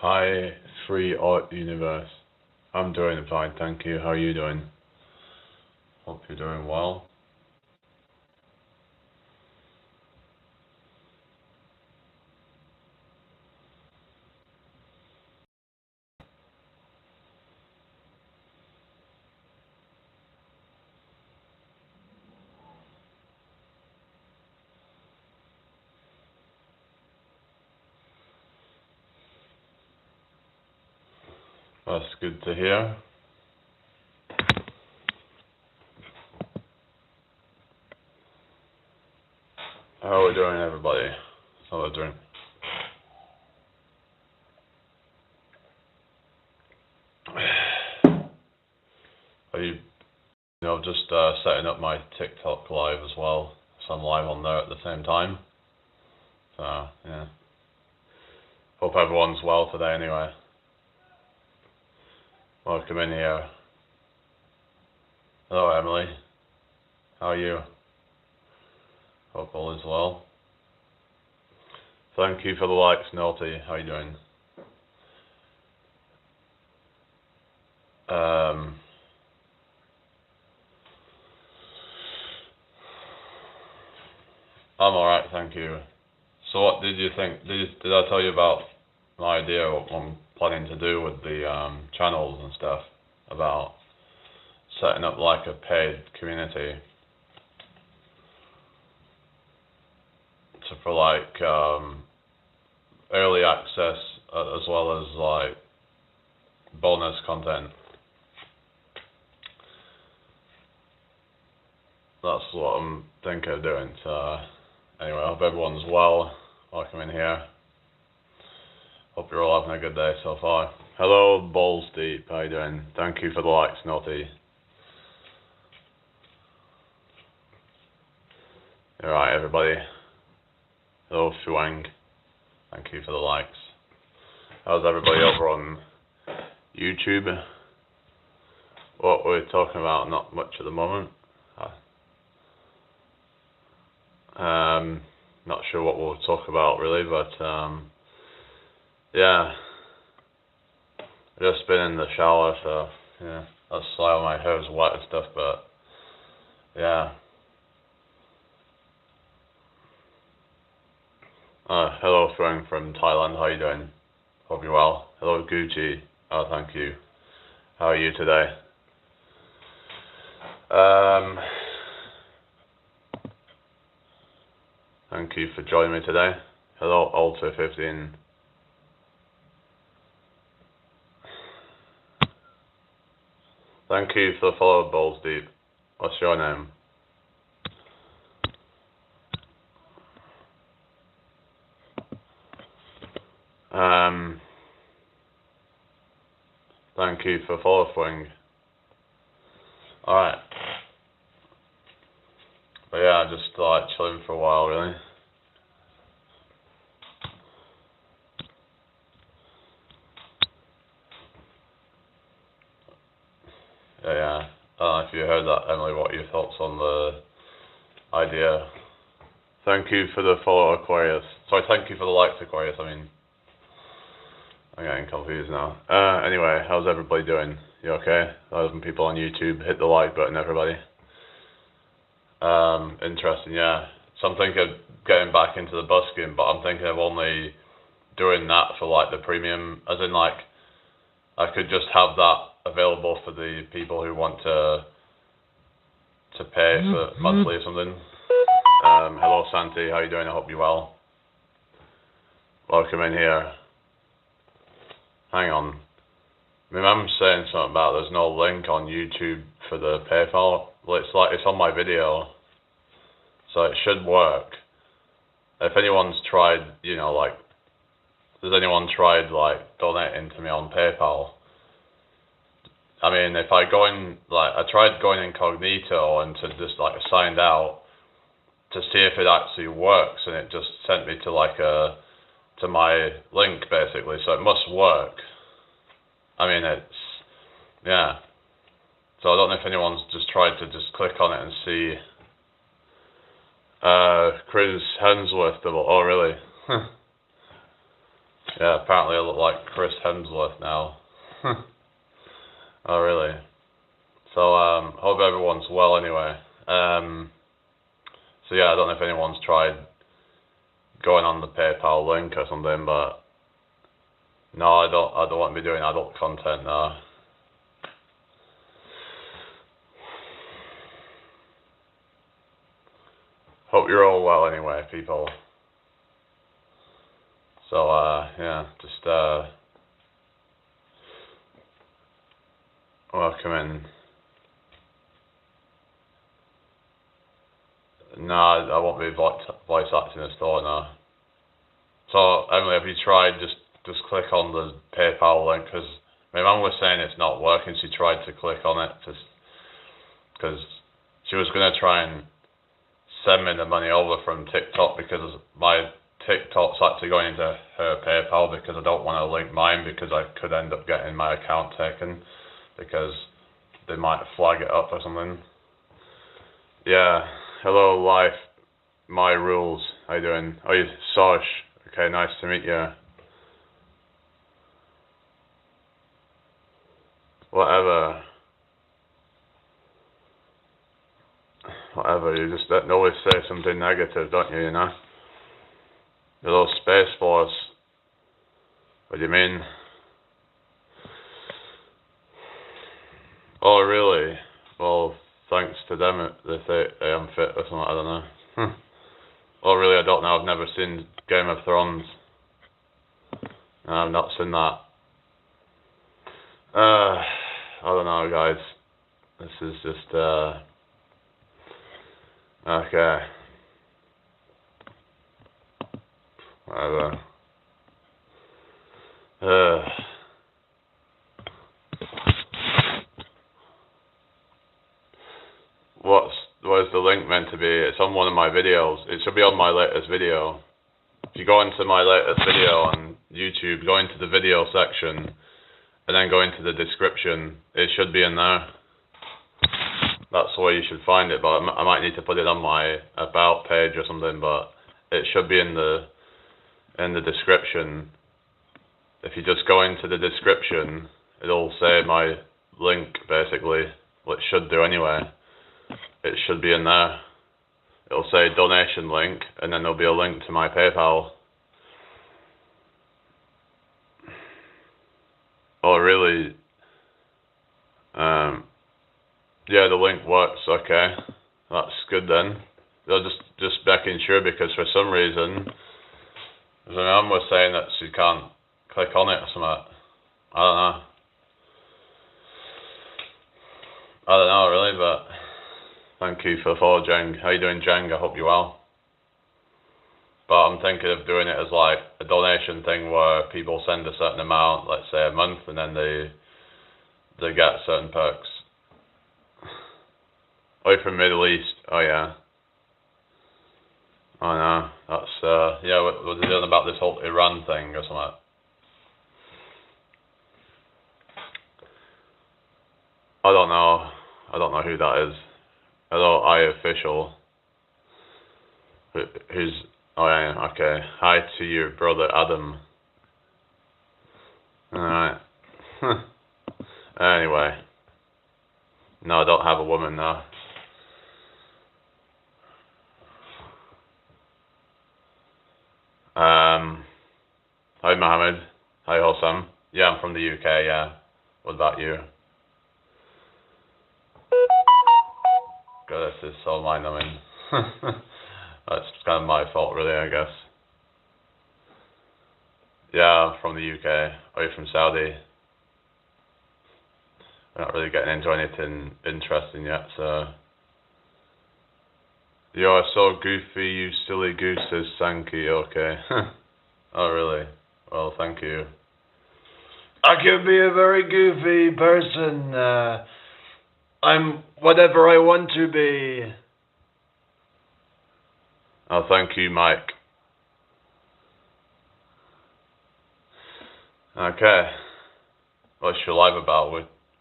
Hi, free art universe. I'm doing fine, thank you. How are you doing? Hope you're doing well. That's good to hear. How are we doing, everybody? How are we doing? Are you just setting up my TikTok live as well, so I'm live on there at the same time. So, yeah. Hope everyone's well today anyway. Welcome in here. Hello, Emily. How are you? Hope all is well. Thank you for the likes, Naughty. How are you doing? I'm alright, thank you. So what did you think? Did I tell you about my idea, what I'm planning to do with the channels and stuff, about setting up like a paid community for like early access as well as like bonus content. That's what I'm thinking of doing. So anyway, I hope everyone's well. Welcome in here. Hope you're all having a good day so far. Hello, Balls Deep. How you doing? Thank you for the likes, Naughty. Alright, everybody. Hello, Shuang. Thank you for the likes. How's everybody over on YouTube? What we're talking about, not much at the moment. Not sure what we'll talk about really, but yeah. Just been in the shower, so yeah. That's why my hair's wet and stuff, but yeah. Hello, Frank from Thailand. How you doing? Hope you're well. Hello, Gucci. Oh, thank you. How are you today? Thank you for joining me today. Hello, Alter15. Thank you for the follow, Balls Deep. What's your name? Thank you for following. Alright. But yeah, just like chilling for a while, really. Yeah. I don't know if you heard that, Emily. What are your thoughts on the idea? Thank you for the follow, Aquarius. Sorry, thank you for the likes, Aquarius. I mean, I'm getting confused now. Anyway, how's everybody doing? You okay? 1,000 people on YouTube. Hit the like button, everybody. Interesting, yeah. So I'm thinking of getting back into the busking, but I'm thinking of only doing that for like the premium, as in like I could just have that available for the people who want to pay for monthly or something. Hello Santi, how you doing? I hope you're well. Welcome in here. Hang on. I mean, I'm saying something about there's no link on YouTube for the PayPal. Well, it's on my video, so it should work. If anyone's tried, like, has anyone tried like donating to me on PayPal? I mean, if I go in, like, I tried going incognito and to just like signed out to see if it actually works, and it just sent me to like to my link basically. So it must work. I mean, yeah. So I don't know if anyone's just tried to just click on it and see. Chris Hemsworth, oh really? Yeah, apparently I look like Chris Hemsworth now. Oh, really? So, hope everyone's well anyway. So yeah, I don't know if anyone's tried going on the PayPal link or something, but no, I don't want to be doing adult content now. Hope you're all well anyway, people. So, yeah, just, welcome in. No, I won't be voice acting a store now. So, Emily, have you tried just click on the PayPal link? Because my mum was saying it's not working. She tried to click on it because she was going to try and send me the money over from TikTok, because my TikTok's actually going into her PayPal, because I don't want to link mine, because I could end up getting my account taken because they might flag it up or something. Yeah, hello life, my rules. How you doing? Oh, you Sosh. Okay, nice to meet you. Whatever, you just always say something negative, don't you, you know? Hello Space Force. What do you mean? Oh, really? Well, thanks to them if they am fit or something, I don't know. Oh, really? I don't know. I've never seen Game of Thrones. No, I've not seen that. I don't know, guys. This is just, okay. Whatever. Where's the link meant to be? It's on one of my videos. It should be on my latest video. If you go into my latest video on YouTube, go into the video section, and then go into the description. It should be in there. That's the way you should find it, but I might need to put it on my about page or something, but it should be in the description. If you just go into the description, it'll say my link, basically. Well, it should do anyway. It should be in there. It'll say donation link, and then there'll be a link to my PayPal. Oh, really? Yeah, the link works. Okay, that's good then. They're just making sure, because for some reason, my mum was saying that she can't click on it or something. I don't know really, but thank you for the follow, Jeng. How you doing, Jeng? I hope you're well. But I'm thinking of doing it as like a donation thing, where people send a certain amount, let's say a month, and then they get certain perks. Oh, you're from Middle East. Oh yeah. Oh no, that's yeah. What are they doing about this whole Iran thing or something? I don't know. I don't know who that is. Hello, official. Who's? Oh yeah. Okay. Hi to your brother Adam. All right. Anyway. No, I don't have a woman now. Hi Mohammed. Hi Hossam. Yeah, I'm from the UK, yeah. What about you? God, this is so mind-numbing. That's kind of my fault really, I guess. Yeah, I'm from the UK. Are you from Saudi? We're not really getting into anything interesting yet, so... You're so goofy, you silly goose, says Sankey, okay. Oh, really? Well, thank you. I can be a very goofy person. I'm whatever I want to be. Oh, thank you, Mike. Okay. What's your live about?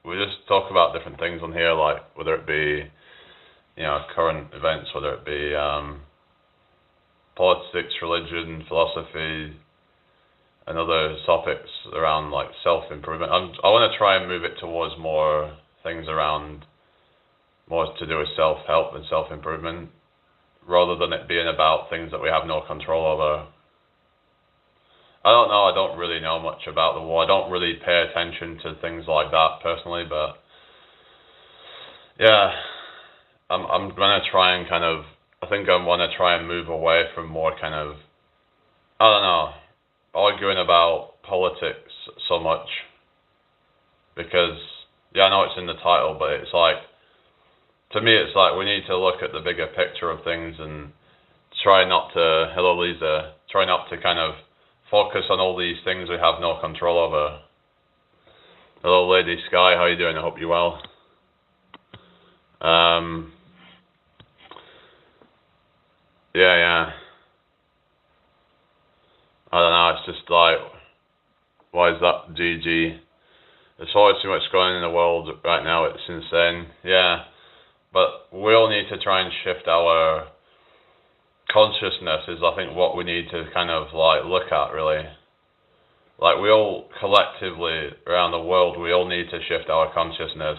We just talk about different things on here, like whether it be, you know, current events, whether it be politics, religion, philosophy, and other topics around like self-improvement. I want to try and move it towards more things around, more to do with self-help and self-improvement, rather than it being about things that we have no control over. I don't know, I don't really know much about the war. I don't really pay attention to things like that personally, but yeah, I'm gonna try and kind of, I think I want to try and move away from more kind of, I don't know, arguing about politics so much, because, yeah, I know it's in the title, but it's like, to me it's like we need to look at the bigger picture of things and try not to, hello Lisa, try not to kind of focus on all these things we have no control over. Hello Lady Sky, how you doing? I hope you're well. Yeah. I don't know, it's just like, why is that GG? There's always too much going on in the world right now, it's insane. Yeah, but we all need to try and shift our consciousness is, I think, what we need to kind of like look at, really. Like, we all collectively around the world, we all need to shift our consciousness.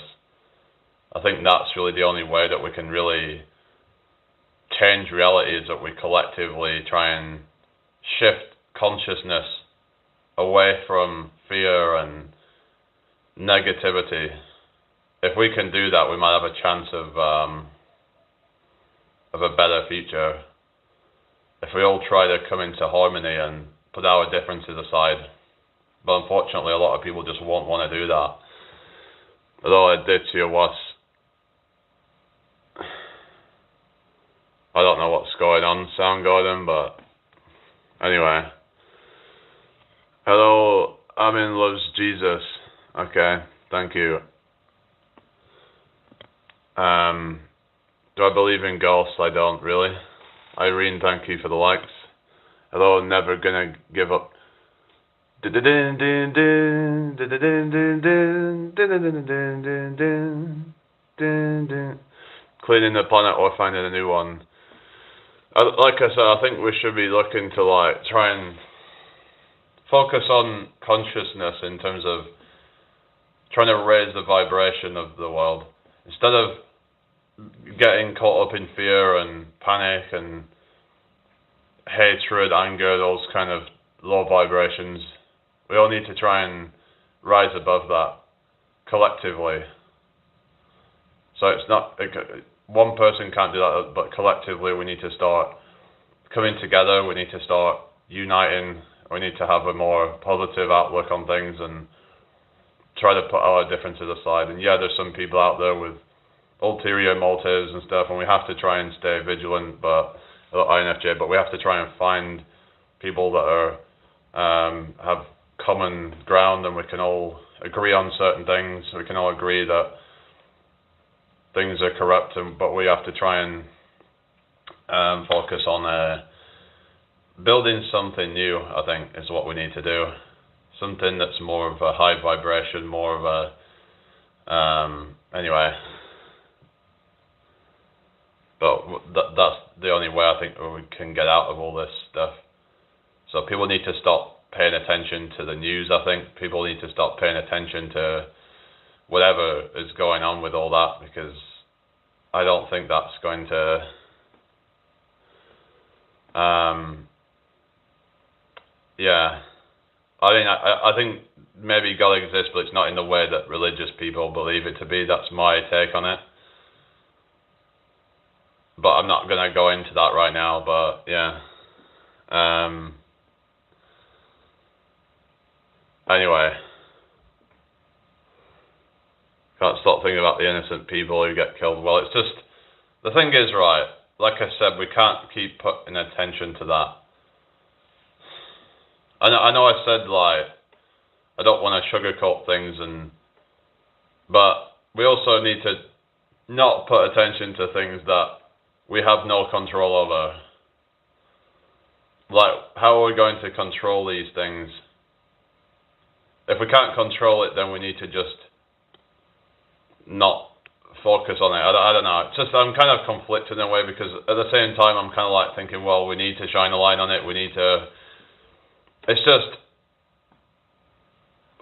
I think that's really the only way that we can really change reality, is that we collectively try and shift consciousness away from fear and negativity. If we can do that, we might have a chance of a better future. If we all try to come into harmony and put our differences aside. But unfortunately, a lot of people just won't want to do that. Although I did to you was, I don't know what's going on, Soundgarden, but anyway. Hello, Amin loves Jesus. Okay, thank you. Do I believe in ghosts? I don't really. Irene, thank you for the likes. Hello, never gonna give up. Cleaning the planet or finding a new one. Like I said, I think we should be looking to like try and focus on consciousness in terms of trying to raise the vibration of the world, instead of getting caught up in fear and panic and hatred, anger, those kind of low vibrations. We all need to try and rise above that collectively. So it's not, one person can't do that, but collectively we need to start coming together, we need to start uniting, we need to have a more positive outlook on things and try to put our differences aside. And yeah, there's some people out there with ulterior motives and stuff, and we have to try and stay vigilant, but INFJ, but we have to try and find people that are have common ground, and we can all agree on certain things. We can all agree that things are corrupt, but we have to try and focus on building something new, I think, is what we need to do. Something that's more of a high vibration, more of a... anyway. But that's the only way I think we can get out of all this stuff. So people need to stop paying attention to the news, I think. People need to stop paying attention to whatever is going on with all that, because I don't think that's going to... yeah. I mean, I think maybe God exists, but it's not in the way that religious people believe it to be. That's my take on it. But I'm not going to go into that right now, but yeah. Anyway. Can't stop thinking about the innocent people who get killed. Well, it's just, the thing is, right, like I said, we can't keep putting attention to that. I know I said, like, I don't want to sugarcoat things, but we also need to not put attention to things that we have no control over. Like, how are we going to control these things? If we can't control it, then we need to just not focus on it. I don't know. It's just, I'm kind of conflicted in a way, because at the same time, I'm kind of like thinking, well, we need to shine a light on it. We need to... It's just,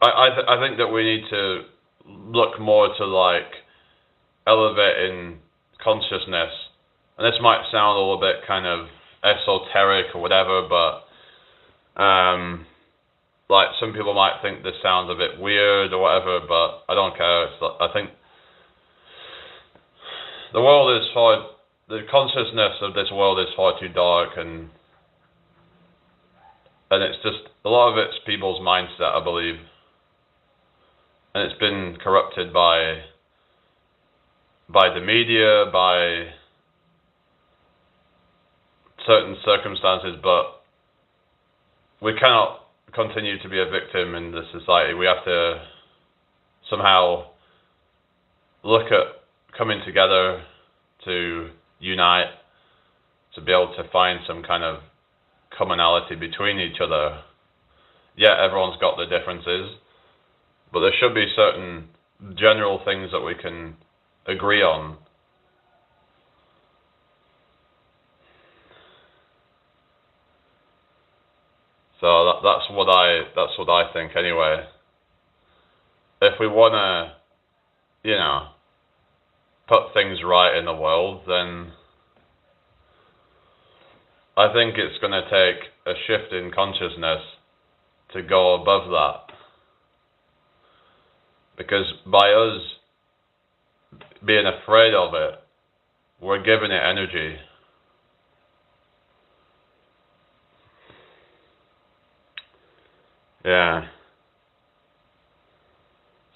I think that we need to look more to like elevating consciousness, and this might sound a little bit kind of esoteric or whatever, but like some people might think this sounds a bit weird or whatever, but I don't care. I think the consciousness of this world is far too dark, and it's just, a lot of it's people's mindset, I believe. And it's been corrupted by the media, by certain circumstances, but we cannot continue to be a victim in this society. We have to somehow look at coming together to unite, to be able to find some kind of commonality between each other. Yeah, everyone's got their differences, but there should be certain general things that we can agree on. So that's what I think anyway. If we wanna, put things right in the world, then I think it's gonna take a shift in consciousness to go above that. Because by us being afraid of it, we're giving it energy. Yeah.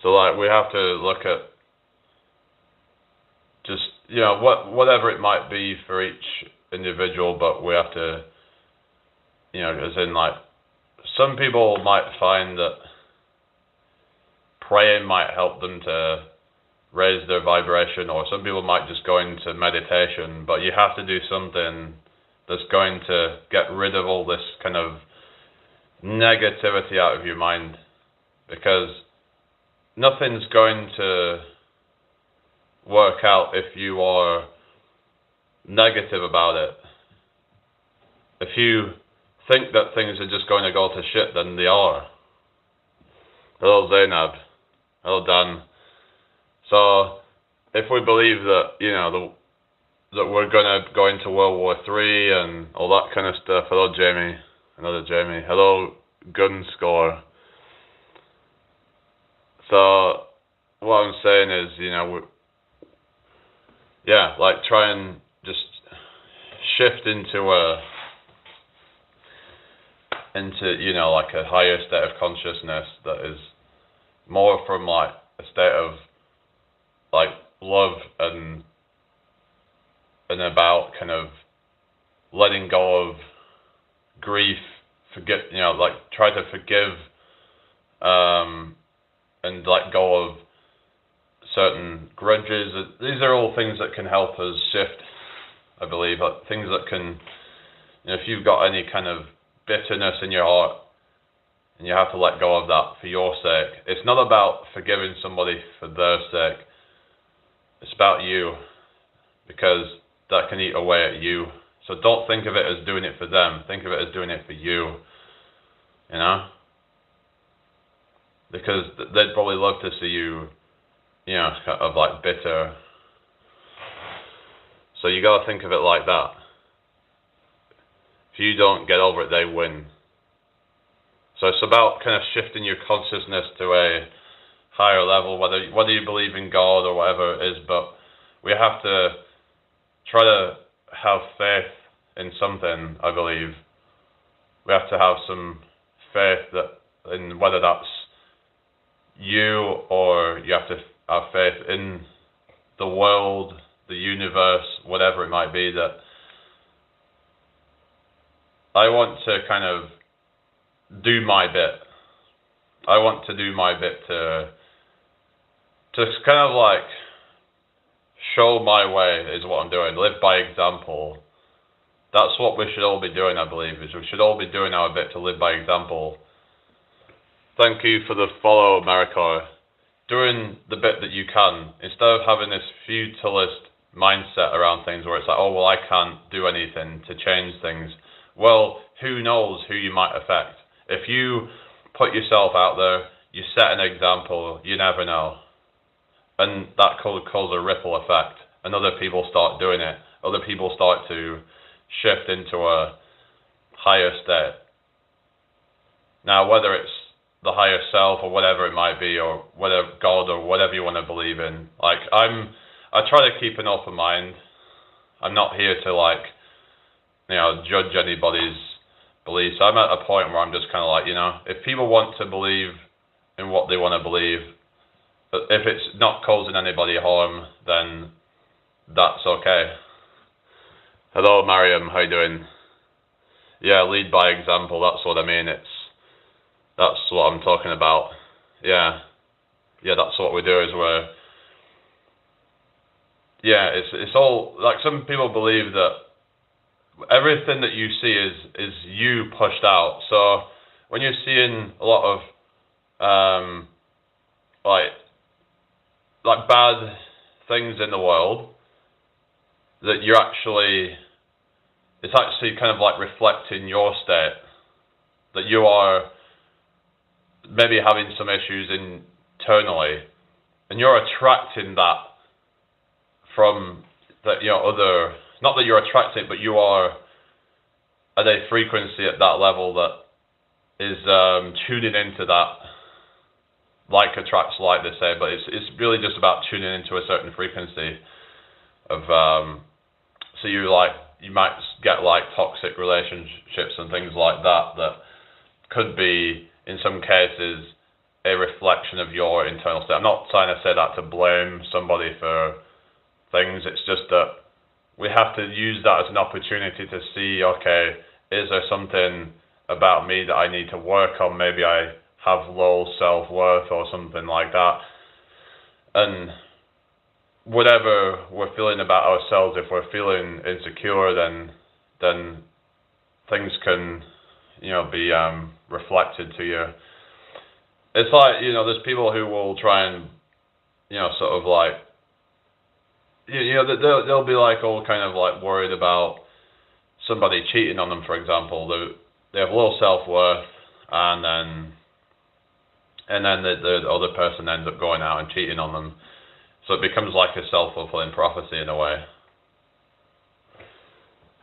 So like we have to look at just, whatever it might be for each individual, but we have to, as in like, some people might find that praying might help them to raise their vibration, or some people might just go into meditation, but you have to do something that's going to get rid of all this kind of negativity out of your mind, because nothing's going to work out if you are negative about it. If you think that things are just going to go to shit, then they are. Hello Zainab. Hello Dan. So if we believe that, that we're gonna go into World War III and all that kind of stuff. Hello Jamie. Another Jamie. Hello Gunscore. So what I'm saying is, try and just shift into like a higher state of consciousness that is more from like a state of like love and about kind of letting go of grief, try to forgive and let go of certain grudges. These are all things that can help us shift, I believe. Like things that can, if you've got any kind of bitterness in your heart and you have to let go of that for your sake. It's not about forgiving somebody for their sake. It's about you, because that can eat away at you. So don't think of it as doing it for them. Think of it as doing it for you. Because they'd probably love to see you, kind of like bitter. So you gotta think of it like that. If you don't get over it, they win. So it's about kind of shifting your consciousness to a higher level, whether you believe in God or whatever it is, but we have to try to have faith in something, I believe. We have to have some faith that, in whether that's you or you have to have faith in the world, the universe, whatever it might be, that I want to kind of do my bit. I want to do my bit to kind of like show my way is what I'm doing. Live by example. That's what we should all be doing, I believe, is we should all be doing our bit to live by example. Thank you for the follow, Marikor. Doing the bit that you can, instead of having this futilist mindset around things where it's like, oh, well, I can't do anything to change things. Well, who knows who you might affect? If you put yourself out there, you set an example, you never know. And that could cause a ripple effect. And other people start doing it. Other people start to shift into a higher state. Now, whether it's the higher self or whatever it might be, or whatever God or whatever you want to believe in, like I try to keep an open mind. I'm not here to judge anybody's beliefs. I'm at a point where I'm just kind of like, if people want to believe in what they want to believe, if it's not causing anybody harm, then that's okay. Hello, Mariam. How you doing? Yeah, lead by example. That's what I mean. That's what I'm talking about. Yeah, that's what we do. It's all like some people believe that everything that you see is you pushed out. So when you're seeing a lot of like bad things in the world, that it's actually kind of like reflecting your state, that you are maybe having some issues internally, and you're attracting that from that other, not that you're attracting it, but you are at a frequency at that level that is tuning into that. Like attracts like, they say, but it's really just about tuning into a certain frequency of so you might get like toxic relationships and things like that could be in some cases a reflection of your internal state. I'm not trying to say that to blame somebody for things. It's just that we have to use that as an opportunity to see, okay, is there something about me that I need to work on? Maybe I have low self-worth or something like that. And whatever we're feeling about ourselves, if we're feeling insecure, then things can, be reflected to you. It's like, there's people who will try and, sort of like, they'll be like all kind of like worried about somebody cheating on them, for example. They have low self-worth, and then the other person ends up going out and cheating on them. So it becomes like a self-fulfilling prophecy in a way.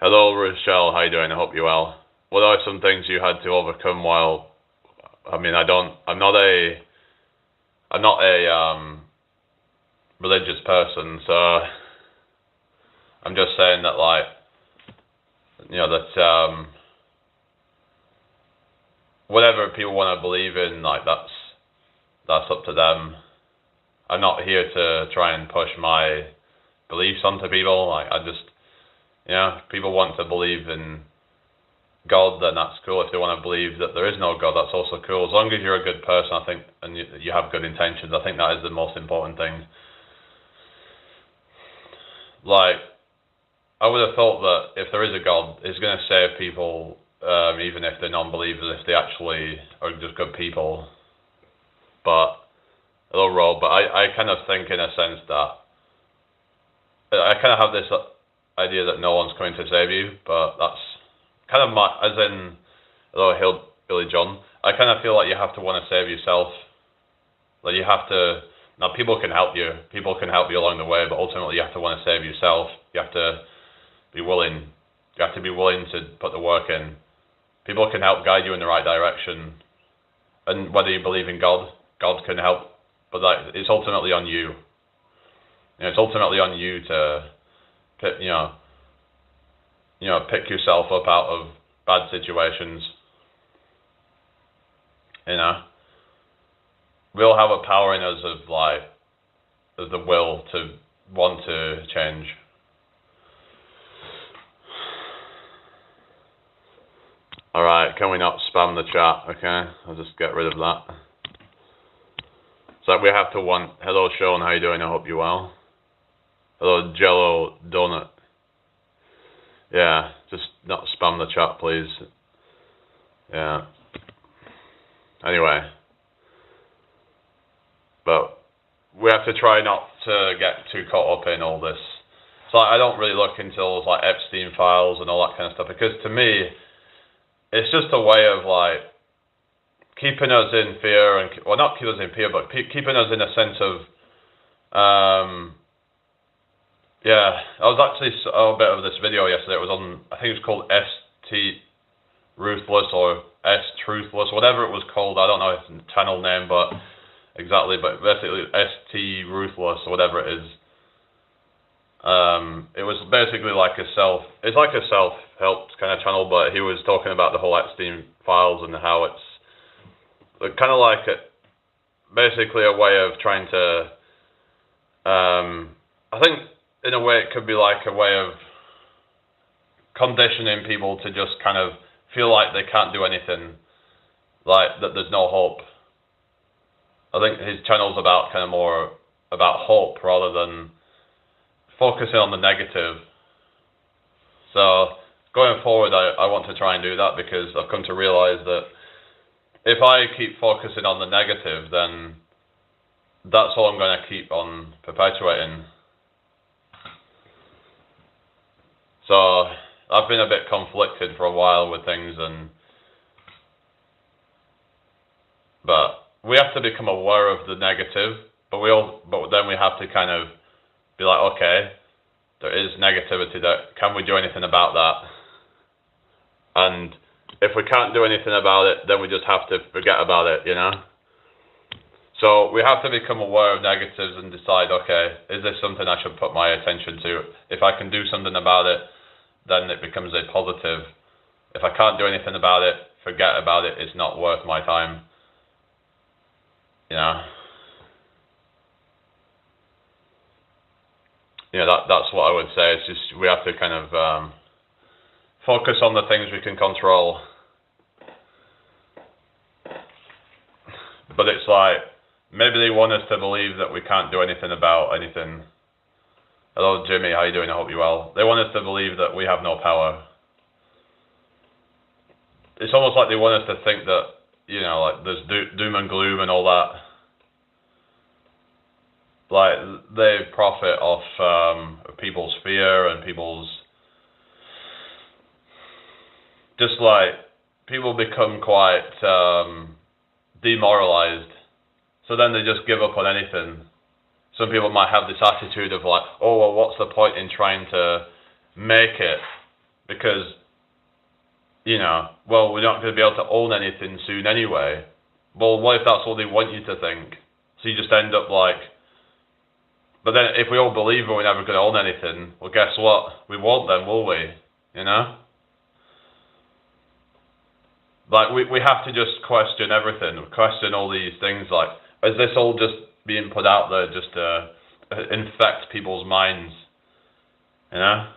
Hello, Rochelle. How you doing? I hope you're well. What are some things you had to overcome while? I mean, I'm not a religious person, so I'm just saying that, like, that whatever people want to believe in, like, that's up to them. I'm not here to try and push my beliefs onto people. Like, I just, if people want to believe in God, then that's cool. If they want to believe that there is no God, that's also cool. As long as you're a good person, I think, and you have good intentions, I think that is the most important thing. Like, I would have thought that if there is a God, it's going to save people, even if they're non-believers, if they actually are just good people. But I kind of think, in a sense, that I kind of have this idea that no one's coming to save you, but that's kind of as in, hello, Billy John, I kind of feel like you have to want to save yourself. Like, you have to, now people can help you along the way, but ultimately you have to want to save yourself. You have to be willing to put the work in. People can help guide you in the right direction, and whether you believe in God can help, but it's ultimately on you. It's ultimately on you to pick yourself up out of bad situations. We all have a power in us of the will to want to change. Alright, can we not spam the chat? Okay, I'll just get rid of that. So we have to want. Hello, Sean, how you doing? I hope you're well. Hello, Jello Donut. Yeah, just not spam the chat, please. Yeah. Anyway. But we have to try not to get too caught up in all this. So I don't really look into those like Epstein files and all that kind of stuff, because to me, it's just a way of like keeping us in fear, and well, not keeping us in fear, but keeping us in a sense of, yeah. I was actually a bit of this video yesterday. It was on, I think it was called ST Ruthless or S Truthless, whatever it was called. I don't know its channel name, but basically ST Ruthless or whatever it is. It was basically like it's like a self-help kind of channel, but he was talking about the whole Epstein files and how it's kind of like basically a way of trying to, I think in a way it could be like a way of conditioning people to just kind of feel like they can't do anything, like that there's no hope. I think his channel's about kind of more about hope rather than focusing on the negative. So going forward, I want to try and do that, because I've come to realize that if I keep focusing on the negative, then that's all I'm going to keep on perpetuating. So I've been a bit conflicted for a while with things, but we have to become aware of the negative, but then we have to kind of be like, okay, there is negativity there. Can we do anything about that? And if we can't do anything about it, then we just have to forget about it, you know? So we have to become aware of negatives and decide, okay, is this something I should put my attention to? If I can do something about it, then it becomes a positive. If I can't do anything about it, forget about it. It's not worth my time. You know? Yeah, that's what I would say. It's just we have to kind of focus on the things we can control. But it's like, maybe they want us to believe that we can't do anything about anything. Hello, Jimmy. How you doing? I hope you're well. They want us to believe that we have no power. It's almost like they want us to think that, you know, like there's doom and gloom and all that. Like, they profit off people's fear and people's... Just like, people become quite demoralized. So then they just give up on anything. Some people might have this attitude of like, oh, well, what's the point in trying to make it? Because, you know, well, we're not going to be able to own anything soon anyway. Well, what if that's all they want you to think? So you just end up like... But then if we all believe we're never going to own anything, well, guess what? We won't then, will we? You know? Like, we have to just question everything. Question all these things like, is this all just being put out there just to infect people's minds? You know?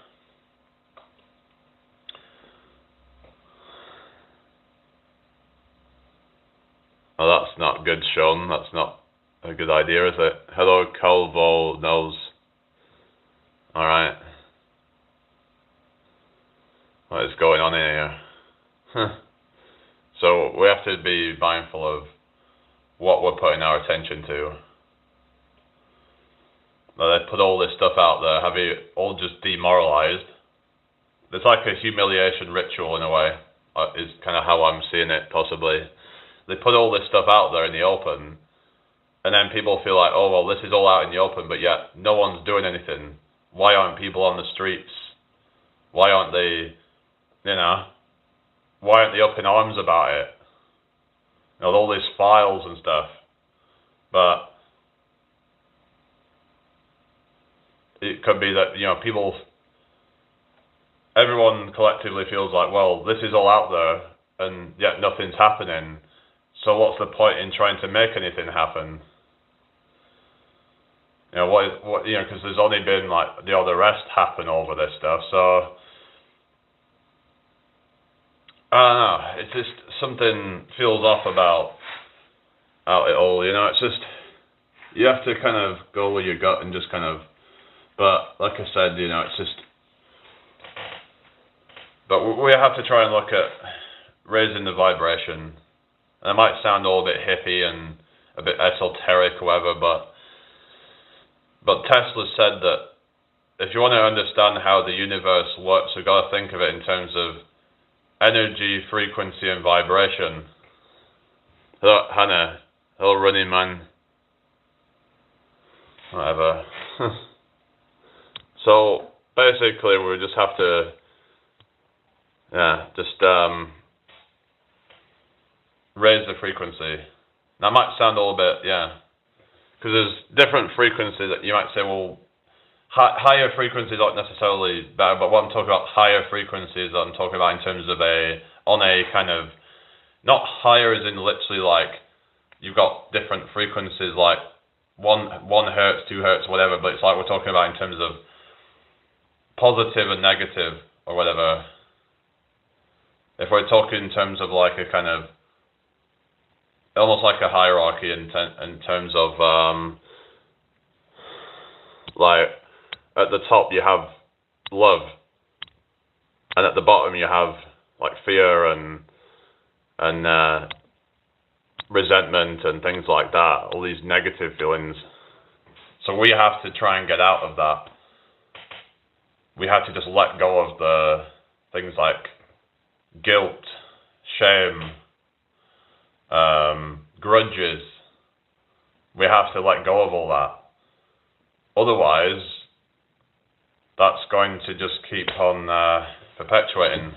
Oh, that's not good, Sean. That's not a good idea, is it? Hello, Calvo knows. Alright. What is going on here? So we have to be mindful of what we're putting our attention to. Now, they put all this stuff out there, have you all just demoralized? It's like a humiliation ritual in a way, is kind of how I'm seeing it, possibly. They put all this stuff out there in the open, and then people feel like, oh, well, this is all out in the open, but yet no one's doing anything. Why aren't people on the streets? Why aren't they, you know, why aren't they up in arms about it? You know, all these files and stuff. But it could be that, you know, everyone collectively feels like, well, this is all out there, and yet nothing's happening. So what's the point in trying to make anything happen? You know, what you know, because there's only been like the odd arrest happen over this stuff, so I don't know. It's just something feels off about it all. You know, it's just you have to kind of go with your gut and just kind of. But like I said, you know, it's just. But we have to try and look at raising the vibration. And it might sound all a bit hippie and a bit esoteric, or whatever, but Tesla said that if you want to understand how the universe works, you've got to think of it in terms of energy, frequency, and vibration. Hello, Hannah. Hello, Running Man. Whatever. So basically, we just have to, raise the frequency. That might sound a little bit, because there's different frequencies that you might say, well, higher frequencies aren't necessarily better, but what I'm talking about higher frequencies that I'm talking about in terms of on a kind of, not higher as in literally like, you've got different frequencies like 1 hertz, 2 hertz, whatever, but it's like we're talking about in terms of positive and negative or whatever. If we're talking in terms of like a kind of, almost like a hierarchy in terms of, like, at the top you have love, and at the bottom you have like fear and resentment and things like that, all these negative feelings. So we have to try and get out of that. We have to just let go of the things like guilt, shame, grudges. We have to let go of all that. Otherwise, that's going to just keep on perpetuating.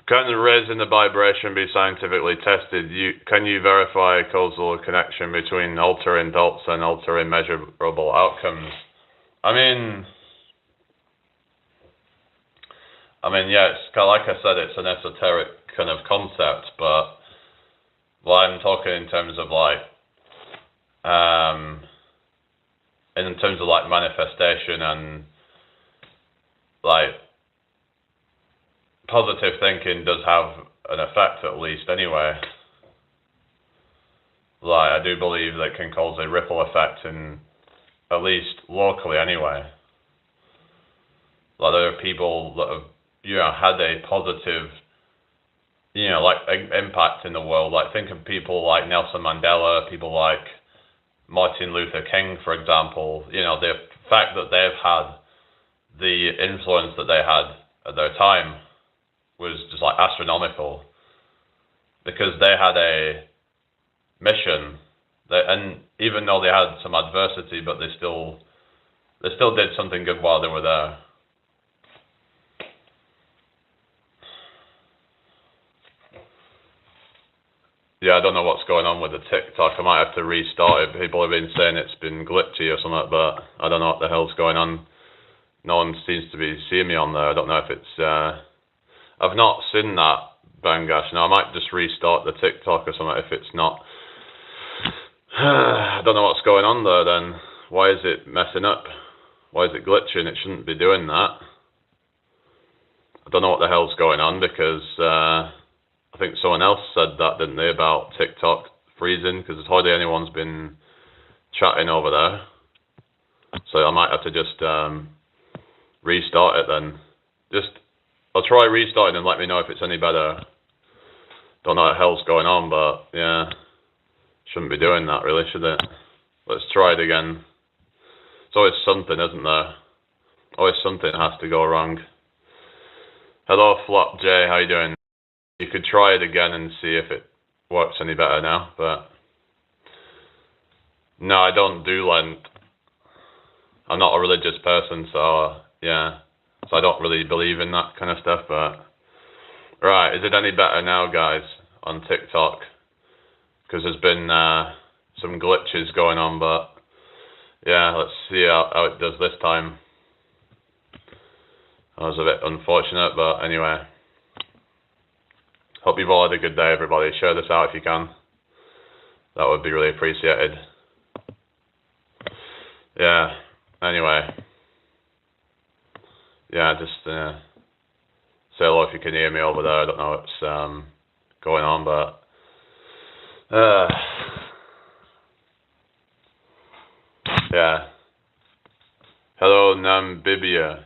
Can raising the vibration be scientifically tested? Can you verify a causal connection between altering thoughts and altering measurable outcomes? I mean, yeah, it's kind of, like I said, it's an esoteric kind of concept, but I'm talking in terms of like, in terms of like manifestation and like positive thinking does have an effect, at least anyway. Like, I do believe that can cause a ripple effect in, at least locally anyway. Like, there are people that have, had a positive, like, impact in the world. Like, think of people like Nelson Mandela, people like Martin Luther King, for example. The fact that they've had the influence that they had at their time was just like astronomical, because they had a mission, and even though they had some adversity, but they still did something good while they were there. Yeah, I don't know what's going on with the TikTok. I might have to restart it. People have been saying it's been glitchy or something, but I don't know what the hell's going on. No one seems to be seeing me on there. I don't know if it's... I've not seen that, Bangash. Now, I might just restart the TikTok or something if it's not... I don't know what's going on there then. Why is it messing up? Why is it glitching? It shouldn't be doing that. I don't know what the hell's going on, because I think someone else said that, didn't they, about TikTok freezing, because hardly anyone's been chatting over there. So I might have to just restart it then. I'll try restarting and let me know if it's any better. Don't know what the hell's going on, but yeah, shouldn't be doing that really, should it? Let's try it again. It's always something, isn't there? Always something has to go wrong. Hello, Flop J, how you doing? You could try it again and see if it works any better now, but no, I don't do Lent. I'm not a religious person, so yeah. So I don't really believe in that kind of stuff, but... Right, is it any better now, guys, on TikTok? Because there's been some glitches going on, but... Yeah, let's see how it does this time. That was a bit unfortunate, but anyway. Hope you've all had a good day, everybody. Share this out if you can. That would be really appreciated. Yeah, anyway. Yeah, just say hello if you can hear me over there. I don't know what's going on, but yeah. Hello, Namibia.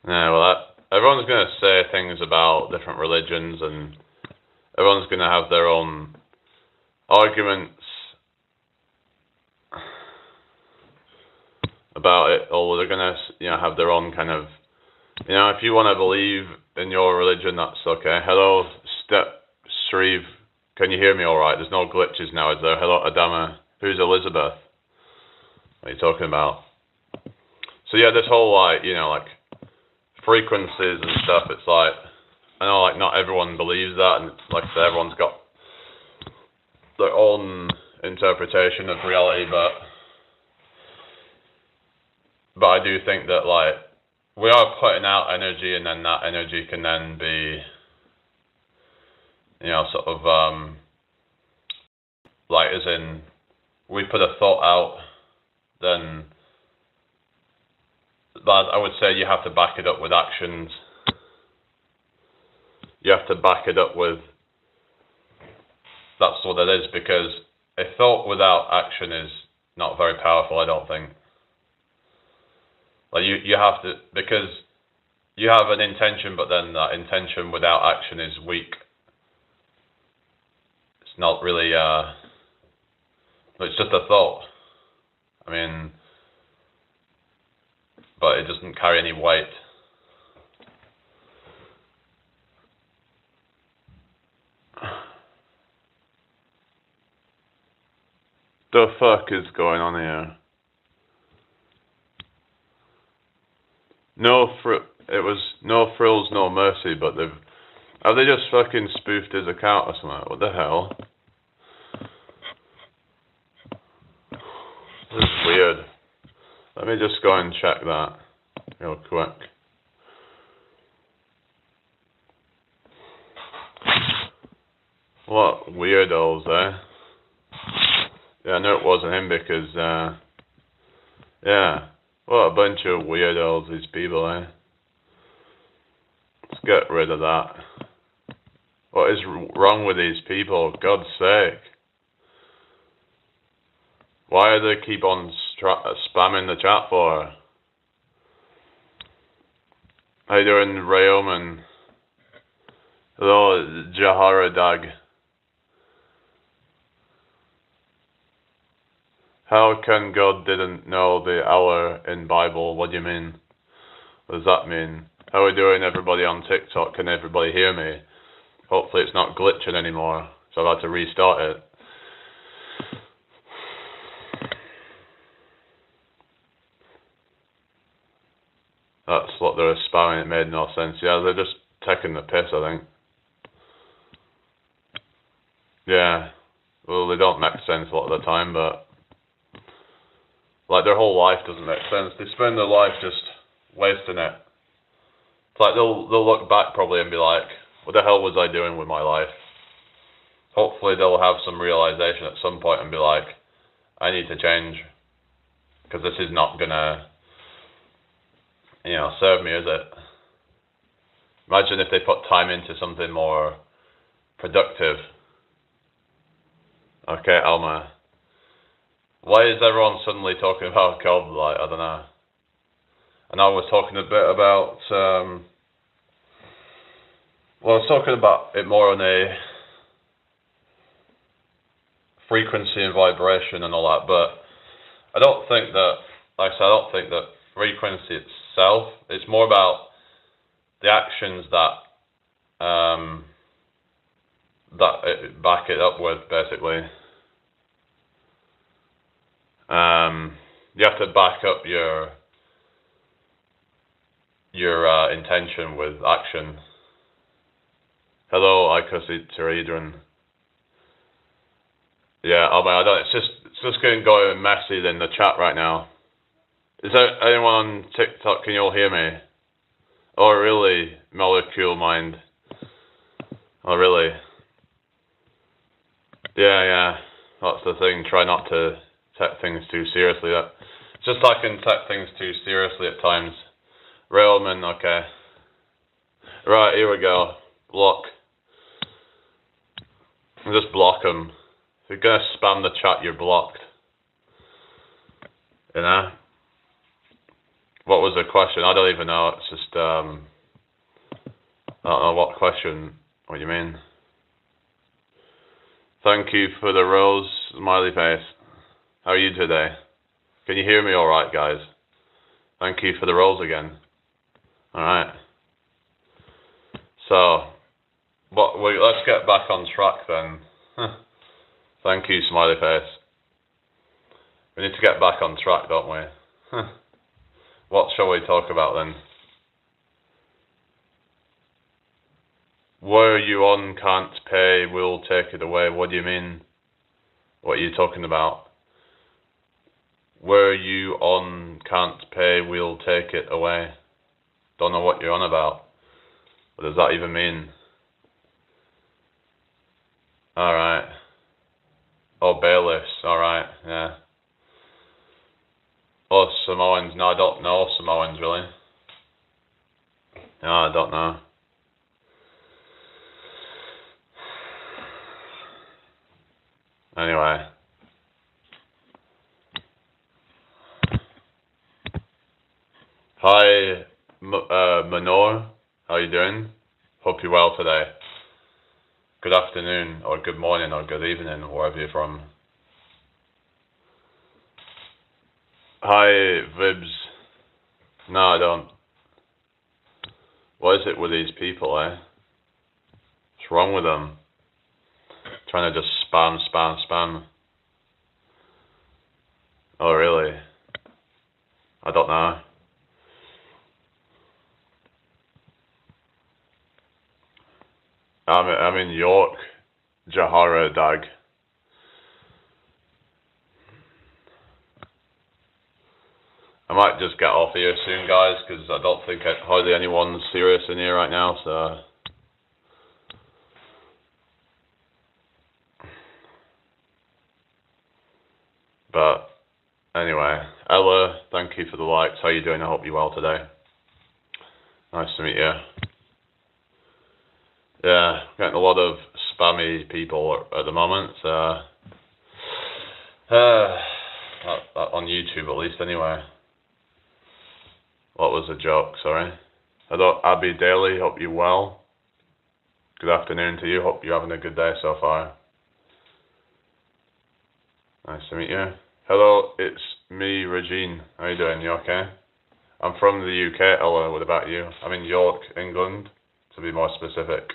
Yeah, well, everyone's going to say things about different religions, and everyone's going to have their own arguments about it, or they're gonna, have their own kind of, if you want to believe in your religion, that's okay. Hello, Step Shreve. Can you hear me all right? There's no glitches now, is there? Hello, Adama. Who's Elizabeth? What are you talking about? So yeah, this whole like, like frequencies and stuff, it's like, I know like not everyone believes that, and like I said, everyone's got their own interpretation of reality, but I do think that like we are putting out energy, and then that energy can then be, sort of like as in we put a thought out, then but I would say you have to back it up with actions. You have to back it up with, that's what it is, because a thought without action is not very powerful, I don't think. Like you have to, because you have an intention, but then that intention without action is weak. It's not really, it's just a thought. I mean, but it doesn't carry any weight. The fuck is going on here? It was no frills, no mercy, but have they just fucking spoofed his account or something? What the hell? This is weird. Let me just go and check that real quick. What weirdos, eh? Yeah, I knew it wasn't him because, yeah. What a bunch of weirdos, these people, eh? Let's get rid of that. What is wrong with these people? God's sake. Why do they keep on spamming the chat for? How you doing, Rayoman? Hello, Jaharadag. How can God didn't know the hour in Bible? What do you mean? What does that mean? How are we doing, everybody on TikTok? Can everybody hear me? Hopefully it's not glitching anymore, so I've had to restart it. That's what they're spamming. It made no sense. Yeah, they're just taking the piss, I think. Yeah. Well, they don't make sense a lot of the time, but like their whole life doesn't make sense. They spend their life just wasting it. It's like they'll look back probably and be like, what the hell was I doing with my life? Hopefully they'll have some realization at some point and be like, I need to change, because this is not gonna, serve me, is it? Imagine if they put time into something more productive. Okay, Alma. Why is everyone suddenly talking about God? Like, I don't know. And I was talking a bit about, I was talking about it more on a frequency and vibration and all that, but I don't think that, like I said, I don't think that frequency itself, it's more about the actions that it back it up with, basically. You have to back up your intention with action. Hello, Icositeridron. Yeah, I don't. It's just going to go messy in the chat right now. Is there anyone on TikTok? Can you all hear me? Oh, really? Molecule mind. Oh, really? Yeah. That's the thing. Try not to take things too seriously. It's just I can take things too seriously at times. Railman, okay. Right, here we go. Block. Just block them. If you're going to spam the chat, you're blocked. You know? What was the question? I don't even know. It's just, I don't know what question. What do you mean? Thank you for the rose, smiley face. How are you today? Can you hear me alright, guys? Thank you for the rose again. Alright. So, let's get back on track then. Thank you, smiley face. We need to get back on track, don't we? What shall we talk about then? Where you on can't pay, we'll take it away. What do you mean? What are you talking about? Where you on can't pay, we'll take it away. Don't know what you're on about. What does that even mean? Alright. Oh, bailiffs. Alright, yeah. Oh, Samoans. No, I don't know Samoans, really. No, I don't know. Anyway. Hi, Manor. How you doing? Hope you're well today. Good afternoon, or good morning, or good evening, wherever you're from. Hi, Vibs. No, I don't. What is it with these people, eh? What's wrong with them? Trying to just spam. Oh, really? I don't know. I'm in York, Jahara Dag. I might just get off here soon, guys, because I don't think hardly anyone's serious in here right now, so... But, anyway, Ella, thank you for the likes. How you doing? I hope you're well today. Nice to meet you. Yeah, getting a lot of spammy people at the moment, so... on YouTube, at least, anyway. What was the joke? Sorry. Hello, Abby Daly. Hope you're well. Good afternoon to you. Hope you're having a good day so far. Nice to meet you. Hello, it's me, Regine. How you doing? You okay? I'm from the UK, Ella. What about you? I'm in York, England, to be more specific.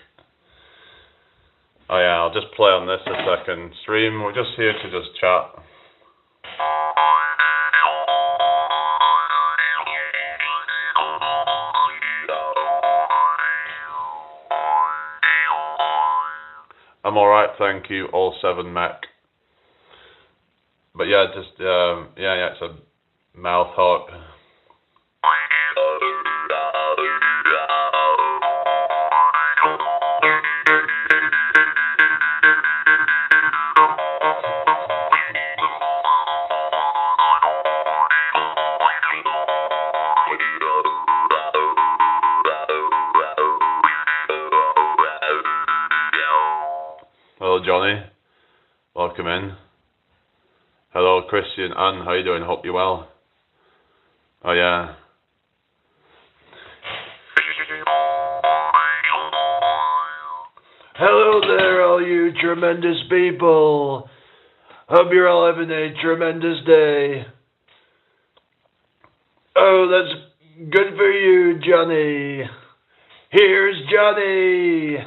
Oh yeah, I'll just play on this a second. Stream, we're just here to just chat. I'm alright, thank you, all 7 mech. But yeah, just, yeah, it's a mouth harp. Hello, Johnny. Welcome in. Hello, Christian. Anne, how you doing? Hope you're well. Oh, yeah. Hello there, all you tremendous people. Hope you're all having a tremendous day. Oh, that's good for you, Johnny. Here's Johnny.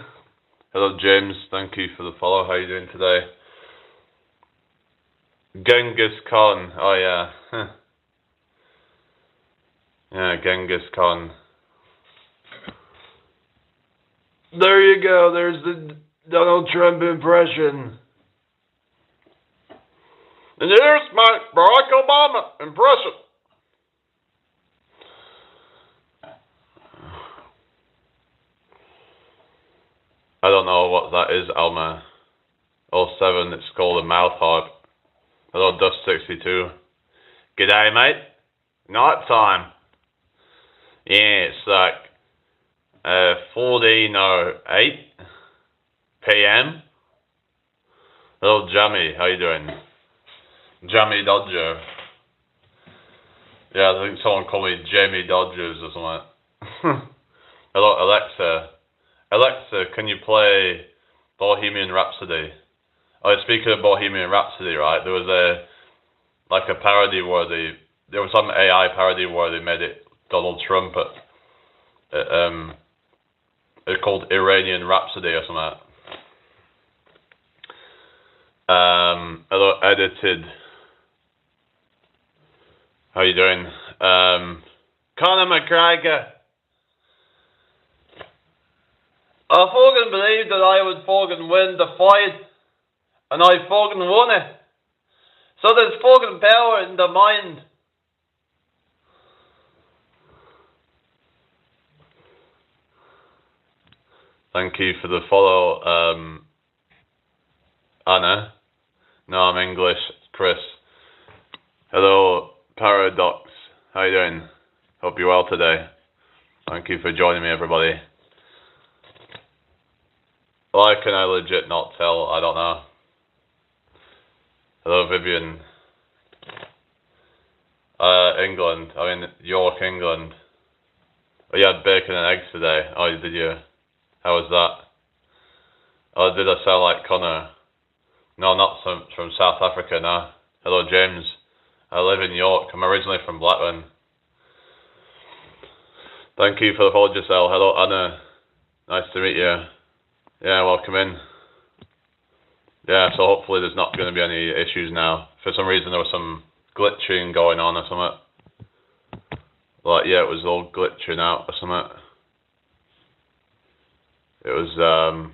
Hello, James. Thank you for the follow. How are you doing today? Genghis Khan. Oh, yeah. Yeah, Genghis Khan. There you go. There's the Donald Trump impression. And here's my Barack Obama impression. I don't know what that is, Alma. 07, it's called a mouth harp. Hello, Dust62. G'day, mate. Night time. Yeah, it's like 14:08 p.m. Hello, Jammy. How you doing? Jammy Dodger. Yeah, I think someone called me Jamie Dodgers or something. Hello, Alexa. Alexa, can you play Bohemian Rhapsody? Oh, speaking of Bohemian Rhapsody, right? There was a parody where there was some AI parody where they made it Donald Trump It's called Iranian Rhapsody or something. Hello, edited. How you doing? Conor McGregor. I fucking believed that I would fucking win the fight, and I fucking won it. So there's fucking power in the mind. Thank you for the follow, Anna. No, I'm English, Chris. Hello, Paradox. How you doing? Hope you're well today. Thank you for joining me, everybody. Why can I legit not tell? I don't know. Hello, Vivian. England. I mean, York, England. Oh, you had bacon and eggs today. Oh, did you? How was that? Oh, did I sound like Connor? No, not from South Africa, no. Hello, James. I live in York. I'm originally from Blackburn. Thank you for the follow, Giselle. Hello, Anna. Nice to meet you. Yeah, welcome in. Yeah, so hopefully there's not going to be any issues now. For some reason there was some glitching going on or something. Like, yeah, it was all glitching out or something. It was,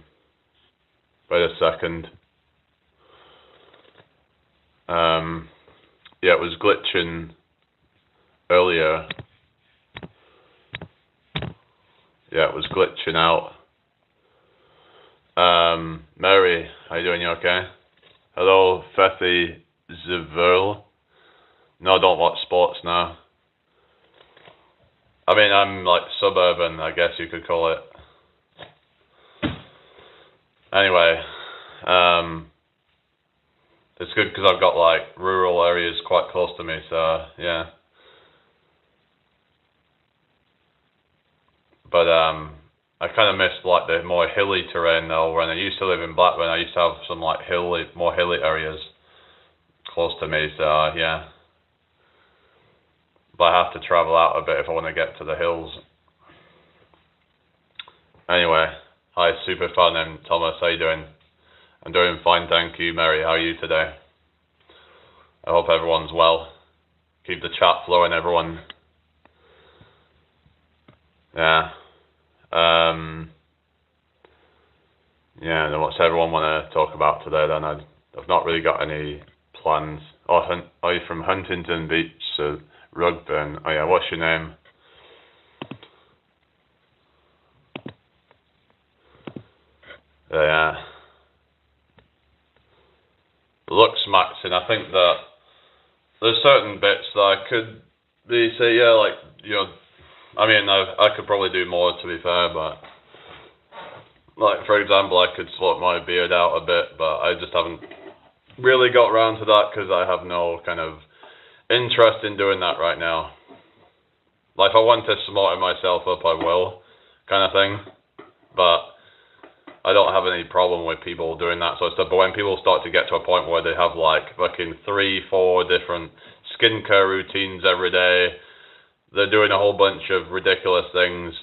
wait a second. Yeah, it was glitching earlier. Yeah, it was glitching out. Mary, how you doing? You okay? Hello, Fethy Zverl. No, I don't watch sports now. I mean, I'm like suburban, I guess you could call it. Anyway, it's good because I've got like rural areas quite close to me, so yeah. But I kind of missed like the more hilly terrain though. When I used to live in Blackburn, I used to have some like more hilly areas close to me, so yeah. But I have to travel out a bit if I want to get to the hills. Anyway, hi super fan named Thomas, how you doing? I'm doing fine, thank you. Mary, how are you today? I hope everyone's well. Keep the chat flowing, everyone. Yeah. Yeah, then what's everyone want to talk about today then? I've not really got any plans. Oh, are you from Huntington Beach, so Rugburn? Oh yeah, what's your name? Yeah. Looks maxing. I think that there's certain bits that I could be say, yeah, like, you know, I mean, I could probably do more to be fair, but like, for example, I could sort my beard out a bit, but I just haven't really got around to that because I have no kind of interest in doing that right now. Like, if I want to smarten myself up, I will, kind of thing. But I don't have any problem with people doing that sort of stuff. But when people start to get to a point where they have like fucking 3-4 different skincare routines every day, they're doing a whole bunch of ridiculous things.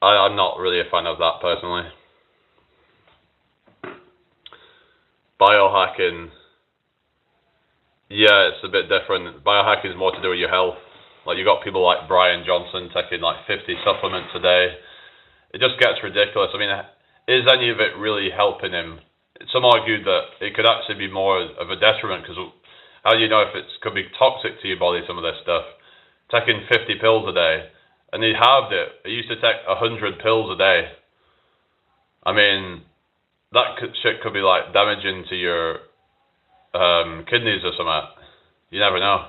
I'm not really a fan of that personally. Biohacking, yeah, it's a bit different. Biohacking is more to do with your health. Like, you got people like Brian Johnson taking like 50 supplements a day. It just gets ridiculous. I mean, is any of it really helping him? Some argued that it could actually be more of a detriment, because how do you know if it could be toxic to your body, some of this stuff? Taking 50 pills a day, and he halved it. He used to take 100 pills a day. I mean, that shit could be like damaging to your kidneys or something. You never know.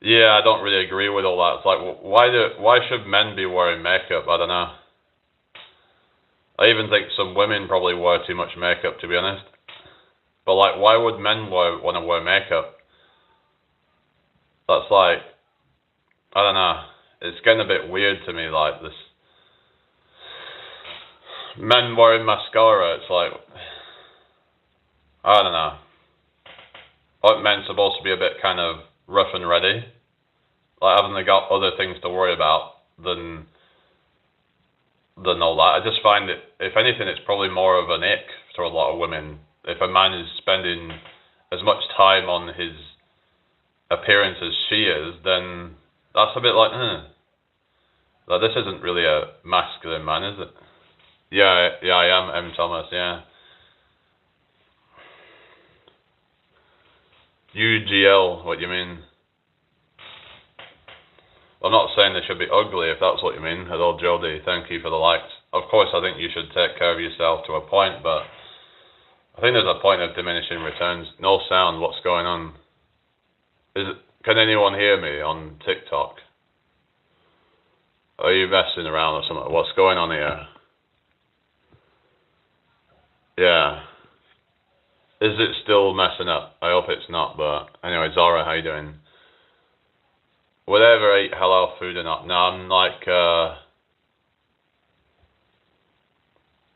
Yeah, I don't really agree with all that. It's like, why should men be wearing makeup? I don't know. I even think some women probably wear too much makeup, to be honest. But like, why would men want to wear makeup? That's like, I don't know. It's getting a bit weird to me, like this. Men wearing mascara, it's like, I don't know. Aren't men supposed to be a bit kind of rough and ready? Like, haven't they got other things to worry about than than all that. I just find it, if anything, it's probably more of an ick for a lot of women. If a man is spending as much time on his appearance as she is, then that's a bit like, like, this isn't really a masculine man, is it? Yeah, yeah, I am M. Thomas, yeah. UGL, what do you mean? I'm not saying they should be ugly, if that's what you mean. Hello, Jody, thank you for the likes. Of course, I think you should take care of yourself to a point, but I think there's a point of diminishing returns. No sound, what's going on? Can anyone hear me on TikTok? Are you messing around or something? What's going on here? Yeah. Is it still messing up? I hope it's not, but anyway, Zara, how you doing? Whatever, ate halal food or not. No, I'm like,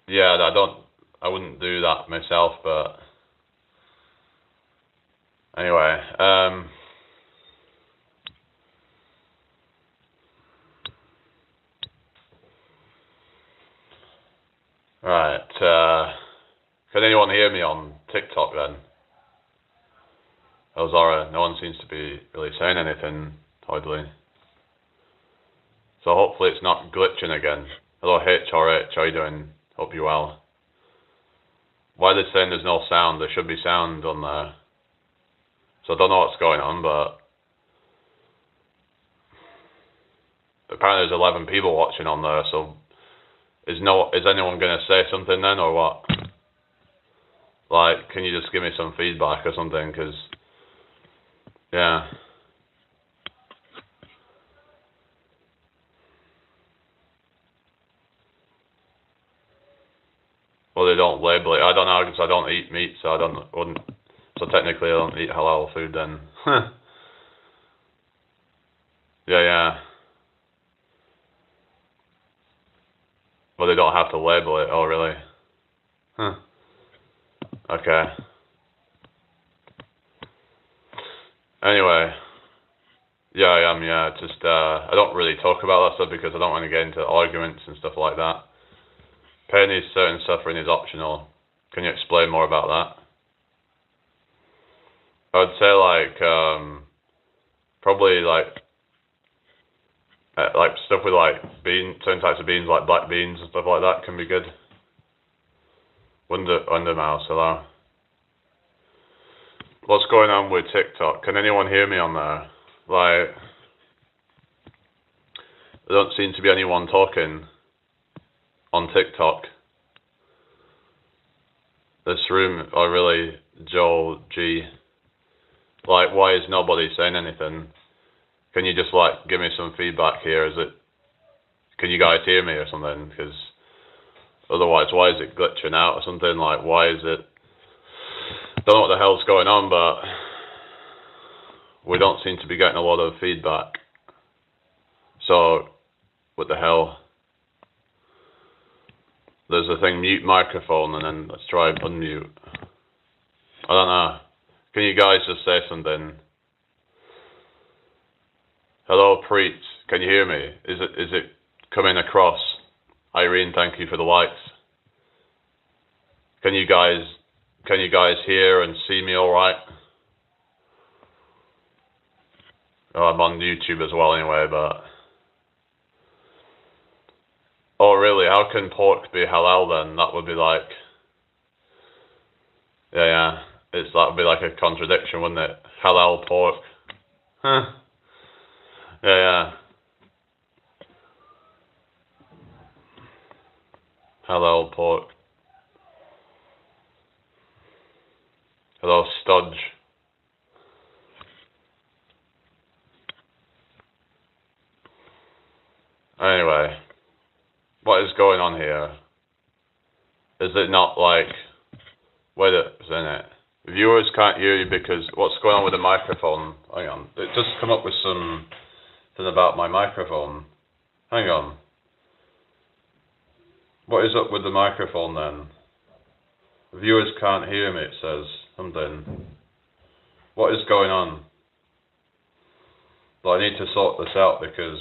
yeah, I wouldn't do that myself, but anyway, right, can anyone hear me on TikTok then? Oh, Zara, no one seems to be really saying anything, oddly. So hopefully it's not glitching again. Hello, HRH, how you doing? Hope you're well. Why are they saying there's no sound? There should be sound on there. So I don't know what's going on, but apparently there's 11 people watching on there, so is anyone going to say something then, or what? Like, can you just give me some feedback or something, because, yeah. Well, they don't label it. I don't know, because I don't eat meat, so so technically I don't eat halal food then. Yeah, yeah. Well, they don't have to label it. Oh, really? Huh. Okay. Anyway. Yeah, I am, yeah. Just, I don't really talk about that stuff because I don't want to get into arguments and stuff like that. Pain is certain, suffering is optional. Can you explain more about that? I would say, like, probably, like stuff with, like, certain types of beans, like black beans and stuff like that can be good. Wonder Mouse, hello. What's going on with TikTok? Can anyone hear me on there? Like, there don't seem to be anyone talking on TikTok. This room, or really, Joel G. Like, why is nobody saying anything? Can you just, like, give me some feedback here? Can you guys hear me or something? Because otherwise, why is it glitching out or something? Like, why is it? Don't know what the hell's going on, but we don't seem to be getting a lot of feedback. So, what the hell? There's a thing, mute microphone, and then let's try unmute. I don't know. Can you guys just say something? Hello, Preet. Can you hear me? Is it coming across? Irene, thank you for the likes. Can you guys hear and see me all right? Oh, I'm on YouTube as well anyway, but... Oh, really? How can pork be halal then? That would be like... Yeah. That would be like a contradiction, wouldn't it? Halal pork. Huh. Yeah. Halal pork. Hello, Studge. Anyway. What is going on here? Is it not like... Wait a minute. Viewers can't hear you because... What's going on with the microphone? Hang on. It just come up with something about my microphone. Hang on. What is up with the microphone then? Viewers can't hear me, it says. Something. What is going on? Well, I need to sort this out because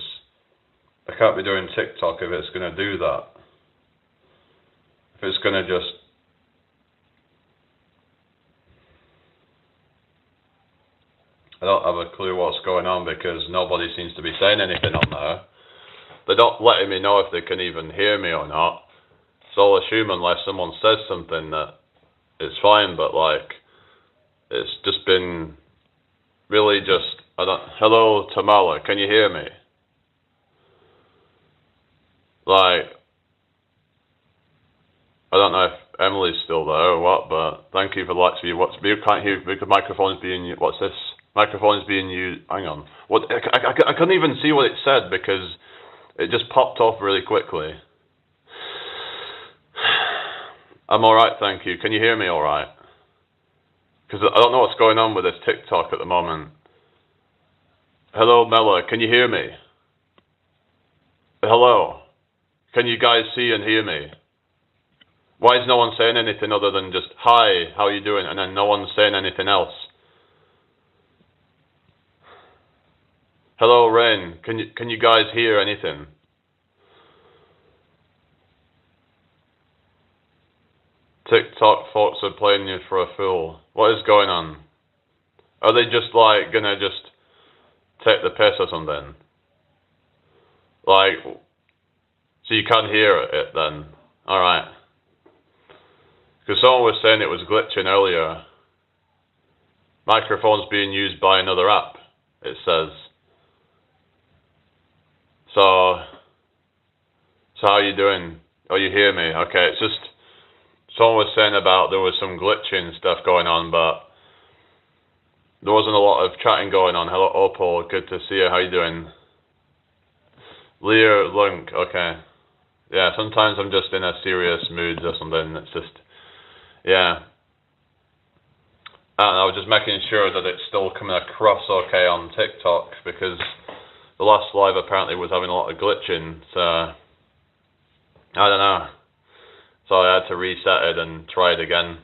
I can't be doing TikTok if it's going to do that. if it's going to just... I don't have a clue what's going on because nobody seems to be saying anything on there. They're not letting me know if they can even hear me or not. So I'll assume unless someone says something that it's fine, but like, it's just been really just... Hello, Tamala, can you hear me? Like, I don't know if Emily's still there or what, but thank you for the likes of you. You can't hear because microphone's being... What's this? Microphone's being used... Hang on. What? I couldn't even see what it said because it just popped off really quickly. I'm alright, thank you. Can you hear me alright? Because I don't know what's going on with this TikTok at the moment. Hello, Mella, can you hear me? Hello? Can you guys see and hear me? Why is no one saying anything other than just, hi, how are you doing? And then no one's saying anything else. Hello, Rain, can you guys hear anything? TikTok folks are playing you for a fool. What is going on? Are they just like gonna just take the piss or something? Like, so you can't hear it then? Alright. Because someone was saying it was glitching earlier. Microphone's being used by another app, it says. So how are you doing? Oh, you hear me? Okay, it's just... Someone was saying about there was some glitching stuff going on, but there wasn't a lot of chatting going on. Hello, Opal. Good to see you. How you doing? Lear Lunk. Okay. Yeah, sometimes I'm just in a serious mood or something. It's just... Yeah. And I was just making sure that it's still coming across okay on TikTok, because the last live apparently was having a lot of glitching, so... I don't know. So I had to reset it and try it again.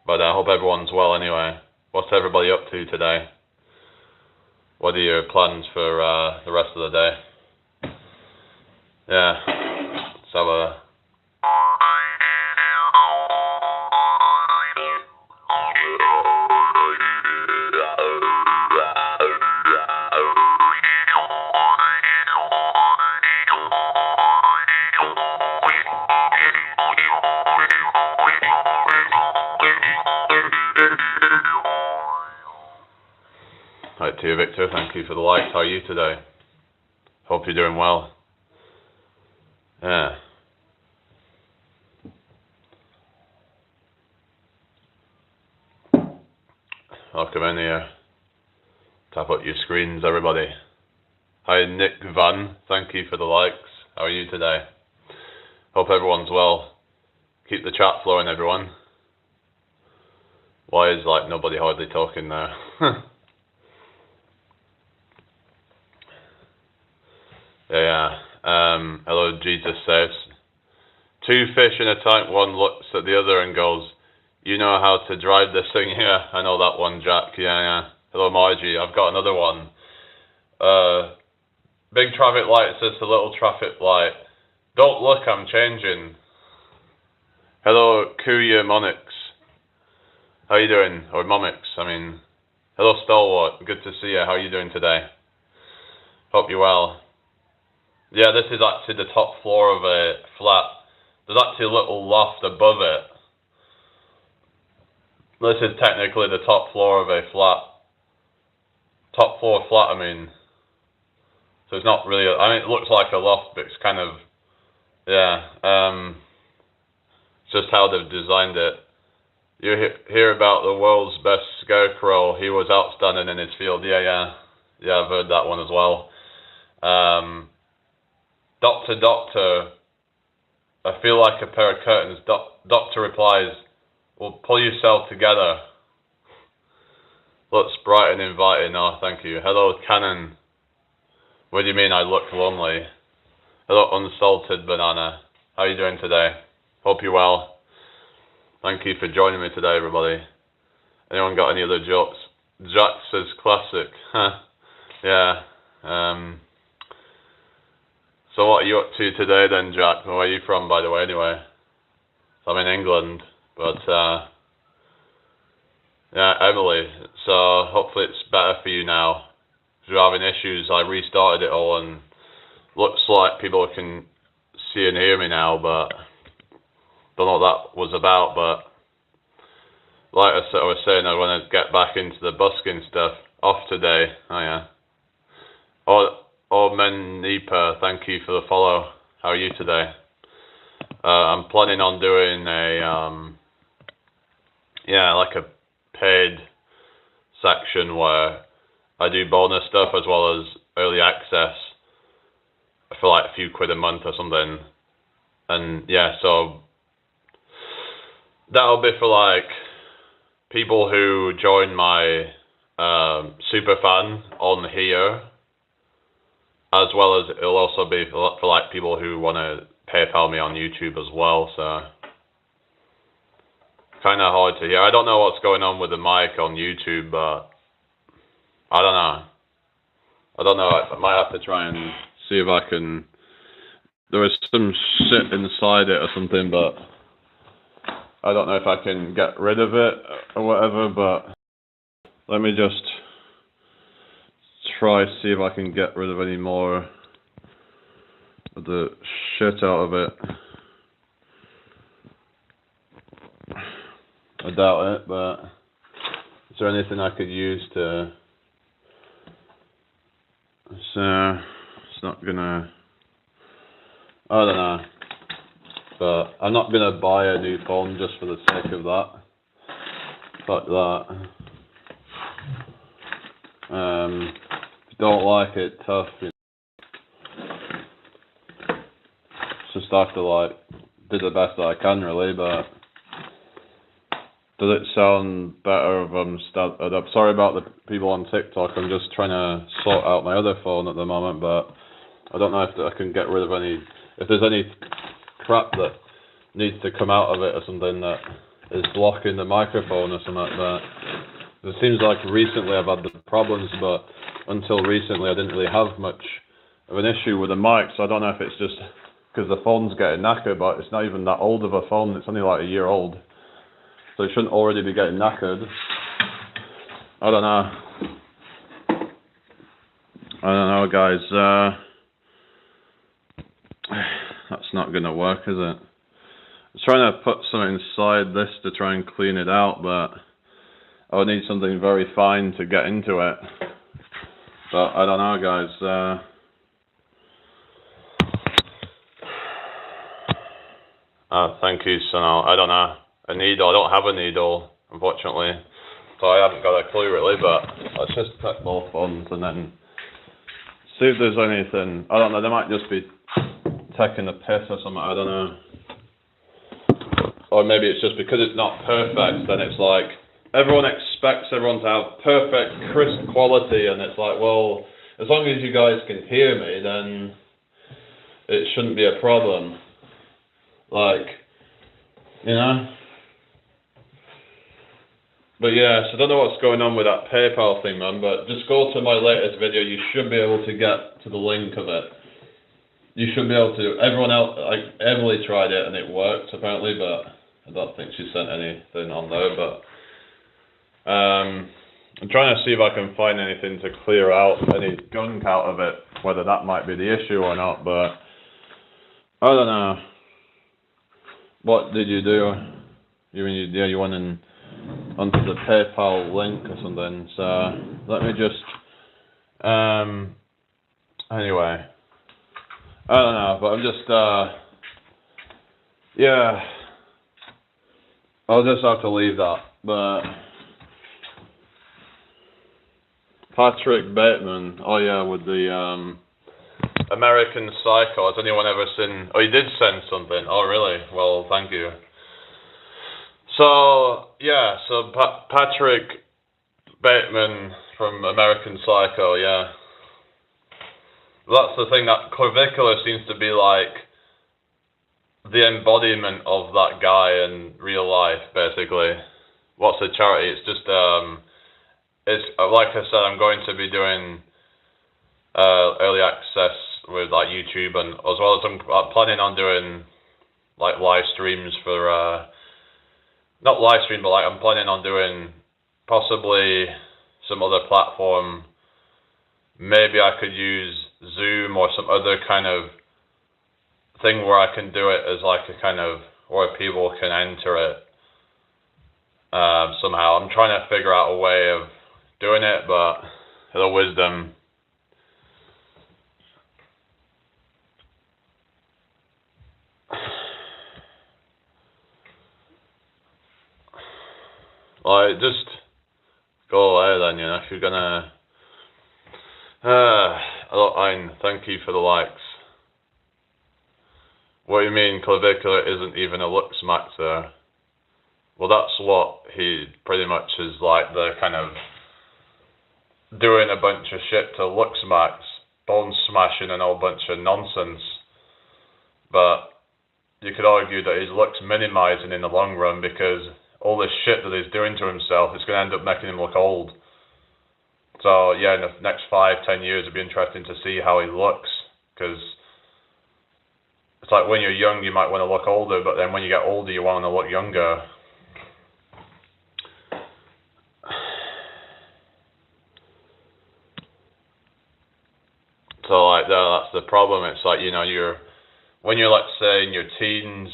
But I hope everyone's well anyway. What's everybody up to today? What are your plans for the rest of the day? Yeah. So, Hi to you, Victor. Thank you for the likes. How are you today? Hope you're doing well. Yeah. Welcome in here. Tap up your screens, everybody. Hi, Nick Van. Thank you for the likes. How are you today? Hope everyone's well. Keep the chat flowing, everyone. Why is like nobody hardly talking there? Yeah. Hello, Jesus says. Two fish in a tank, one looks at the other and goes, you know how to drive this thing? Yeah, I know that one, Jack. Yeah. Hello, Margie. I've got another one. Big traffic light says to little traffic light, don't look, I'm changing. Hello, Kuya Monix. How you doing? Or Momix, I mean. Hello, Stalwart. Good to see you. How are you doing today? Hope you're well. Yeah, this is actually the top floor of a flat. There's actually a little loft above it. This is technically the top floor of a flat. Top floor flat, I mean. So it's not really, I mean, it looks like a loft, but it's kind of, yeah. It's just how they've designed it. You hear about the world's best scarecrow. He was outstanding in his field. Yeah, I've heard that one as well. Doctor, I feel like a pair of curtains. Doctor replies, well, pull yourself together. Looks bright and inviting. Oh, thank you. Hello, Cannon. What do you mean I look lonely? Hello, Unsalted Banana. How are you doing today? Hope you're well. Thank you for joining me today, everybody. Anyone got any other jokes? Jack says classic. Yeah. So what are you up to today then, Jack? Where are you from, by the way, anyway? So I'm in England, but yeah, Emily. So hopefully it's better for you now. If you're having issues, I restarted it all, and looks like people can see and hear me now, but don't know what that was about. But like I was saying, I want to get back into the busking stuff. Off today. Oh yeah. Oh Menipa, thank you for the follow. How are you today? I'm planning on doing like a paid section where I do bonus stuff as well as early access for like a few quid a month or something. And yeah, so that'll be for like people who join my super fan on here, as well as it'll also be for like people who want to PayPal me on YouTube as well. So kind of hard to hear. I don't know what's going on with the mic on YouTube, but I don't know. I might have to try and see if I can. There is some shit inside it or something, but I don't know if I can get rid of it or whatever. But let me just try see if I can get rid of any more of the shit out of it. I doubt it, but is there anything I could use to? So it's not gonna. I don't know, but I'm not gonna buy a new phone just for the sake of that. Fuck that. If you don't like it, tough. You know. Just have to like do the best that I can, really. But does it sound better if I'm sorry about the people on TikTok. I'm just trying to sort out my other phone at the moment, but I don't know if I can get rid of any. If there's any crap that needs to come out of it or something that is blocking the microphone or something like that. It seems like recently I've had the problems, but until recently I didn't really have much of an issue with the mic, so I don't know if it's just because the phone's getting knackered, but it's not even that old of a phone. It's only like a year old, so it shouldn't already be getting knackered. I don't know, guys. That's not gonna work, is it? I was trying to put something inside this to try and clean it out, but I would need something very fine to get into it. But I don't know, guys. Thank you, Sonal. I don't know. A needle. I don't have a needle, unfortunately. So I haven't got a clue, really, but let's just check both phones and then see if there's anything. I don't know, they might just be taking a piss or something, I don't know. Or maybe it's just because it's not perfect, then it's like, everyone expects everyone to have perfect, crisp quality, and it's like, well, as long as you guys can hear me, then it shouldn't be a problem. Like, you know? But yeah, so I don't know what's going on with that PayPal thing, man, but just go to my latest video, you should be able to get to the link of it. You should be able to, everyone else, like, Emily tried it and it worked apparently, but I don't think she sent anything on there, but I'm trying to see if I can find anything to clear out any gunk out of it, whether that might be the issue or not, but I don't know. What did you do? You went onto the PayPal link or something, so let me just, anyway, I don't know, but I'm just, yeah, I'll just have to leave that, but Patrick Bateman, oh yeah, with the, American Psycho, has anyone ever seen, oh, you did send something, oh really, well, thank you. So, yeah, so Patrick Bateman from American Psycho, yeah. That's the thing, that clavicular seems to be like the embodiment of that guy in real life, basically. What's the charity? It's just, it's like I said, I'm going to be doing early access with like YouTube, and as well as I'm planning on doing like live streams for not live stream, but like I'm planning on doing possibly some other platform. Maybe I could use Zoom or some other kind of thing where I can do it as like a kind of where people can enter it somehow. I'm trying to figure out a way of doing it, but the wisdom. Like, just go away then, you know, if you're gonna... Ein, thank you for the likes. What do you mean clavicular isn't even a looks maxer? Well, that's what he pretty much is like, the kind of doing a bunch of shit to looks max, bone smashing and a whole bunch of nonsense. But you could argue that his looks minimizing in the long run, because all this shit that he's doing to himself is going to end up making him look old. So yeah, in the next 5-10 years, it'd be interesting to see how he looks, because it's like when you're young, you might want to look older, but then when you get older, you want to look younger. So like that's the problem. It's like, you know, when you're, let's say, in your teens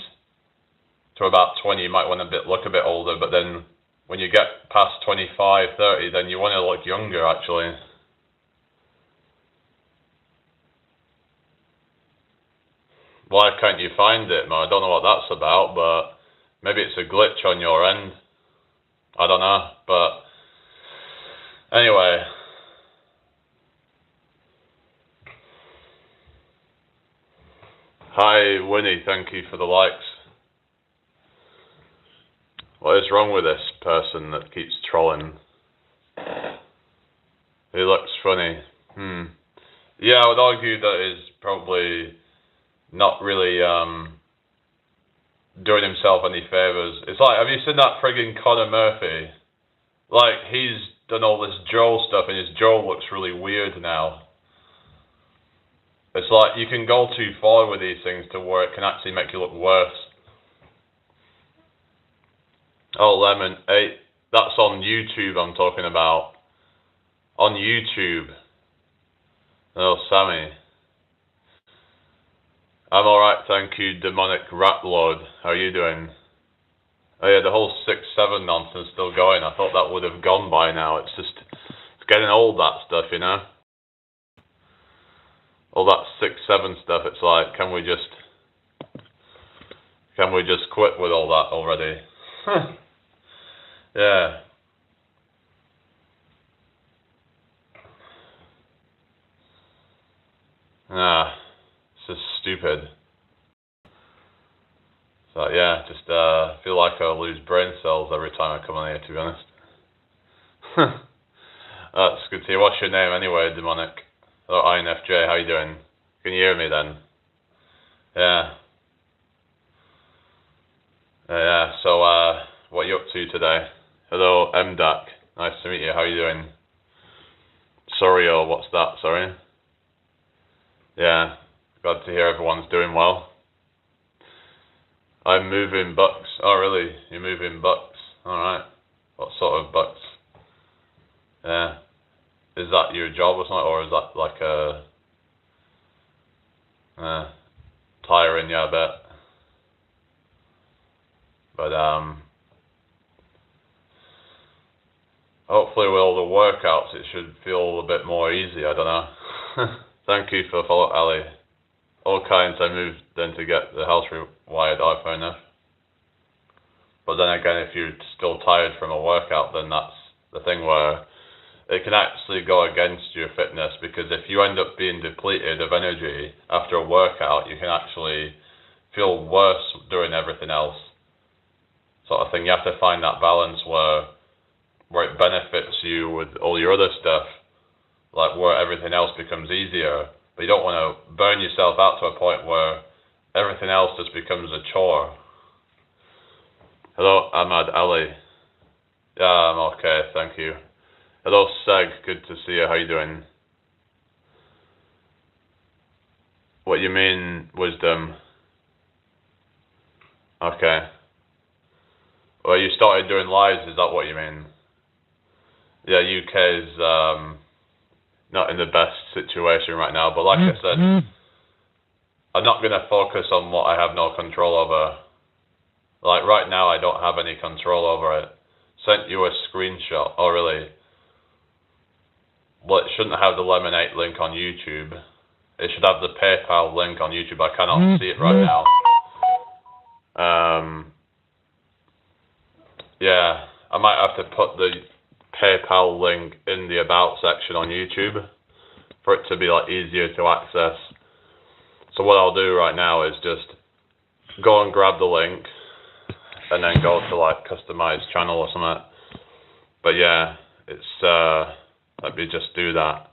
to about 20, you might want to look a bit older, but then when you get past 25, 30, then you want to look younger, actually. Why can't you find it, man? I don't know what that's about, but maybe it's a glitch on your end. I don't know, but anyway. Hi, Winnie, thank you for the likes. What is wrong with this person that keeps trolling? He looks funny. Yeah, I would argue that he's probably not really doing himself any favours. It's like, have you seen that friggin' Conor Murphy? Like, he's done all this Joel stuff, and his Joel looks really weird now. It's like, you can go too far with these things to where it can actually make you look worse. Oh, Lemon, hey, that's on YouTube I'm talking about. On YouTube. Oh, Sammy. I'm alright, thank you, Demonic Rat Lord. How are you doing? Oh yeah, the whole 6-7 nonsense still going. I thought that would have gone by now. It's getting old, that stuff, you know? All that 6-7 stuff, it's like, can we just quit with all that already? Yeah. It's just stupid. So yeah, just feel like I lose brain cells every time I come on here, to be honest. That's good to hear. What's your name anyway, Demonic? Oh, INFJ, how you doing? Can you hear me then? Yeah. Yeah, so what are you up to today? Hello, MDAC. Nice to meet you. How are you doing? Sorry, or what's that? Sorry. Yeah, glad to hear everyone's doing well. I'm moving bucks. Oh, really? You're moving bucks? Alright. What sort of bucks? Yeah. Is that your job or something? Or is that like tiring? Yeah, I bet. But, hopefully with all the workouts, it should feel a bit more easy. I don't know. Thank you for the follow, Ali. All kinds. I moved then to get the house rewired. Oh, fair enough. But then again, if you're still tired from a workout, then that's the thing where it can actually go against your fitness, because if you end up being depleted of energy after a workout, you can actually feel worse doing everything else. Sort of thing. You have to find that balance where it benefits you with all your other stuff, like where everything else becomes easier, but you don't want to burn yourself out to a point where everything else just becomes a chore. Hello, Ahmad Ali. Yeah, I'm okay, thank you. Hello, Seg, good to see you. How you doing? What you mean, wisdom? Okay. Well, you started doing lives, is that what you mean? Yeah, UK is not in the best situation right now, but like I said, I'm not going to focus on what I have no control over. Like right now, I don't have any control over it. Sent you a screenshot. Oh, really? Well, it shouldn't have the Lemonade link on YouTube. It should have the PayPal link on YouTube. I cannot see it right now. Yeah, I might have to put the PayPal link in the About section on YouTube for it to be like easier to access. So what I'll do right now is just go and grab the link and then go to like customize channel or something. But yeah, it's let me just do that.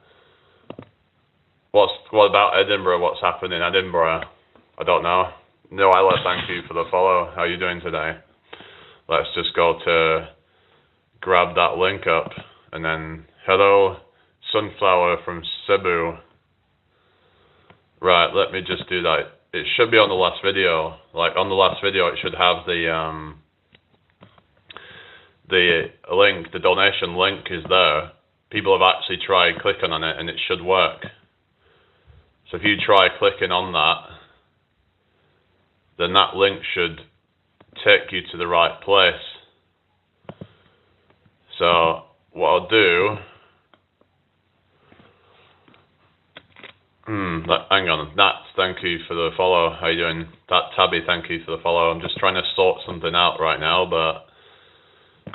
What about Edinburgh? What's happening in Edinburgh? I don't know. No, thank you for the follow. How are you doing today? Let's just go to grab that link up and then hello Sunflower from Cebu. Right, let me just do that. It should be on the last video. Like on the last video, it should have the link. The donation link is there. People have actually tried clicking on it, and it should work. So if you try clicking on that, then that link should take you to the right place. So what I'll do. Hang on, Nat, thank you for the follow. How you doing? Tabby, thank you for the follow. I'm just trying to sort something out right now, but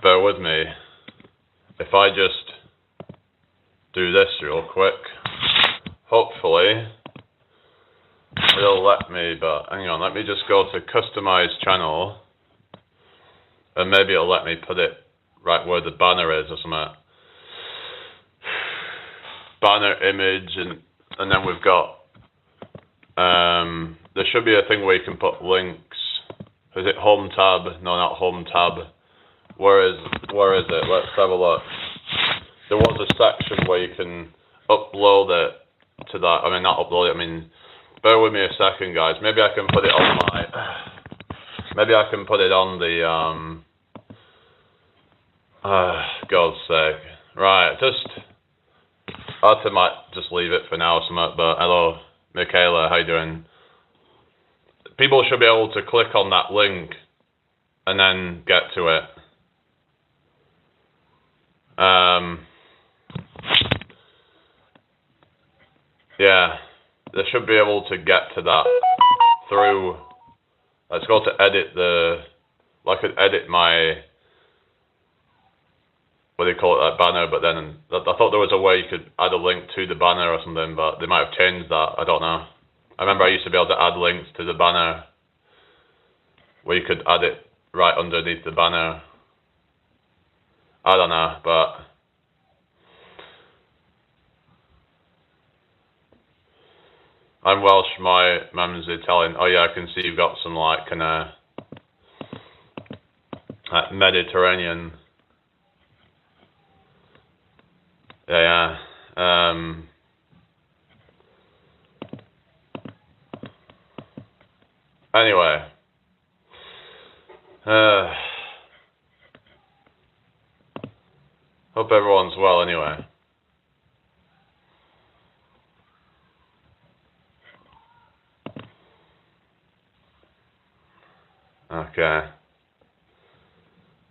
bear with me. If I just do this real quick, hopefully it'll let me, but hang on, let me just go to customize channel, and maybe it'll let me put it right where the banner is or something. Banner image, and then we've got there should be a thing where you can put links. Is it home tab? No, not home tab. Where is it? Let's have a look. There was a section where you can upload it to that. I mean, not upload it. I mean, bear with me a second, guys. Maybe I can put it on my. Maybe I can put it on the God's sake. Right, I might just leave it for now or something, but hello, Michaela, how you doing? People should be able to click on that link and then get to it. Yeah, they should be able to get to that through. Let's go to edit I could edit my, what do you call it, that banner, but then I thought there was a way you could add a link to the banner or something, but they might have changed that. I don't know. I remember I used to be able to add links to the banner where you could add it right underneath the banner. I don't know, but I'm Welsh, my mum's Italian. Oh yeah, I can see you've got some like kind of Mediterranean. Yeah. Anyway. Hope everyone's well anyway. Okay.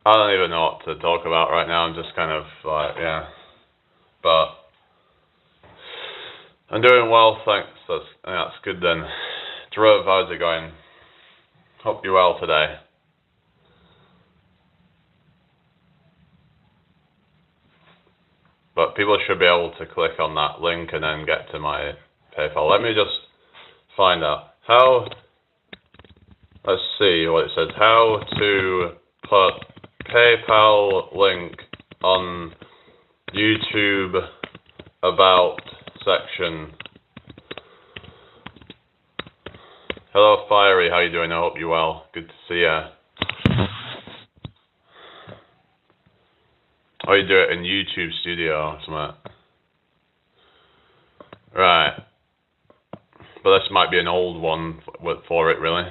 I don't even know what to talk about right now. I'm just kind of like, yeah. But I'm doing well, thanks. That's good then. Drew, how's it going? Hope you're well today. But people should be able to click on that link and then get to my PayPal. Let me just find out how. Let's see what it says. How to put PayPal link on YouTube About section. Hello, Fiery. How you doing? I hope you're well. Good to see you. Oh, you do it in YouTube Studio or something. Right. But this might be an old one for it, really.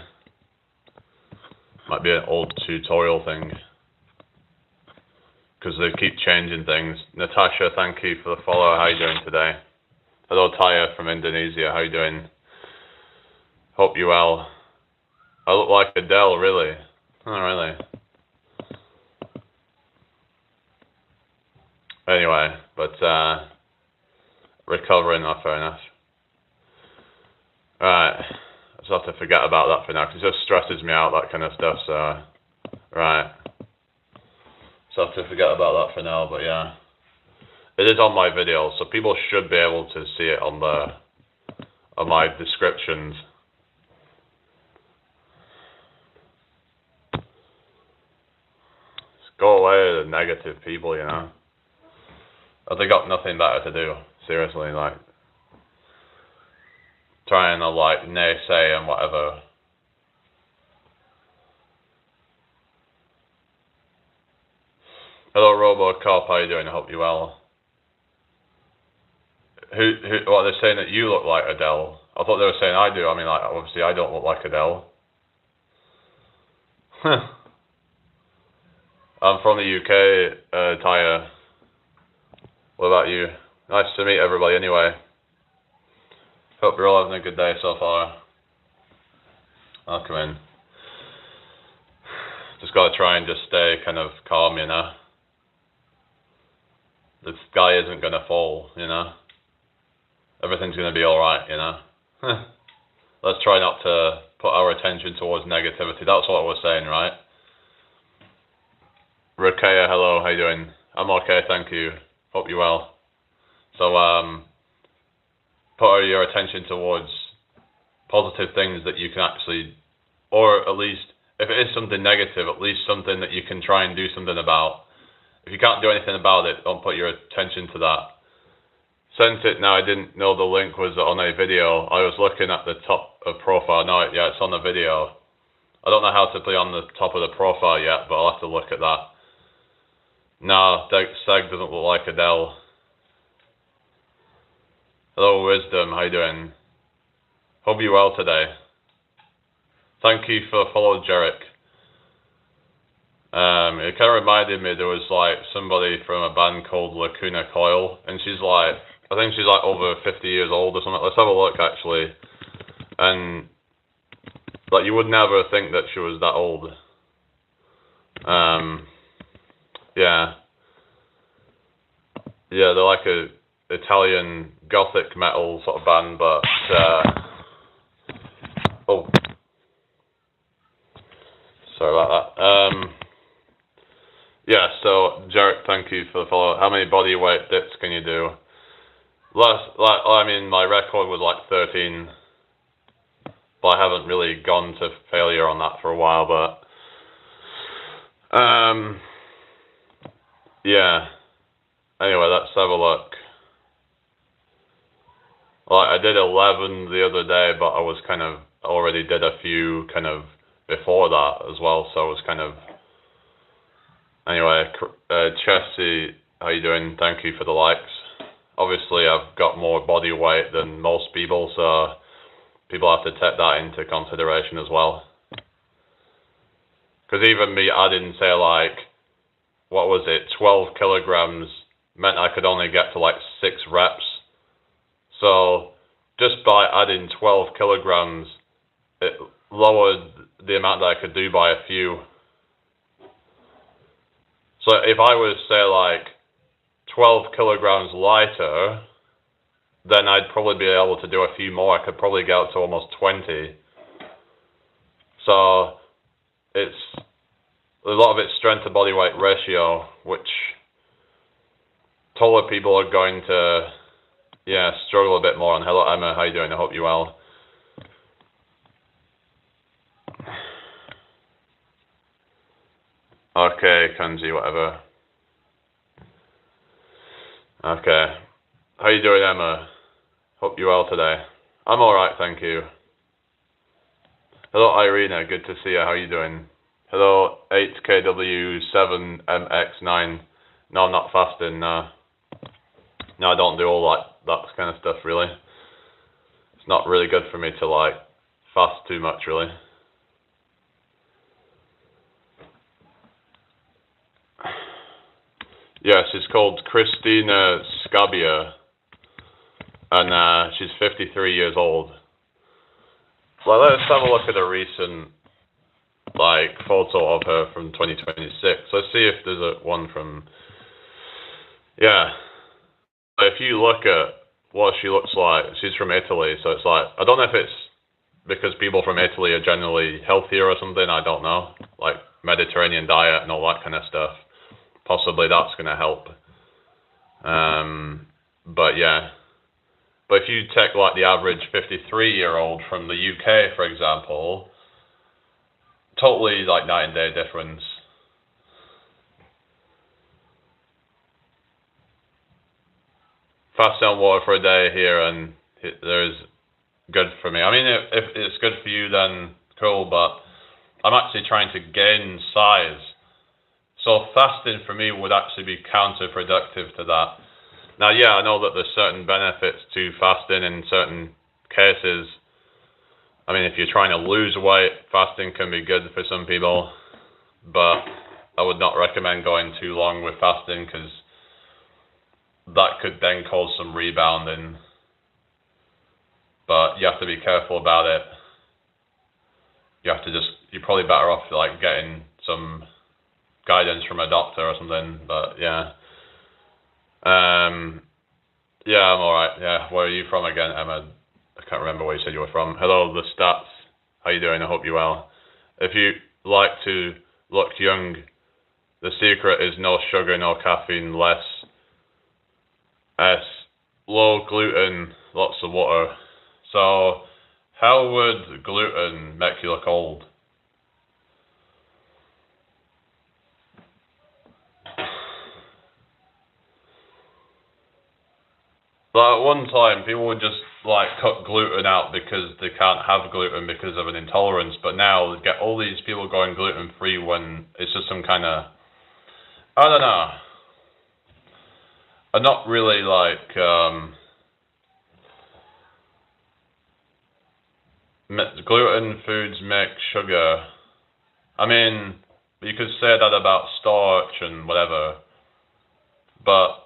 Might be an old tutorial thing. Because they keep changing things. Natasha, thank you for the follow. How are you doing today? Hello, Taya from Indonesia. How are you doing? Hope you well. I look like Adele, really? Oh, really? Anyway, but recovering, not fair enough. Right, I just have to forget about that for now, because it just stresses me out, that kind of stuff, so... Right. So I have to forget about that for now, but yeah. It is on my video, so people should be able to see it on my descriptions. Just go away, the negative people, you know. Have they got nothing better to do? Seriously, like trying to like naysay and whatever. Hello, RoboCop. How you doing? I hope you're well. What are they saying that you look like Adele? I thought they were saying I do. I mean, like obviously I don't look like Adele. I'm from the UK, Taya. What about you? Nice to meet everybody anyway. Hope you're all having a good day so far. I'll come in. Just gotta try and just stay kind of calm, you know. The sky isn't gonna fall, you know. Everything's gonna be alright, you know. Let's try not to put our attention towards negativity. That's what I was saying, right? Rakaya, hello, how you doing? I'm okay, thank you. Hope you're well. So, put your attention towards positive things that you can actually, or at least, if it is something negative, at least something that you can try and do something about. If you can't do anything about it, don't put your attention to that. Sent it now, I didn't know the link was on a video. I was looking at the top of profile. No, yeah, it's on the video. I don't know how to play on the top of the profile yet, but I'll have to look at that. No, Seg doesn't look like Adele. Hello, Wisdom, how you doing? Hope you're well today. Thank you for following Jarek. It kind of reminded me, there was like somebody from a band called Lacuna Coil, and she's like, I think she's like over 50 years old or something. Let's have a look actually. And like you would never think that she was that old. Yeah. Yeah, they're like a Italian gothic metal sort of band, but oh, sorry about that. Yeah, so Jarek, thank you for the follow. How many body weight dips can you do? I mean, my record was like 13, but I haven't really gone to failure on that for a while. But yeah. Anyway, let's have a look. Like I did 11 the other day, but I was kind of already did a few kind of before that as well, so I was kind of. Anyway, Chessie, how you doing? Thank you for the likes. Obviously, I've got more body weight than most people, so people have to take that into consideration as well. Because even me adding, say, like, what was it, 12 kilograms meant I could only get to like 6 reps. So just by adding 12 kilograms, it lowered the amount that I could do by a few. So if I was, say, like 12 kilograms lighter, then I'd probably be able to do a few more. I could probably get up to almost 20. So it's a lot of it's strength to body weight ratio, which taller people are going to, yeah, struggle a bit more. And hello, Emma, how you doing? I hope you're well. Okay, Kanji, whatever. Okay. How you doing, Emma? Hope you're well today. I'm alright, thank you. Hello, Irina. Good to see you. How you doing? Hello, 8KW7MX9. No, I'm not fasting, no. No, I don't do all that kind of stuff, really. It's not really good for me to, like, fast too much, really. Yes, it's called Christina Scabia, and she's 53 years old. Well, let's have a look at a recent photo of her from 2026. Let's see if there's one from. Yeah, if you look at what she looks like, she's from Italy, so it's like I don't know if it's because people from Italy are generally healthier or something. I don't know, like Mediterranean diet and all that kind of stuff. Possibly that's going to help. But yeah. But if you take like the average 53-year-old from the UK, for example, totally like night and day difference. Fast on water for a day here, and there's good for me. I mean, if it's good for you, then cool. But I'm actually trying to gain size, so fasting for me would actually be counterproductive to that. Now, yeah, I know that there's certain benefits to fasting in certain cases. I mean, if you're trying to lose weight, fasting can be good for some people, but I would not recommend going too long with fasting because that could then cause some rebounding. But you have to be careful about it. You're probably better off like getting some guidance from a doctor or something. But yeah. Yeah, I'm alright. Yeah, where are you from again, Emma? I can't remember where you said you were from. Hello, the stats. How you doing? I hope you're well. If you like to look young, the secret is no sugar, no caffeine, less S, low gluten, lots of water. So, how would gluten make you look old? Like at one time, people would just like cut gluten out because they can't have gluten because of an intolerance. But now they get all these people going gluten free when it's just some kind of, I don't know. I'm not really like gluten foods make sugar. I mean, you could say that about starch and whatever, but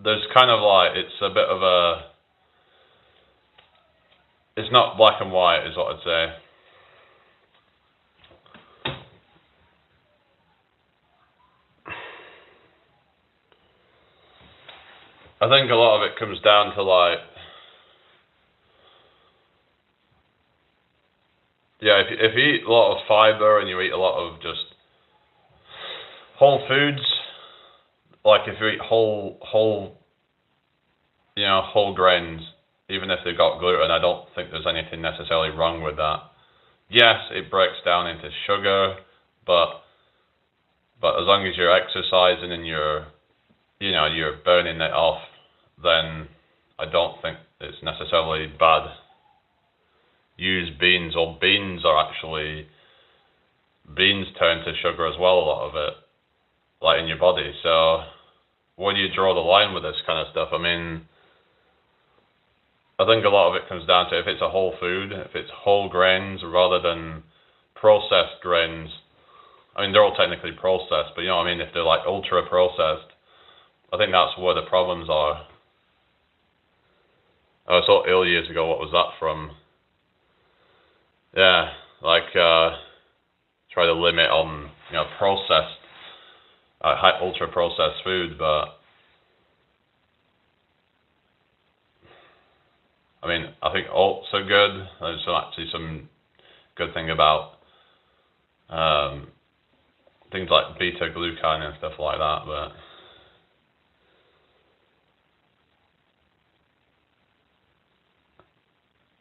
there's kind of like it's a bit of a. It's not black and white, is what I'd say. I think a lot of it comes down to like, yeah, if you eat a lot of fiber and you eat a lot of just whole foods, like if you eat whole grains, even if they've got gluten, I don't think there's anything necessarily wrong with that. Yes, it breaks down into sugar, but as long as you're exercising and you're burning it off, then I don't think it's necessarily bad. Use beans, or beans turn to sugar as well, a lot of it, like in your body. So where do you draw the line with this kind of stuff? I mean, I think a lot of it comes down to if it's a whole food, if it's whole grains rather than processed grains. I mean, they're all technically processed, but you know what I mean? If they're like ultra processed, I think that's where the problems are. I saw ill years ago. What was that from? Yeah, like try to limit on processed, high ultra processed food, but I mean I think oats are good. There's actually some good thing about things like beta glucan and stuff like that,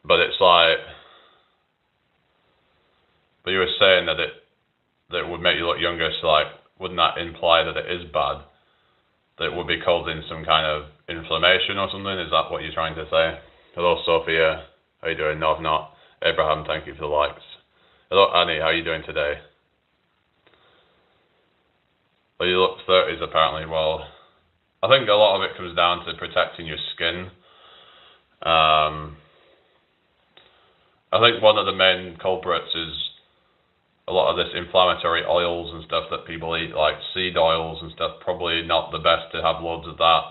but it's like. But you were saying that it would make you look younger, so like, wouldn't that imply that it is bad? That it would be causing some kind of inflammation or something? Is that what you're trying to say? Hello, Sophia. How you doing? No, I've not. Abraham, thank you for the likes. Hello, Annie. How are you doing today? Well, you look 30s apparently. Well, I think a lot of it comes down to protecting your skin. I think one of the main culprits is a lot of this inflammatory oils and stuff that people eat, like seed oils and stuff, probably not the best to have loads of that.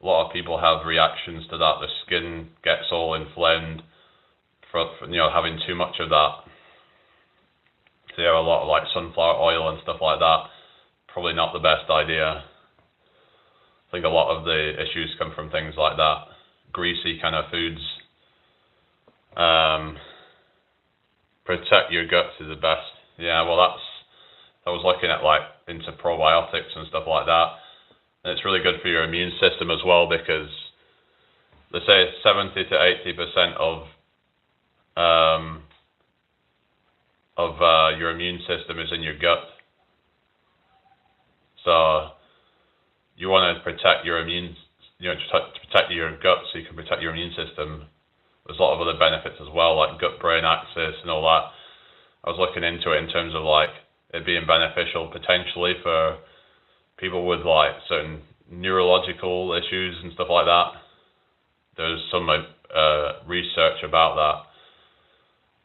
A lot of people have reactions to that. The skin gets all inflamed for having too much of that. So yeah, a lot of like sunflower oil and stuff like that, probably not the best idea. I think a lot of the issues come from things like that. Greasy kind of foods. Protect your guts is the best. Yeah, well I was looking at like into probiotics and stuff like that. And it's really good for your immune system as well, because they say 70 to 80% of your immune system is in your gut. So you want to protect your protect your gut so you can protect your immune system. There's a lot of other benefits as well, like gut-brain axis and all that. I was looking into it in terms of like it being beneficial potentially for people with like certain neurological issues and stuff like that. There's some research about that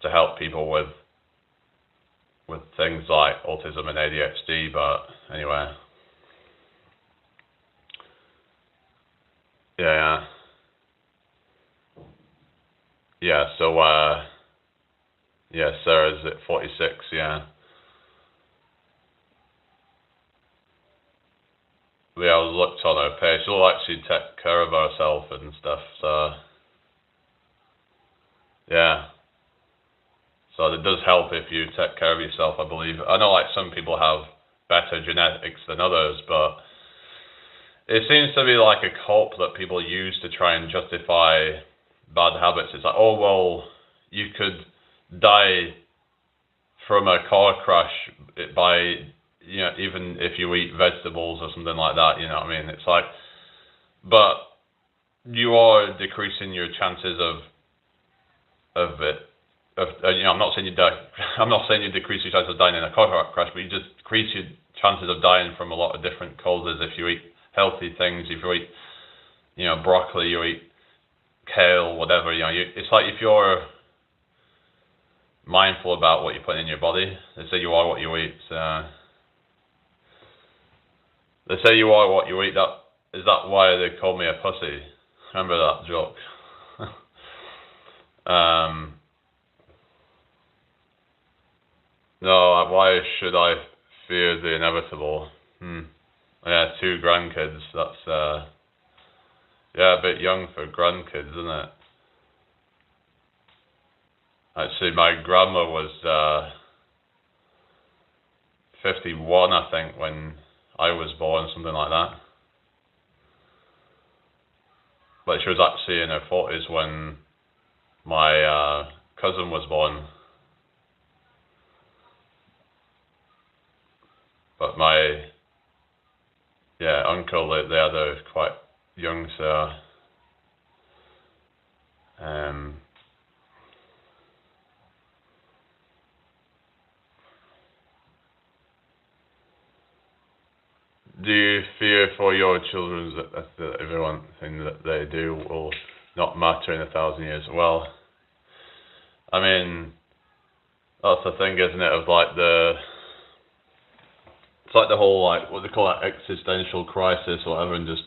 to help people with things like autism and ADHD, but anyway. Yeah. Yeah, so Sarah's at 46, yeah. We all looked on her page. She'll actually take care of herself and stuff, so yeah. So it does help if you take care of yourself, I believe. I know like some people have better genetics than others, but it seems to be like a cult that people use to try and justify bad habits. It's like, oh well, you could die from a car crash by, even if you eat vegetables or something like that, you know what I mean? It's like, but you are decreasing your chances of it. I'm not saying you die. I'm not saying you decrease your chances of dying in a car crash, but you just decrease your chances of dying from a lot of different causes if you eat healthy things. If you eat, broccoli, you eat kale, whatever. It's like if you're mindful about what you put in your body. They say you are what you eat. They say you are what you eat. Is that why they call me a pussy? Remember that joke? No, why should I fear the inevitable? Yeah, 2 grandkids. That's a bit young for grandkids, isn't it? Actually, my grandma was 51, I think, when I was born, something like that. But she was actually in her 40s when my cousin was born. But my uncle, they're quite young, so do you fear for your children that everyone thing that they do will not matter in 1,000 years? Well, I mean, that's the thing, isn't it? Of like it's like the whole like what they call that existential crisis or whatever, and just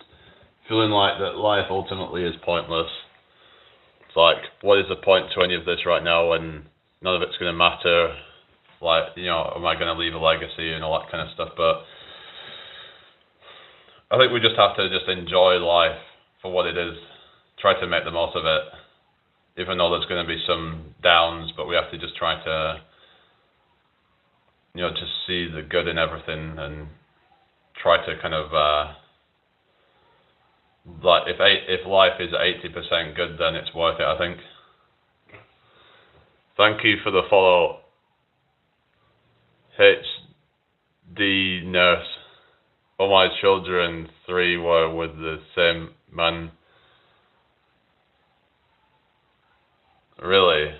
feeling like that life ultimately is pointless. It's like, what is the point to any of this right now when none of it's going to matter? Like, am I going to leave a legacy and all that kind of stuff? But I think we just have to just enjoy life for what it is. Try to make the most of it, even though there's going to be some downs. But we have to just try to, just see the good in everything and try to kind of, like if life is 80% good, then it's worth it, I think. Thank you for the follow, HD Nurse. All my children, 3 were with the same man. Really?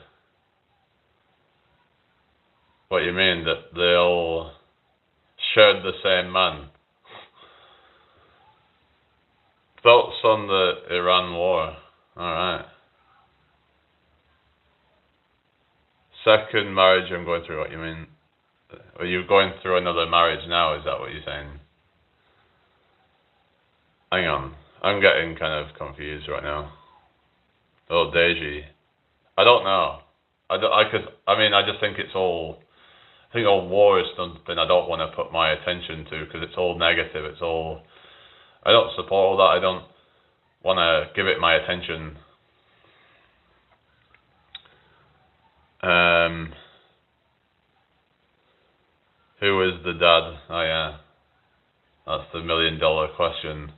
What you mean, that they all shared the same man? Thoughts on the Iran war? Alright. Second marriage, I'm going through what you mean. Are you going through another marriage now? Is that what you're saying? Hang on, I'm getting kind of confused right now. Oh, Deji. I don't know. I just think it's all. I think all war is something I don't want to put my attention to because it's all negative. It's all. I don't support all that. I don't want to give it my attention. Who is the dad? Oh yeah, that's the $1,000,000 question.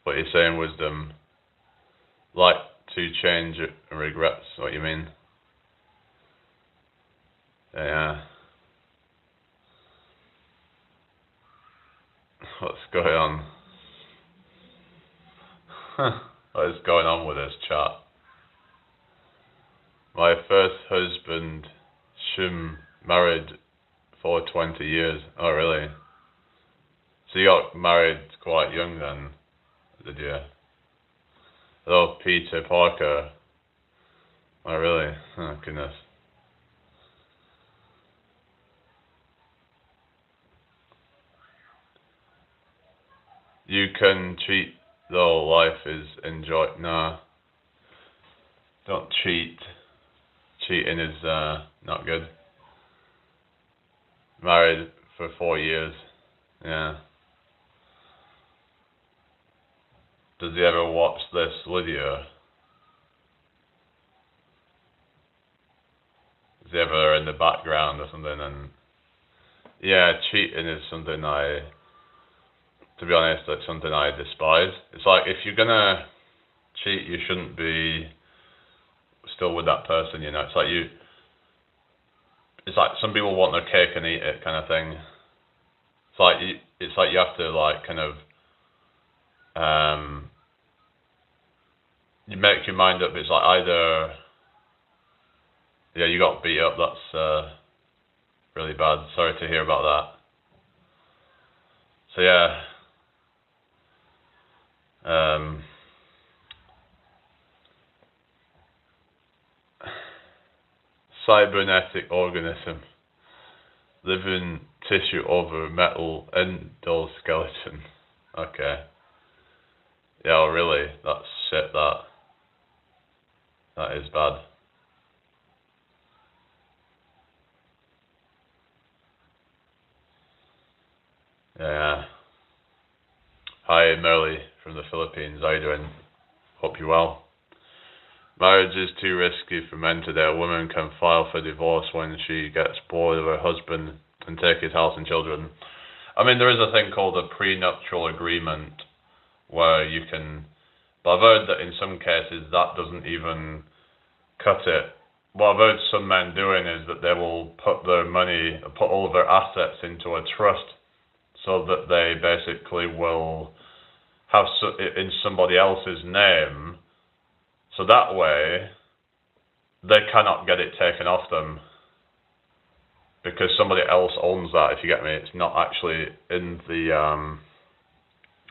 What you're saying, wisdom, like to change and regrets. What you mean? Yeah. What's going on? What is going on with this chat? My first husband, Shim, married for 20 years. Oh, really? So you got married quite young then, did you? Hello, Peter Parker. Oh, really? Oh, goodness. You can cheat, though life is enjoy. No, don't cheat. Cheating is not good. Married for 4 years. Yeah. Does he ever watch this with you? Is he ever in the background or something? And yeah, cheating is something to be honest, that's something I despise. It's like if you're gonna cheat, you shouldn't be still with that person. You know, it's like some people want their cake and eat it kind of thing. It's like you have to like kind of you make your mind up. It's like either yeah, you got beat up. That's really bad. Sorry to hear about that. So yeah, cybernetic organism, living tissue over metal endoskeleton. Okay. Yeah, oh, really? That's shit. That is bad. Yeah. Hi, Merle from the Philippines. How you doing? Hope you're well. Marriage is too risky for men today. A woman can file for divorce when she gets bored of her husband and take his house and children. I mean, there is a thing called a prenuptial agreement where you can, but I've heard that in some cases that doesn't even cut it. What I've heard some men doing is that they will put their money, put all of their assets into a trust so that they basically will have it in somebody else's name, so that way they cannot get it taken off them because somebody else owns that, if you get me. It's not actually in the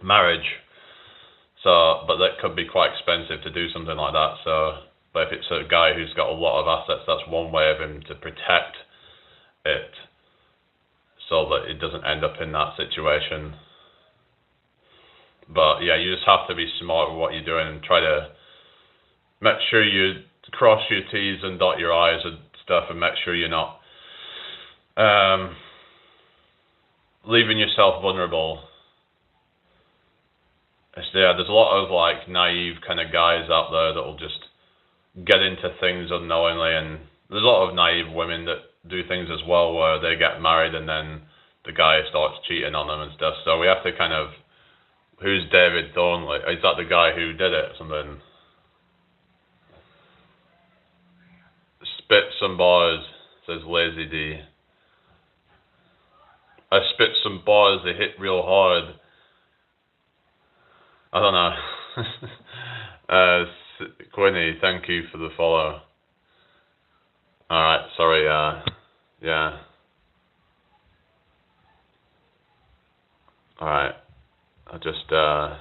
marriage. So, but that could be quite expensive to do something like that. So, but if it's a guy who's got a lot of assets, that's one way of him to protect it so that it doesn't end up in that situation. But yeah, you just have to be smart with what you're doing and try to make sure you cross your T's and dot your I's and stuff, and make sure you're not leaving yourself vulnerable. Yeah, there's a lot of like naive kind of guys out there that will just get into things unknowingly, and there's a lot of naive women that do things as well where they get married and then the guy starts cheating on them and stuff. So we have to kind of, who's David Thornley? Is that the guy who did it or something? Spit some bars, says Lazy D. I spit some bars, they hit real hard. I don't know. Quinny, thank you for the follow. Alright, sorry, yeah. Alright, I just, there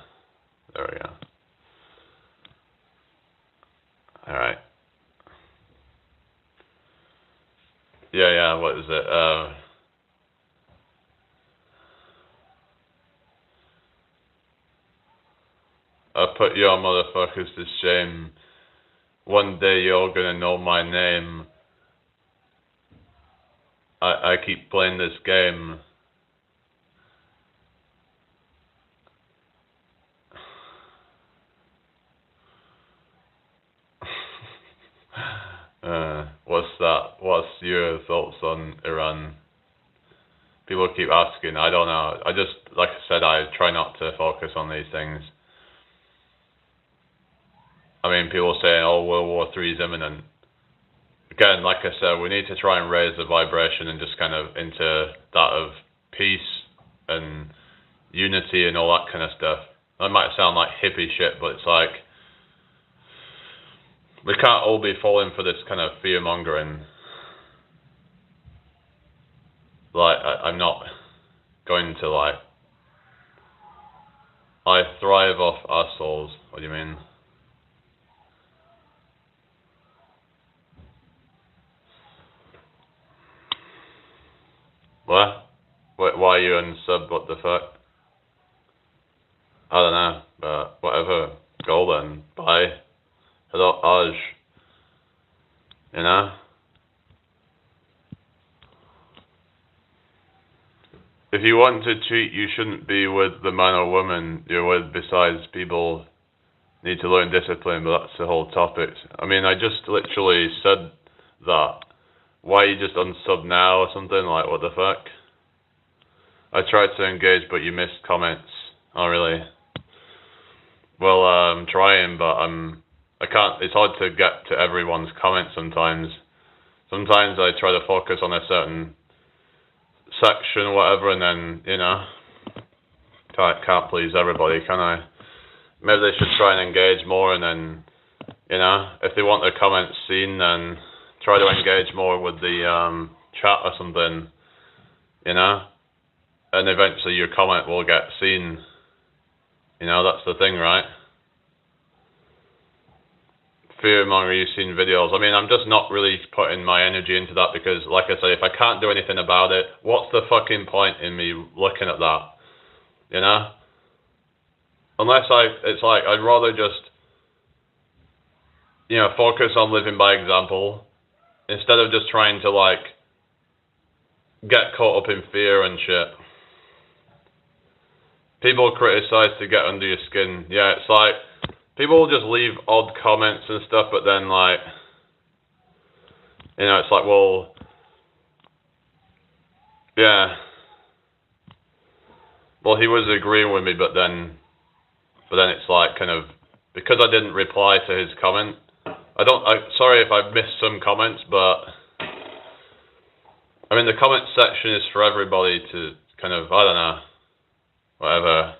we go. Alright. Yeah, what is it? I put your motherfuckers to shame. One day you're gonna know my name. I keep playing this game. What's that? What's your thoughts on Iran? People keep asking. I don't know. I just, like I said, I try not to focus on these things. I mean, people saying, oh, World War III is imminent. Again, like I said, we need to try and raise the vibration and just kind of into that of peace and unity and all that kind of stuff. That might sound like hippie shit, but it's like, we can't all be falling for this kind of fear-mongering. Like, I'm not going to, like, I thrive off assholes. What do you mean? What? Why are you unsub? What the fuck? I don't know, but whatever. Go then. Bye. Hello, Aj. You know? If you want to cheat, you shouldn't be with the man or woman you're with. Besides, people need to learn discipline, but that's the whole topic. I mean, I just literally said that. Why you just unsub now or something? Like, what the fuck? I tried to engage, but you missed comments. Oh, really? Well, I'm trying, but I can't. It's hard to get to everyone's comments sometimes. Sometimes I try to focus on a certain section or whatever, and then, you know, can't please everybody, can I? Maybe they should try and engage more, and then, you know, if they want their comments seen, then try to engage more with the chat or something, you know, and eventually your comment will get seen. You know, that's the thing, right? Fearmonger, you've seen videos. I mean, I'm just not really putting my energy into that because, like I say, if I can't do anything about it, what's the fucking point in me looking at that? You know? Unless it's like, I'd rather just, you know, focus on living by example instead of just trying to, like, get caught up in fear and shit. People criticize to get under your skin. Yeah, it's like, people will just leave odd comments and stuff, but then, like, you know, it's like, well, yeah. Well, he was agreeing with me, but then it's like, kind of, because I didn't reply to his comment, sorry if I missed some comments, but, I mean, the comment section is for everybody to kind of, I don't know, whatever.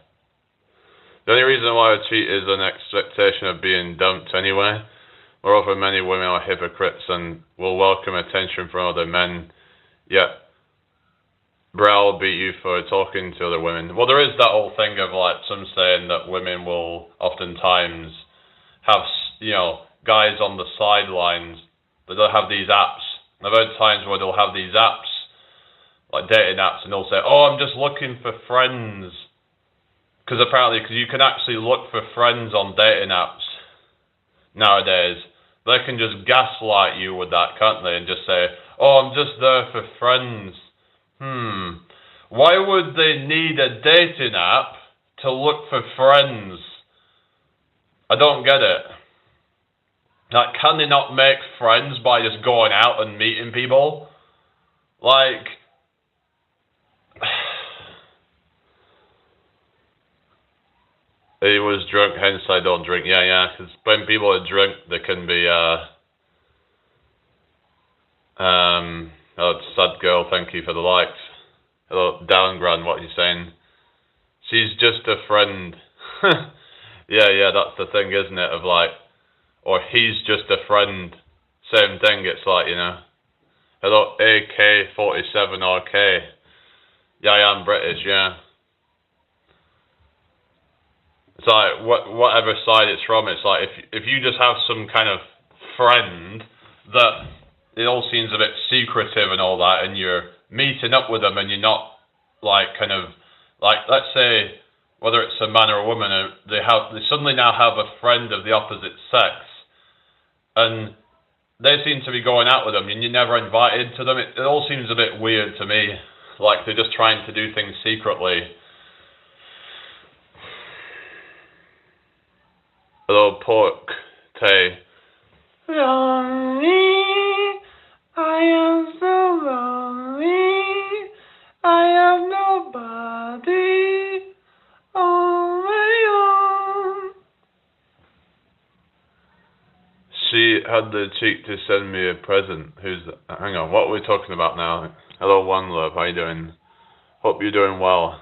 The only reason why I cheat is an expectation of being dumped anyway. Moreover, many women are hypocrites and will welcome attention from other men, yet I'll beat you for talking to other women. Well, there is that whole thing of, like, some saying that women will oftentimes have, you know, guys on the sidelines, that they'll have these apps. And I've heard times where they'll have these apps, like dating apps, and they'll say, oh, I'm just looking for friends. Because you can actually look for friends on dating apps nowadays. They can just gaslight you with that, can't they? And just say, oh, I'm just there for friends. Why would they need a dating app to look for friends? I don't get it. Like, can they not make friends by just going out and meeting people? Like, he was drunk, hence I don't drink. Yeah, because when people are drunk, they can be, oh, sad girl, thank you for the likes. Hello, Downgran, what are you saying? She's just a friend. Yeah, that's the thing, isn't it? Of like, or he's just a friend. Same thing, it's like, you know. Hello, AK47RK. Yeah, I am British, yeah. It's like, whatever side it's from, it's like, if you just have some kind of friend that it all seems a bit secretive and all that, and you're meeting up with them and you're not like kind of like, let's say whether it's a man or a woman, they suddenly now have a friend of the opposite sex, and they seem to be going out with them and you're never invited to them. It all seems a bit weird to me, like they're just trying to do things secretly. Hello, pork Tay. Lonely, I am so lonely, I have nobody on my own. She had the cheek to send me a present. Hang on, what are we talking about now? Hello, One Love, how you doing? Hope you're doing well.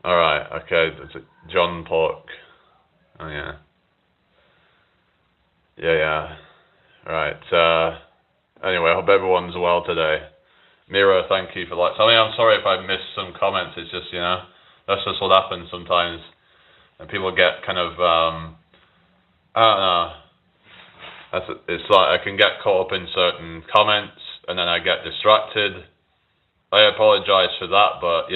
Alright, okay, John Pork. Oh yeah. Yeah. Right, anyway, I hope everyone's well today. Mira, thank you for I'm sorry if I missed some comments, it's just, that's just what happens sometimes. And people get kind of, I don't know. It's like I can get caught up in certain comments and then I get distracted. I apologize for that, but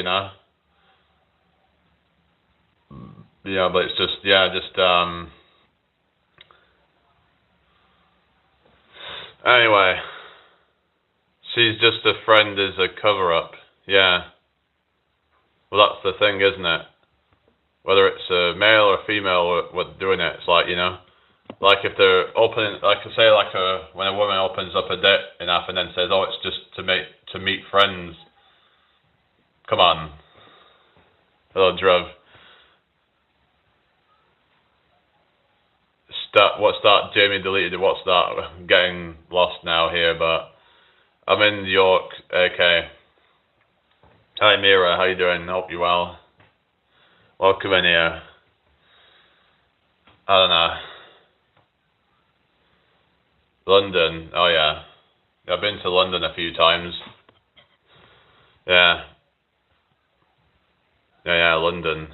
but it's just anyway, she's just a friend is a cover-up. Yeah. Well, that's the thing, isn't it? Whether it's a male or female doing it, it's like, like if they're opening, like I say, when a woman opens up a date in app and then says, oh, it's just to meet friends. Come on. Hello, Drev. What's that? Jamie deleted it. What's that? I'm getting lost now here, but I'm in New York. Okay. Hi, Mira. How you doing? Hope you're well. Welcome in here. I don't know. London. Oh, yeah. I've been to London a few times. Yeah. Yeah, London.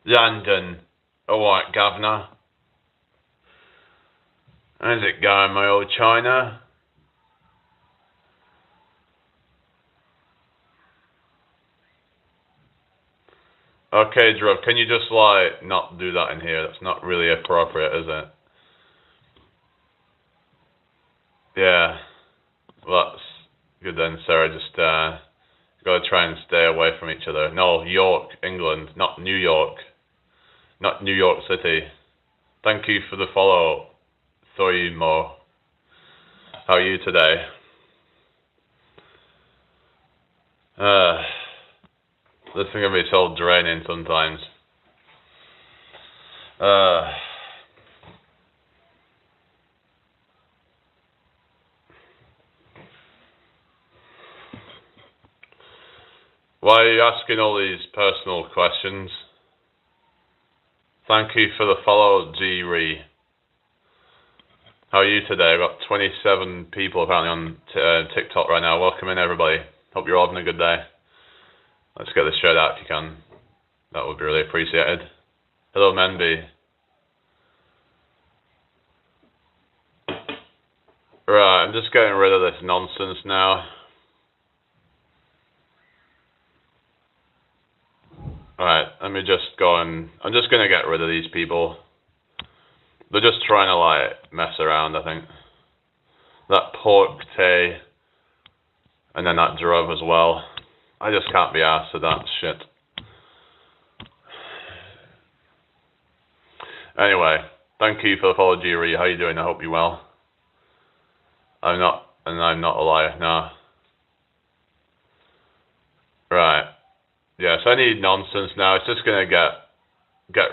London. All right, governor. How's it going, my old China? Okay, Drew, can you just, not do that in here? That's not really appropriate, is it? Yeah. Well, that's good then, Sarah. Just, gotta try and stay away from each other. No, York, England, not New York. Not New York City. Thank you for the follow, Thoimo. How are you today? This thing can be so draining sometimes. Why are you asking all these personal questions? Thank you for the follow, G-Re. How are you today? I've got 27 people apparently on TikTok right now. Welcome in, everybody. Hope you're all having a good day. Let's get this straight out if you can. That would be really appreciated. Hello, Menby. Right, I'm just getting rid of this nonsense now. Alright, let me just go and... I'm just going to get rid of these people. They're just trying to, mess around, I think. That pork Tay. And then that drove as well. I just can't be arsed with that shit. Anyway, thank you for the follow, G-Re. How you doing? I hope you're well. I'm not a liar, no. Right. Yeah, so any nonsense now, it's just gonna get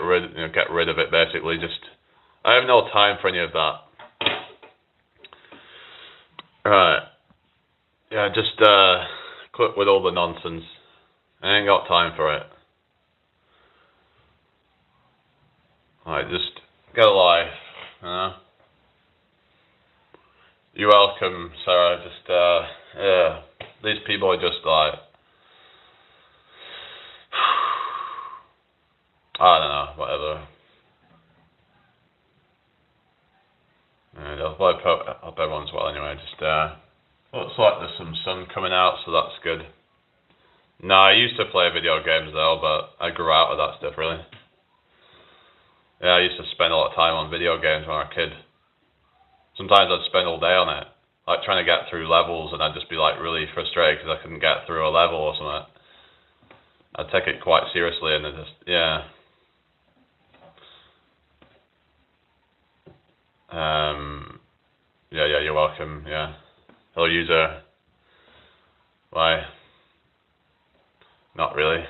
rid of it basically. Just I have no time for any of that. Right. Yeah, just quit with all the nonsense. I ain't got time for it. Alright, just get a life, You're welcome, Sarah. Just yeah. These people are just I don't know, whatever. I'll hope everyone's well anyway. Just looks like there's some sun coming out, so that's good. No, I used to play video games though, but I grew out of that stuff really. Yeah, I used to spend a lot of time on video games when I was a kid. Sometimes I'd spend all day on it, like trying to get through levels, and I'd just be like really frustrated because I couldn't get through a level or something. I'd take it quite seriously, and yeah. Yeah, you're welcome. Yeah. Hello, user. Why? Not really.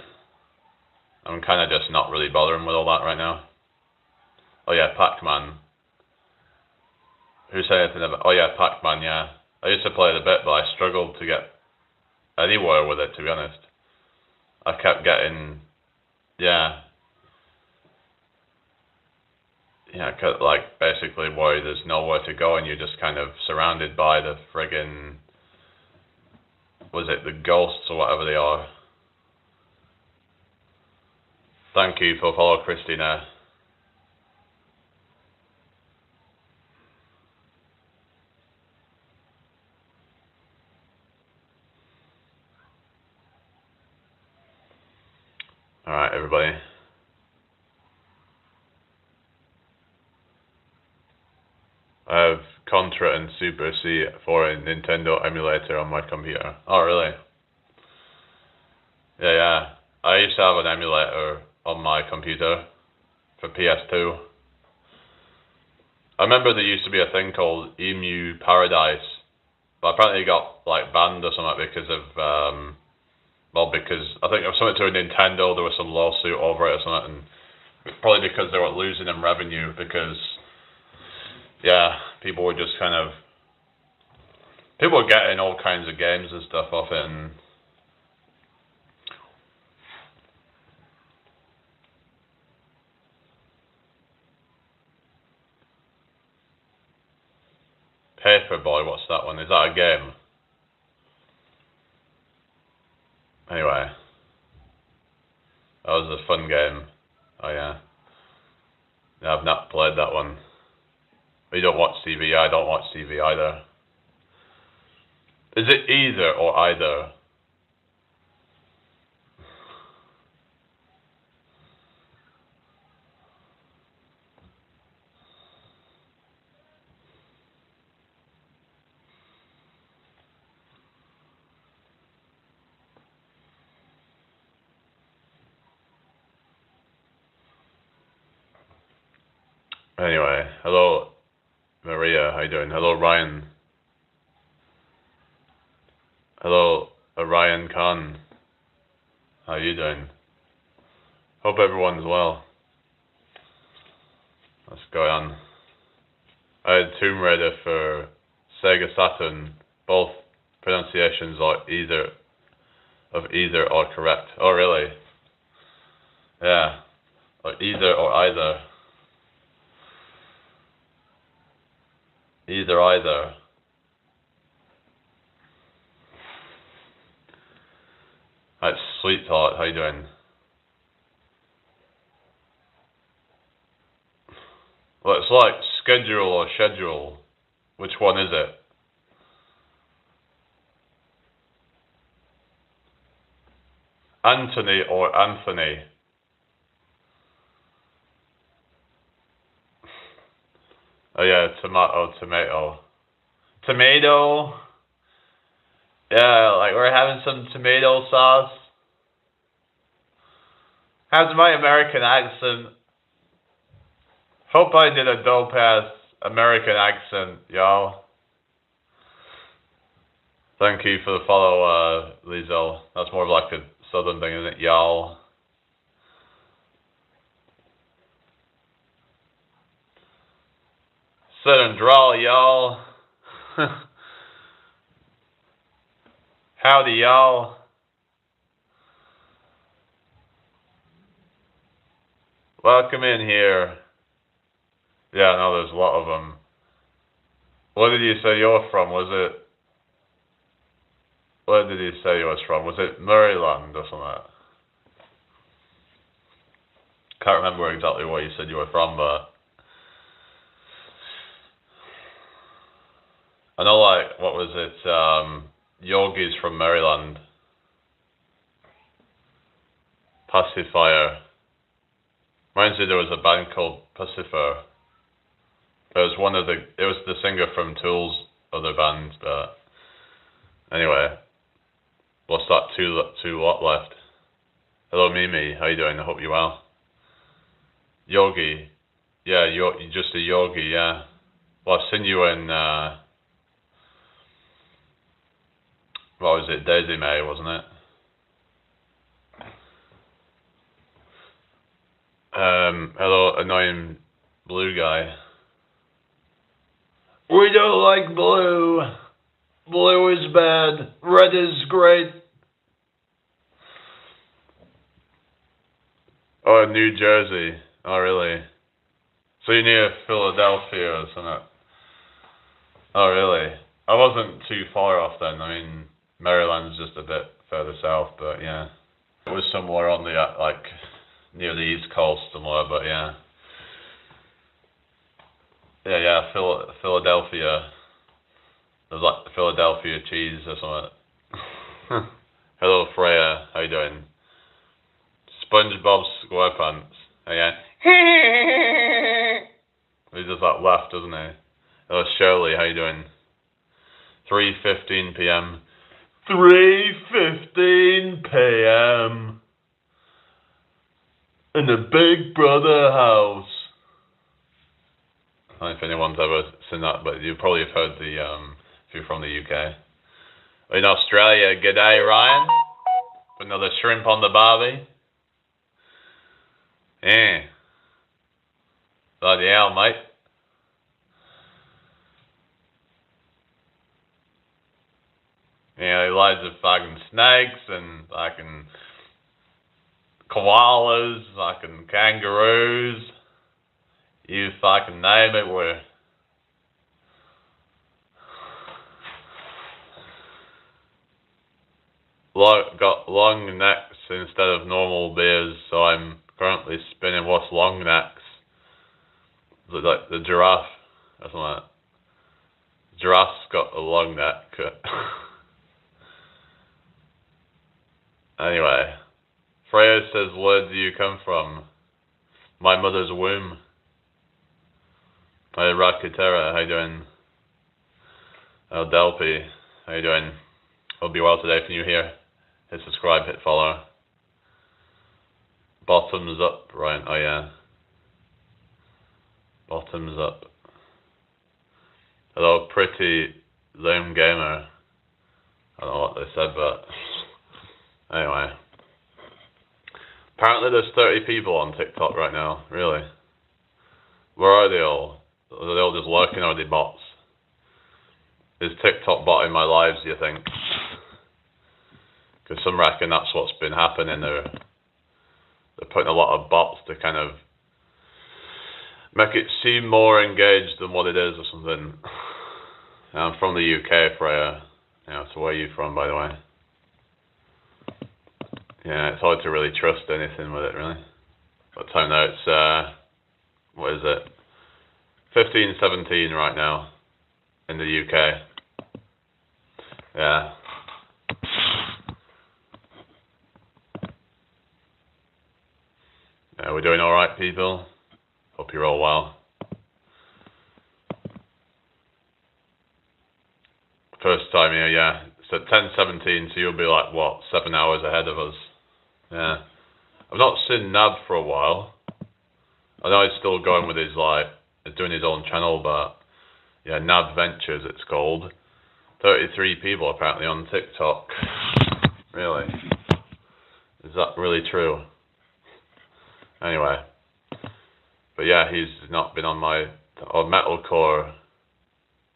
I'm kind of just not really bothering with all that right now. Oh yeah, Pac-Man. Who said anything about? Oh yeah, Pac-Man. Yeah, I used to play it a bit, but I struggled to get anywhere with it. To be honest, I kept getting, yeah, like basically where there's nowhere to go, and you're just kind of surrounded by the friggin', was it the ghosts or whatever they are? Thank you for follow, Christina. All right, everybody. I have Contra and Super C for a Nintendo emulator on my computer. Oh, really? Yeah. I used to have an emulator on my computer for PS2. I remember there used to be a thing called Emu Paradise, but apparently it got like banned or something because of because I think it was something to a Nintendo. There was some lawsuit over it or something, and probably because they were losing in revenue because people were just people were getting all kinds of games and stuff off it, and Paperboy, what's that one? Is that a game? Anyway, that was a fun game. Oh yeah. No, I've not played that one. But you don't watch TV, I don't watch TV either. Is it either or either? Anyway, hello Maria, how you doing? Hello Ryan. Hello Ryan Khan. How you doing? Hope everyone's well. What's going on? I had Tomb Raider for Sega Saturn. Both pronunciations are either are correct. Oh really? Yeah. Or either or either. Either. That's sweetheart, how you doing? Well, it's like schedule or schedule. Which one is it? Anthony or Anthony? Oh yeah, tomato. Tomato? Yeah, like we're having some tomato sauce. How's my American accent? Hope I did a dope ass American accent, y'all. Thank you for the follow, Lizel. That's more of like a southern thing, isn't it, y'all? Southern drawl, y'all. Howdy, y'all. Welcome in here. Yeah, no, there's a lot of them. Where did you say you're from? Where did you say you was from? Was it Maryland or something? Can't remember exactly where you said you were from, but I know, like, what was it? Yogi's from Maryland. Pacifier. Reminds me there was a band called Pacifier. It was the singer from Tool's other band, but anyway. What's that? Two lot left. Hello, Mimi. How you doing? I hope you're well. Yogi. Yeah, you're just a yogi, yeah. Well, I've seen you in, what was it? Daisy May, wasn't it? Hello, annoying blue guy. We don't like blue. Blue is bad. Red is great. Oh, New Jersey. Oh, really? So you're near Philadelphia or something? Oh, really? I wasn't too far off then. I mean, Maryland's just a bit further south, but yeah. It was somewhere on the, like, near the East Coast somewhere, but yeah. Yeah, Philadelphia. There's like Philadelphia cheese or something. Hello, Freya. How you doing? SpongeBob SquarePants. Oh, yeah. He just like laughed, doesn't he? Hello, Shirley. How you doing? 3:15 p.m. 3:15 p.m. in the Big Brother house. I don't know if anyone's ever seen that, but you probably have heard if you're from the UK. In Australia, g'day Ryan. Put another shrimp on the barbie. Yeah. Bloody hell, mate. Yeah, loads of fucking snakes and fucking koalas, fucking kangaroos. You fucking name it, we're... Got long necks instead of normal beers, so I'm currently spinning what's long necks. Like the giraffe or something like that. Giraffe's got a long neck. Anyway, Freya says, where do you come from? My mother's womb. Hi, Rakitera, how you doing? Oh, Delpy, how you doing? Hope you're well today. If you're new here, hit subscribe, hit follow. Bottoms up, Ryan. Oh yeah. Bottoms up. Hello, pretty lame gamer. I don't know what they said, but anyway. Apparently there's 30 people on TikTok right now. Really? Where are they all? Are they all just lurking, or are they bots? Is TikTok botting my lives, do you think? Because some reckon that's what's been happening. They're putting a lot of bots to kind of make it seem more engaged than what it is or something. I'm from the UK, Freya. Yeah, so where are you from, by the way? Yeah, it's hard to really trust anything with it, really. What time now? It's, what is it? 15:17 right now in the UK. Yeah. Yeah, we're doing alright, people. Hope you're all well. First time here, yeah. It's at 10:17, so you'll be like, what, 7 hours ahead of us. Yeah. I've not seen Nab for a while. I know he's still going with his, like, he's doing his own channel, but yeah, Nab Ventures it's called. 33 people apparently on TikTok. Really? Is that really true? Anyway. But yeah, he's not been on my... Oh, metalcore.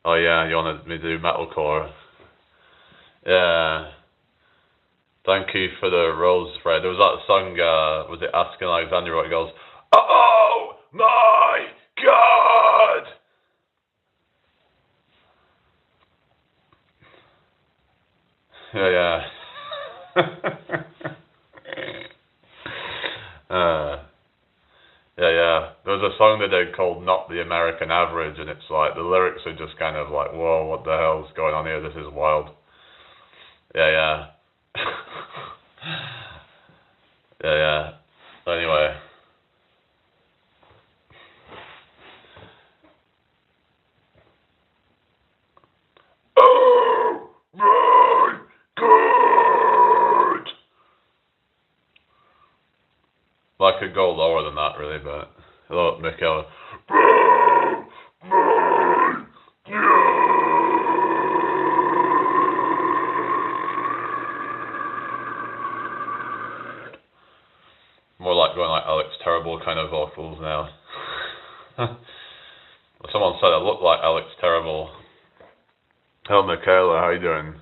Oh yeah, you wanted me to do metalcore. Yeah. Thank you for the rose, Fred. There was that song, was it Asking Alexandria, where it goes, oh my God! Yeah. Yeah. There's a song that they called "Not the American Average," and it's like the lyrics are just kind of like, whoa, what the hell's going on here? This is wild. Yeah. Yeah. Anyway. Oh my God! Well, I could go lower than that, really, but hello, Michaela. Oh my God! More like going like Alex Terrible kind of vocals now. Someone said I look like Alex Terrible. Hello, Michaela. How you doing?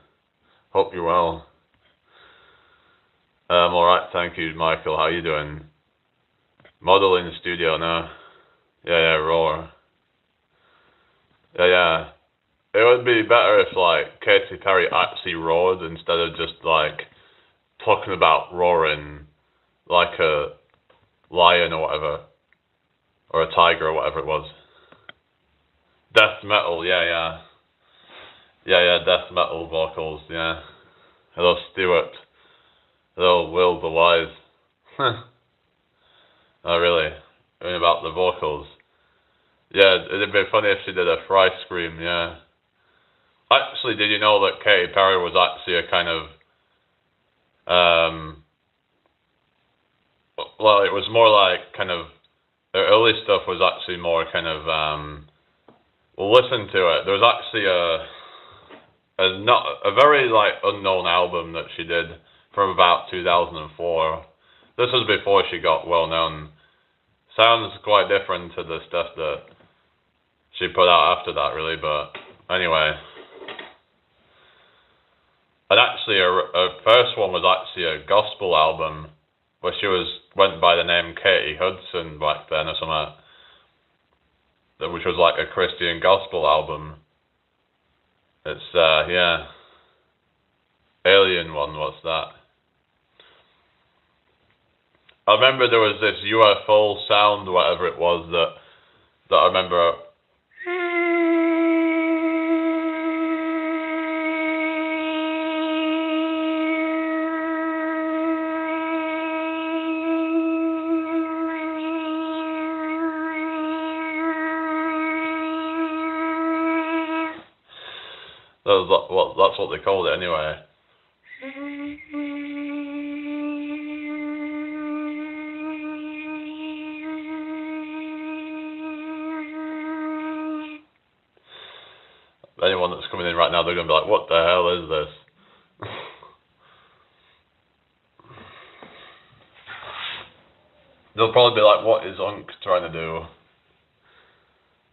Hope you're well. I'm alright, thank you, Michael. How you doing? Model in the studio now. Yeah, roar. Yeah. It would be better if, like, Katy Perry actually roared instead of just, like, talking about roaring like a lion or whatever. Or a tiger or whatever it was. Death metal, yeah. Yeah, death metal vocals, yeah. Hello, Stuart. Hello, Will the Wise. Oh, really? I mean, about the vocals. Yeah, it'd be funny if she did a fry scream, yeah. Actually, did you know that Katy Perry was actually a kind of, well, it was more like kind of, her early stuff was actually more kind of, well, listen to it. There was actually a very, like, unknown album that she did from about 2004. This was before she got well known. Sounds quite different to the stuff that she put out after that, really, but anyway. And actually, her first one was actually a gospel album, where she went by the name Katie Hudson back then or something, which was like a Christian gospel album. It's, yeah. Alien one, what's that? I remember there was this UFO sound, whatever it was, that I remember. That's what they called it anyway. Anyone that's coming in right now, they're going to be like, what the hell is this? They'll probably be like, what is Unk trying to do?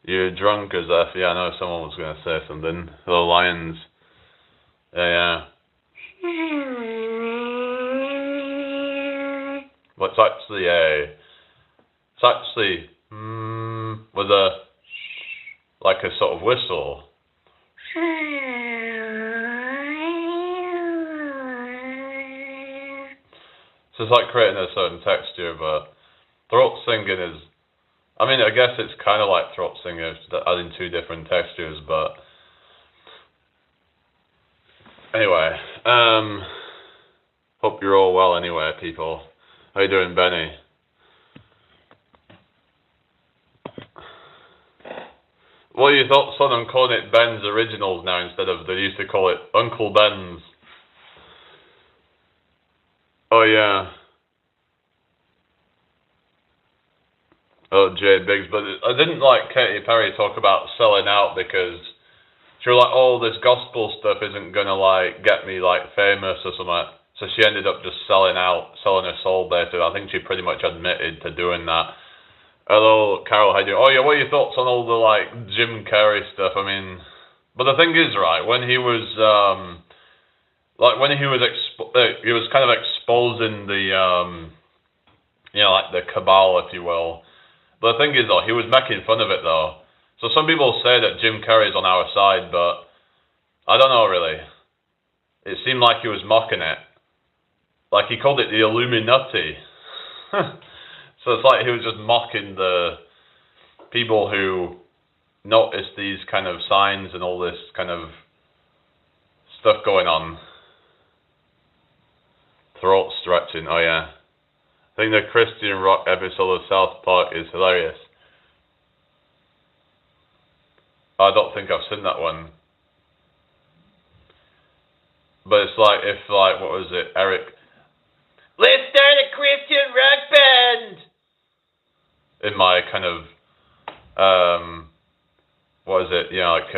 You're drunk as F. Yeah, I know someone was going to say something. Hello, Lions. Yeah. Well, it's actually with like a sort of whistle. So it's like creating a certain texture, but throat singing is, I mean, I guess it's kind of like throat singing, adding two different textures, but anyway, hope you're all well anyway, people. How you doing, Benny? What are your thoughts on them calling it Ben's Originals now instead of, they used to call it Uncle Ben's? Oh, yeah. Oh, Jay Biggs, but I didn't like Katy Perry talk about selling out because she was like, oh, this gospel stuff isn't gonna like get me like famous or something. So she ended up just selling her soul basically. I think she pretty much admitted to doing that. Hello, Carol, how you doing? Oh yeah, what are your thoughts on all the like Jim Carrey stuff? I mean, but the thing is, right, when he was he was kind of exposing the like the cabal, if you will. But the thing is, though, he was making fun of it, though. So some people say that Jim Carrey's on our side, but I don't know, really. It seemed like he was mocking it. Like, he called it the Illuminati. So it's like he was just mocking the people who notice these kind of signs and all this kind of stuff going on. Throat stretching, oh yeah. I think the Christian rock episode of South Park is hilarious. I don't think I've seen that one. But it's like, if like, what was it, Eric? Let's start a Christian rock band! In my kind of, what is it, like,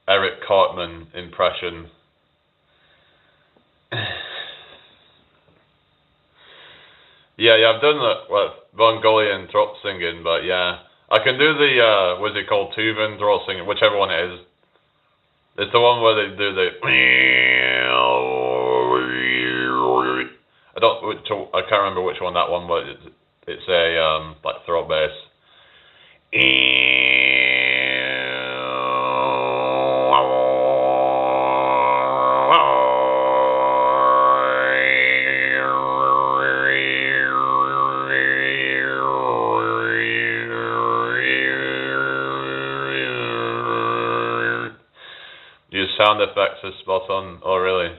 Eric Cartman impression. Yeah, I've done the Mongolian throat singing, but yeah. I can do the, what's it called, Tuvan throat singing, whichever one it is. It's the one where they do the... I can't remember which one that one, but it's a, like, throat bass. Sound effects are spot on. Oh, really?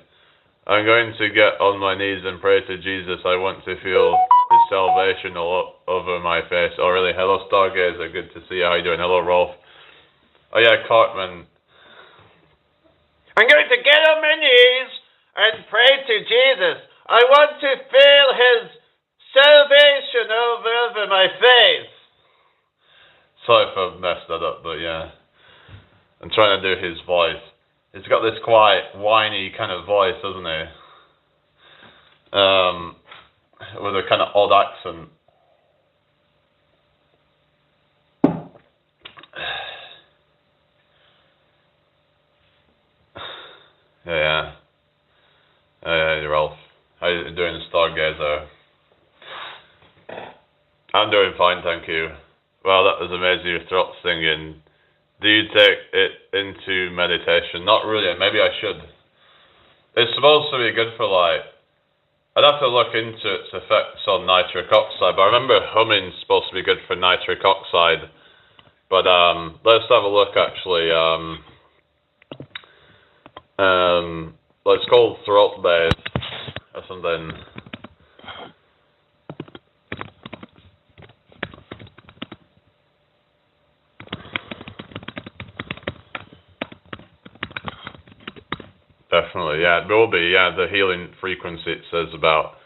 I'm going to get on my knees and pray to Jesus. I want to feel His salvation all over my face. Oh, really? Hello, Stargazer. Good to see you. How you doing? Hello, Rolf. Oh, yeah, Cartman. I'm going to get on my knees and pray to Jesus. I want to feel His salvation over my face. Sorry if I've messed that up, but yeah. I'm trying to do his voice. He's got this quite whiny kind of voice, doesn't he? With a kind of odd accent. Yeah. Hey, Ralph. How you doing, Stargazer? I'm doing fine, thank you. Well, that was amazing, your throat singing. Do you take it into meditation? Not really, maybe I should. It's supposed to be good for like, I'd have to look into its effects on nitric oxide, but I remember humming's supposed to be good for nitric oxide. But let's have a look actually. Let's call throat bass or something. Definitely, yeah, it will be, yeah, the healing frequency it says about.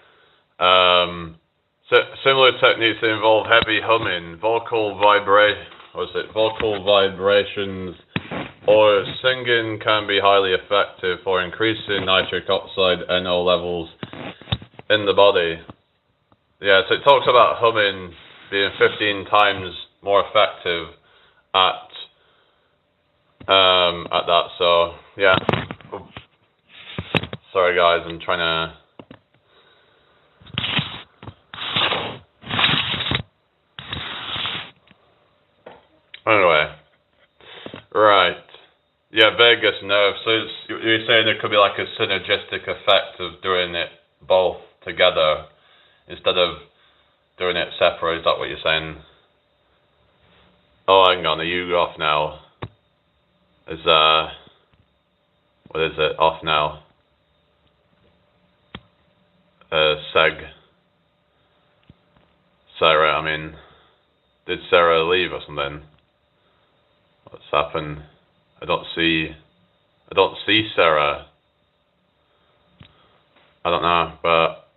Similar techniques that involve heavy humming, vocal vibrations, or singing can be highly effective for increasing nitric oxide NO levels in the body. Yeah, so it talks about humming being 15 times more effective at that, so, yeah. Sorry guys, I'm trying to... Anyway. Right. Yeah, vagus nerve. So you're saying there could be like a synergistic effect of doing it both together instead of doing it separate. Is that what you're saying? Oh, hang on. Are you off now? What is it? Off now. Sarah, I mean, did Sarah leave or something? What's happened? I don't see Sarah. I don't know, but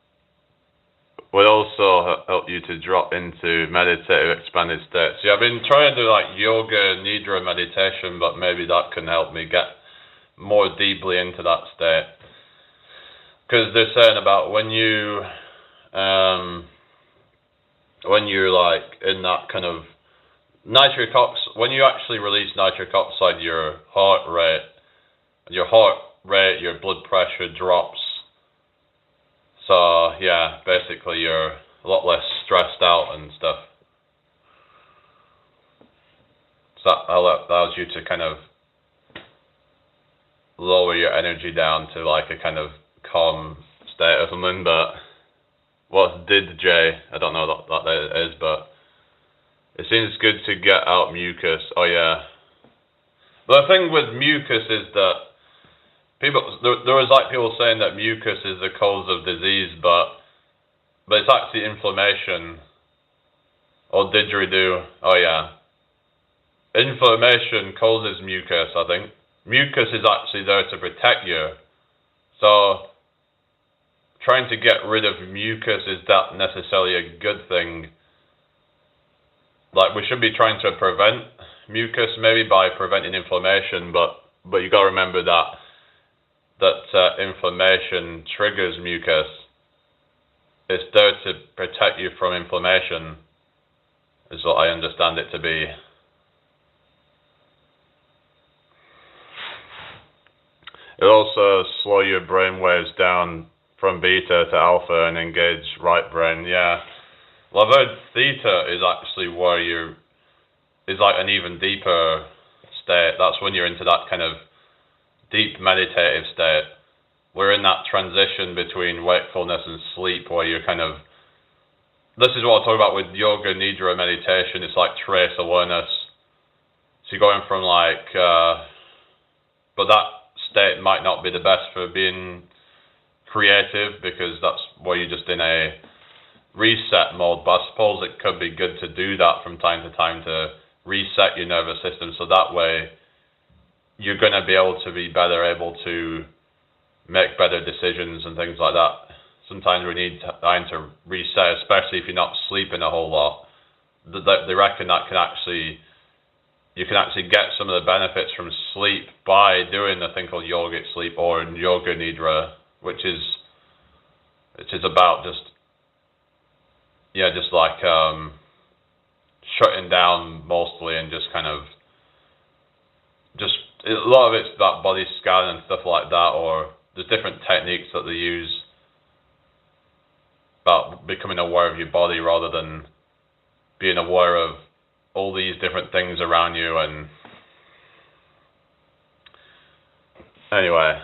would also help you to drop into meditative expanded states. Yeah, I've been trying to do like yoga nidra meditation, but maybe that can help me get more deeply into that state. Because they're saying about when you're like in that kind of when you actually release nitric oxide, your heart rate, your blood pressure drops. So yeah, basically you're a lot less stressed out and stuff. So that allows you to kind of lower your energy down to like a kind of calm state or something, but What's did J? I don't know what that is, but it seems good to get out mucus. Oh yeah. But the thing with mucus is that there was like people saying that mucus is the cause of disease, but it's actually inflammation. Or didgeridoo. Oh yeah. Inflammation causes mucus, I think. Mucus is actually there to protect you. So trying to get rid of mucus, is that necessarily a good thing? Like, we should be trying to prevent mucus, maybe by preventing inflammation, but you got to remember that inflammation triggers mucus. It's there to protect you from inflammation, is what I understand it to be. It also slow your brain waves down from beta to alpha and engage right brain. Yeah. Well, I've heard theta is actually where is like an even deeper state. That's when you're into that kind of deep meditative state. We're in that transition between wakefulness and sleep where you're kind of, this is what I talk about with yoga nidra meditation. It's like trace awareness. So you're going from like, but that state might not be the best for being creative, because that's where you're just in a reset mode. But I suppose it could be good to do that from time to time to reset your nervous system, so that way you're going to be able to be better able to make better decisions and things like that. Sometimes we need time to reset, especially if you're not sleeping a whole lot. They reckon that you can actually get some of the benefits from sleep by doing a thing called yogic sleep or yoga nidra, which is about just like shutting down mostly, and just kind of a lot of it's about body scan and stuff like that, or there's different techniques that they use about becoming aware of your body rather than being aware of all these different things around you. And anyway,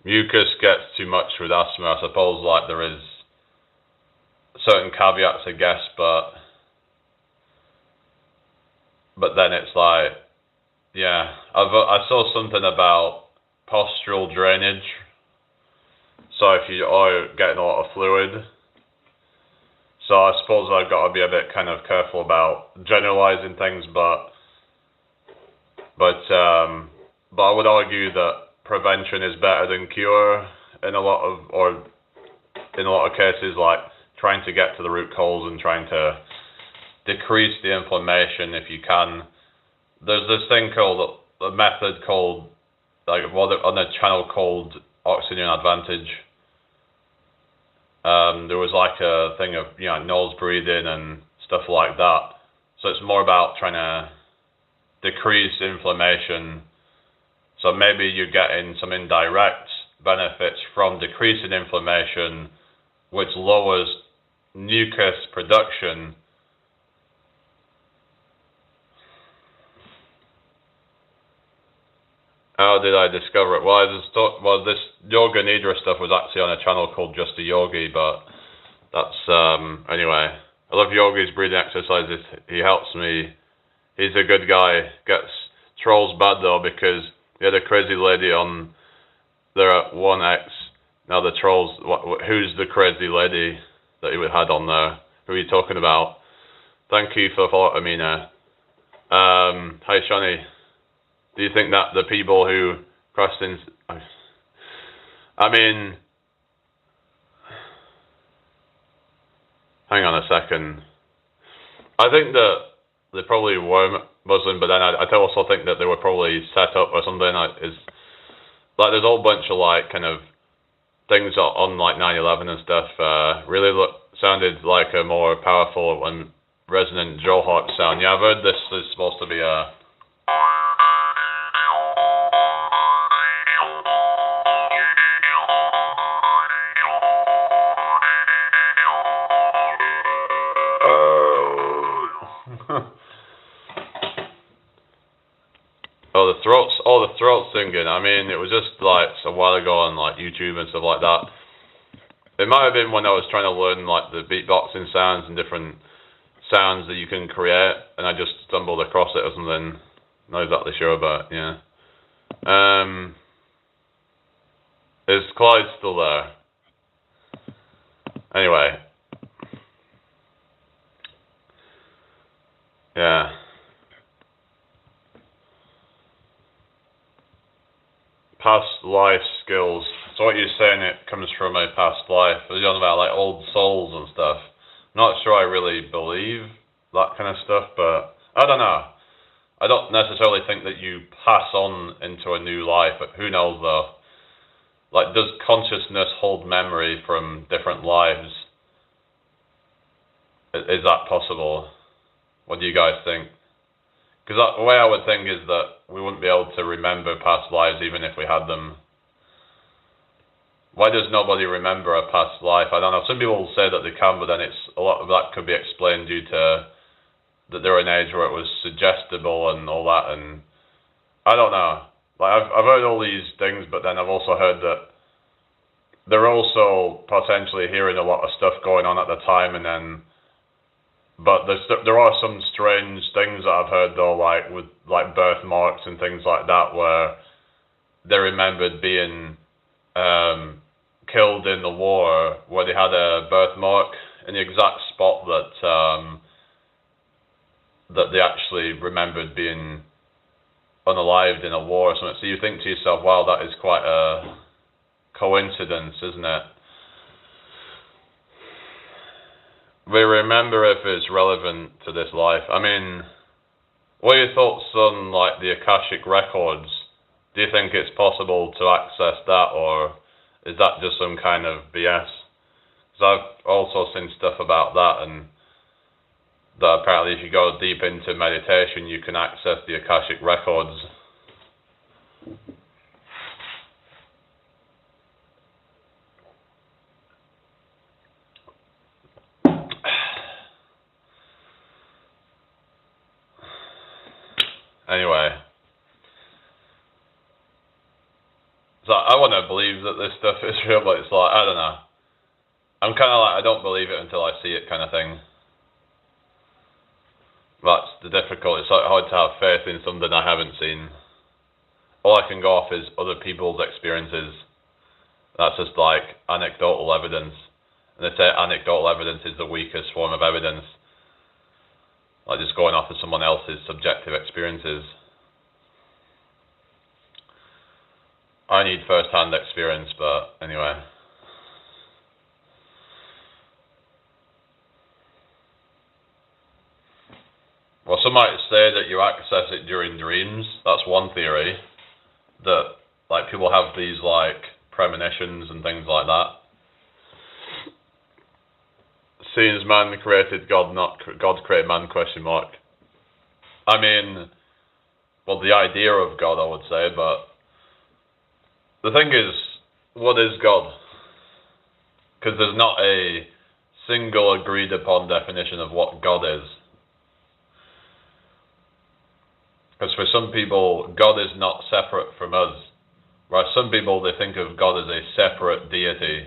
mucus gets too much with asthma. I suppose like there is certain caveats, I guess, but then it's like, yeah, I saw something about postural drainage. So if you are getting a lot of fluid, so I suppose I've got to be a bit kind of careful about generalizing things, but I would argue that prevention is better than cure in a lot of cases, like trying to get to the root cause and trying to decrease the inflammation if you can. There's this thing called a method called on a channel called Oxygen Advantage. There was like a thing of nose breathing and stuff like that. So it's more about trying to decrease inflammation. So maybe you're getting some indirect benefits from decreasing inflammation, which lowers mucus production. How did I discover it? Well, I just thought, this yoga nidra stuff was actually on a channel called Just a Yogi, but that's, anyway. I love Yogi's breathing exercises. He helps me. He's a good guy. Gets trolls bad though, because he had a crazy lady on there at 1X. Now the trolls, who's the crazy lady that he had on there? Who are you talking about? Thank you for following me now. Hi Shani. Do you think that the people who crossed in... I mean... Hang on a second. I think that they probably were Muslim, but then I also think that they were probably set up or something. Like there's a whole bunch of like kind of things on like 9/11 and stuff. Really sounded like a more powerful and resonant Joe Hawk sound. Yeah, I've heard this is supposed to be a... the throat singing. I mean, it was just like a while ago on like YouTube and stuff like that. It might have been when I was trying to learn like the beatboxing sounds and different sounds that you can create, and I just stumbled across it or something. Not exactly sure, but yeah. Is Clyde still there? Anyway, yeah. Past life skills. So what you're saying, it comes from a past life. You're talking about like old souls and stuff. Not sure I really believe that kind of stuff, but I don't know. I don't necessarily think that you pass on into a new life, but who knows though? Like, does consciousness hold memory from different lives? Is that possible? What do you guys think? Because the way I would think is that we wouldn't be able to remember past lives even if we had them. Why does nobody remember a past life? I don't know. Some people will say that they can, but then it's a lot of that could be explained due to that they're an age where it was suggestible and all that, and I don't know. Like I've heard all these things, but then I've also heard that they're also potentially hearing a lot of stuff going on at the time, and then, but there are some strange things that I've heard though, like with like birthmarks and things like that, where they remembered being killed in the war, where they had a birthmark in the exact spot that that they actually remembered being unalived in a war or something. So you think to yourself, wow, that is quite a coincidence, isn't it? We remember if it's relevant to this life. I mean, what are your thoughts on like the Akashic records? Do you think it's possible to access that, or is that just some kind of BS? Because I've also seen stuff about that, and that apparently if you go deep into meditation, you can access the Akashic records. Anyway, so I want to believe that this stuff is real, but it's like, I don't know. I'm kind of like, I don't believe it until I see it kind of thing. That's the difficult. It's like hard to have faith in something I haven't seen. All I can go off is other people's experiences. That's just like anecdotal evidence. And they say anecdotal evidence is the weakest form of evidence. Like just going off of someone else's subjective experiences. I need first-hand experience, but anyway. Well, some might say that you access it during dreams. That's one theory. That like people have these like premonitions and things like that. Seeing as man created God, not God created man, question mark. I mean, well, the idea of God, I would say, but the thing is, what is God? Because there's not a single agreed upon definition of what God is. Because for some people, God is not separate from us. Whereas some people, they think of God as a separate deity.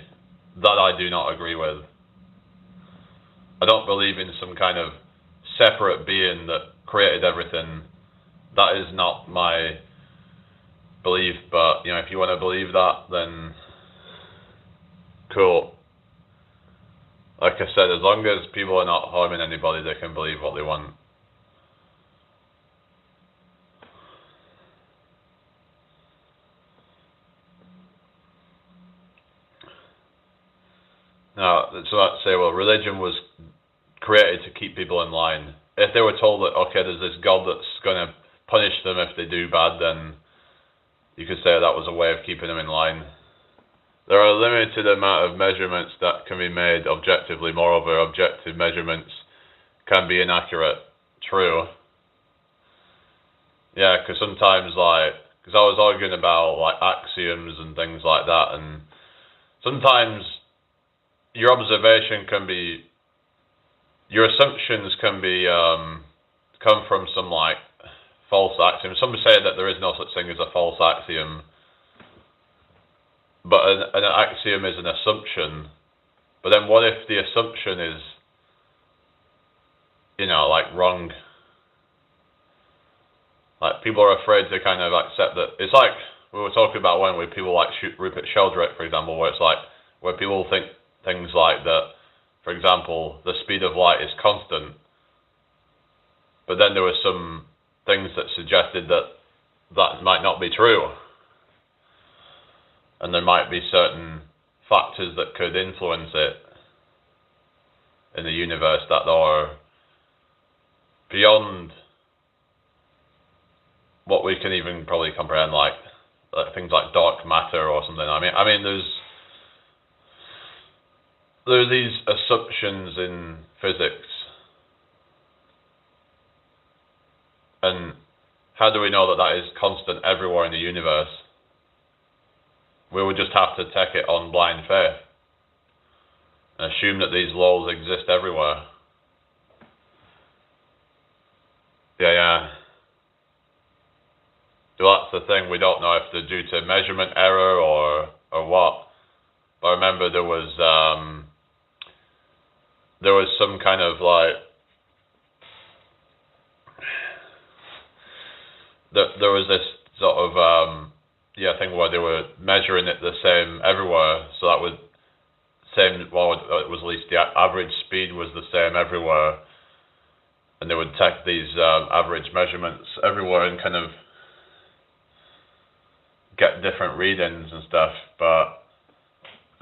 That I do not agree with. I don't believe in some kind of separate being that created everything. That is not my belief, but you know, if you want to believe that, then cool. Like I said, as long as people are not harming anybody, they can believe what they want. Now, so let's say, well, religion was created to keep people in line. If they were told that, okay, there's this God that's going to punish them if they do bad, then you could say that was a way of keeping them in line. There are a limited amount of measurements that can be made objectively. Moreover, objective measurements can be inaccurate. True. Yeah, because sometimes, like, because I was arguing about, like, axioms and things like that, and sometimes your observation can be, your assumptions can be, come from some, like, false axiom. Some say that there is no such thing as a false axiom, but an axiom is an assumption. But then what if the assumption is, like wrong? Like people are afraid to kind of accept that. It's like we were talking about when with people like Rupert Sheldrake, for example, where it's like where people think things like that. For example, the speed of light is constant, but then there were some things that suggested that that might not be true, and there might be certain factors that could influence it in the universe that are beyond what we can even probably comprehend, like things like dark matter or something. I mean, there are these assumptions in physics, and how do we know that that is constant everywhere in the universe? We would just have to take it on blind faith and assume that these laws exist everywhere. Yeah. So that's the thing. We don't know if they're due to measurement error or what. But I remember there was some kind of like there was this sort of thing where they were measuring it the same everywhere. So that would it was at least the average speed was the same everywhere, and they would take these average measurements everywhere and kind of get different readings and stuff. But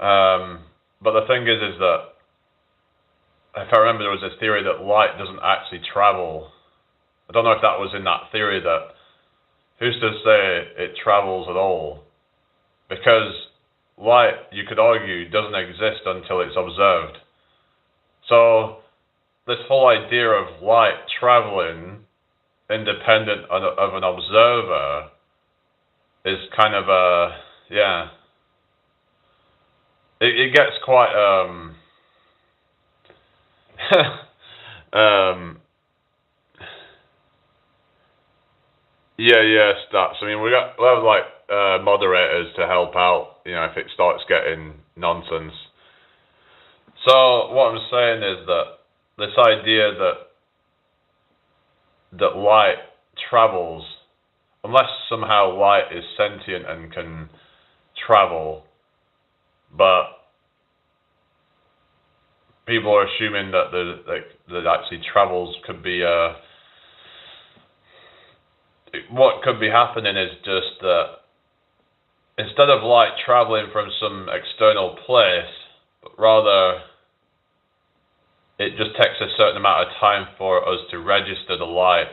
the thing is that if I remember, there was this theory that light doesn't actually travel. I don't know if that was in that theory, that who's to say it travels at all? Because light, you could argue, doesn't exist until it's observed. So this whole idea of light traveling independent of an observer is kind of it gets quite stats. I mean, we have like moderators to help out, if it starts getting nonsense. So what I'm saying is that this idea that light travels, unless somehow light is sentient and can travel, but people are assuming that that actually travels could be what could be happening is just that instead of light traveling from some external place, but rather it just takes a certain amount of time for us to register the light.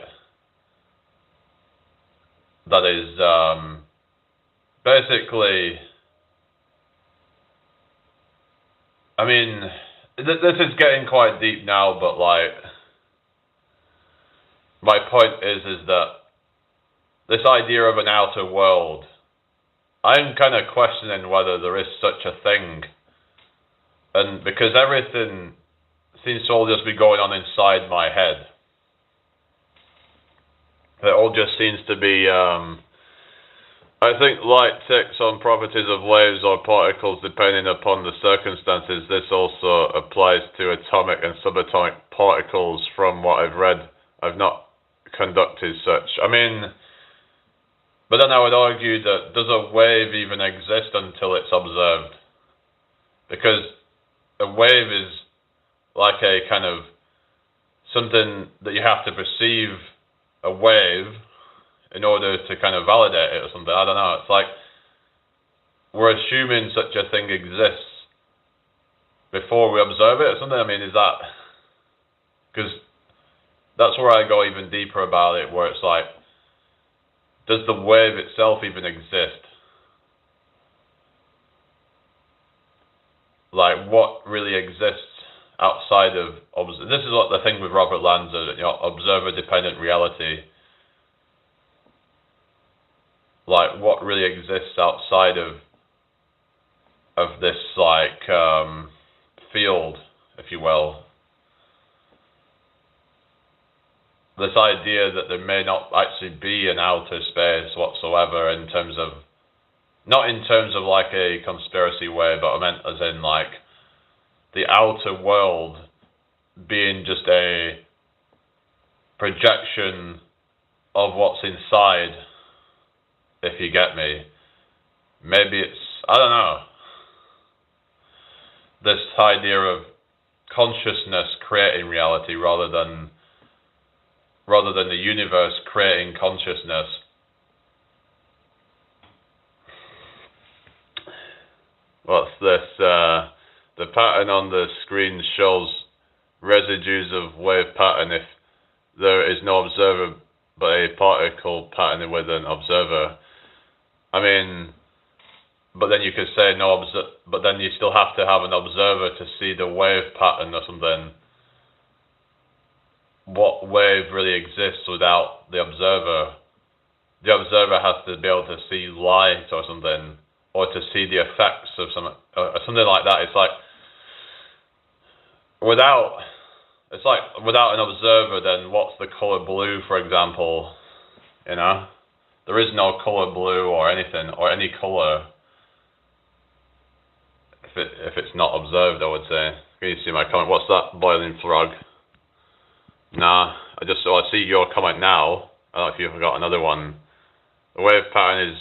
That is basically, I mean, this is getting quite deep now, but like, my point is that this idea of an outer world, I'm kind of questioning whether there is such a thing. And because everything seems to all just be going on inside my head. It all just seems to be, I think light takes on properties of waves or particles depending upon the circumstances. This also applies to atomic and subatomic particles from what I've read. I've not conducted such. I mean, but then I would argue that does a wave even exist until it's observed? Because a wave is like a kind of something that you have to perceive a wave in order to kind of validate it or something. I don't know. It's like we're assuming such a thing exists before we observe it or something. I mean, is that... Because that's where I go even deeper about it, where it's like, does the wave itself even exist? Like, what really exists outside of... This is what the thing with Robert Lanza, observer-dependent reality. Like, what really exists outside of this, like, field, if you will. This idea that there may not actually be an outer space whatsoever in terms of, not in terms of like a conspiracy way, but I meant as in like, the outer world being just a projection of what's inside, if you get me. Maybe it's, I don't know, this idea of consciousness creating reality rather than the universe creating consciousness. What's this? The pattern on the screen shows residues of wave pattern if there is no observer, but a particle pattern with an observer. I mean, but then you could say but then you still have to have an observer to see the wave pattern or something. What wave really exists without the observer? The observer has to be able to see light or something, or to see the effects of something like that. It's like without an observer, then what's the color blue, for example? You know, there is no color blue or anything or any color if it's not observed, I would say. Can you see my comment? What's that boiling frog? Nah, I see your comment now. I don't know if you've got another one. The wave pattern is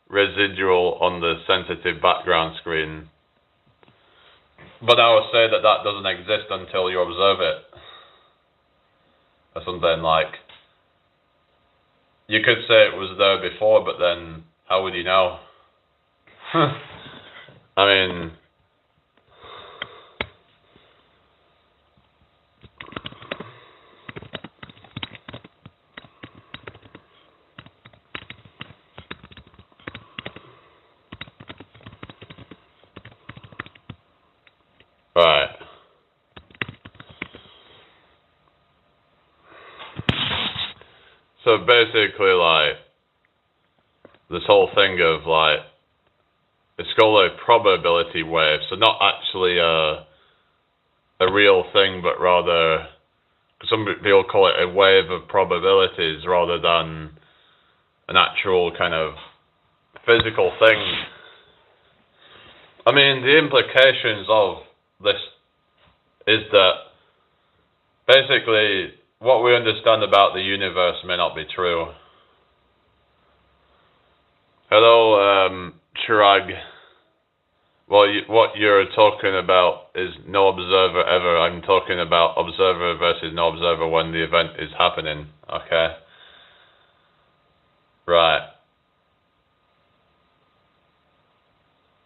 residual on the sensitive background screen. But I would say that doesn't exist until you observe it. Or something like, you could say it was there before, but then how would you know? I mean, right. So basically, like, this whole thing of, like, it's called a probability wave, so not actually a real thing, but rather, some people call it a wave of probabilities rather than an actual kind of physical thing. I mean, the implications of this is that basically what we understand about the universe may not be true. Hello, Chirag. Well, what you're talking about is no observer ever. I'm talking about observer versus no observer when the event is happening. Okay. Right.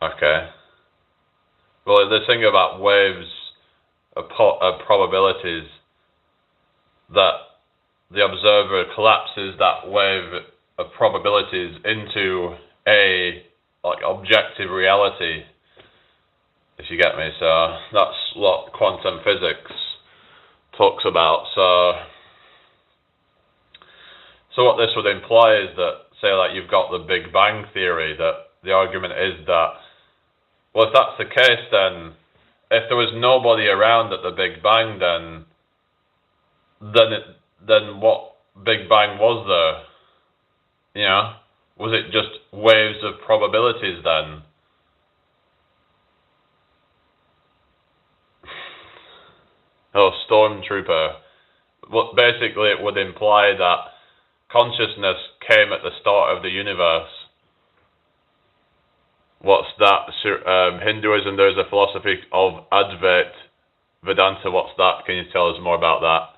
Okay. Well, the thing about waves of probabilities, that the observer collapses that wave of probabilities into a objective reality, if you get me. So that's what quantum physics talks about. So what this would imply is that, say, like, you've got the Big Bang theory, that the argument is that, well, if that's the case, then if there was nobody around at the Big Bang, then what Big Bang was there? You know, was it just waves of probabilities then? Oh, Stormtrooper. Well, basically, it would imply that consciousness came at the start of the universe. What's that? Hinduism, there's a philosophy of Advait Vedanta. What's that? Can you tell us more about that?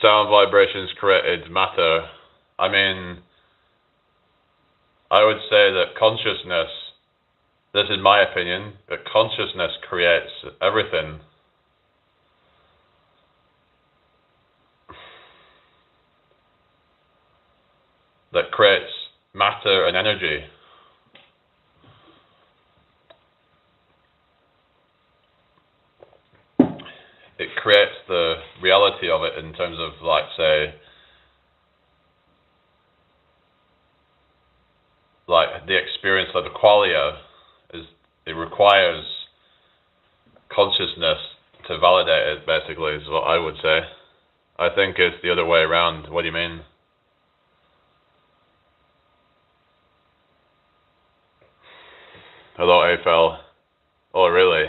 Sound vibrations created matter. I mean, I would say that consciousness, this is my opinion, that consciousness creates everything. That creates matter and energy. It creates the reality of it in terms of, like, say, like the experience of the qualia it requires consciousness to validate it, basically, is what I would say. I think it's the other way around. What do you mean? Hello, AFL. Oh, really?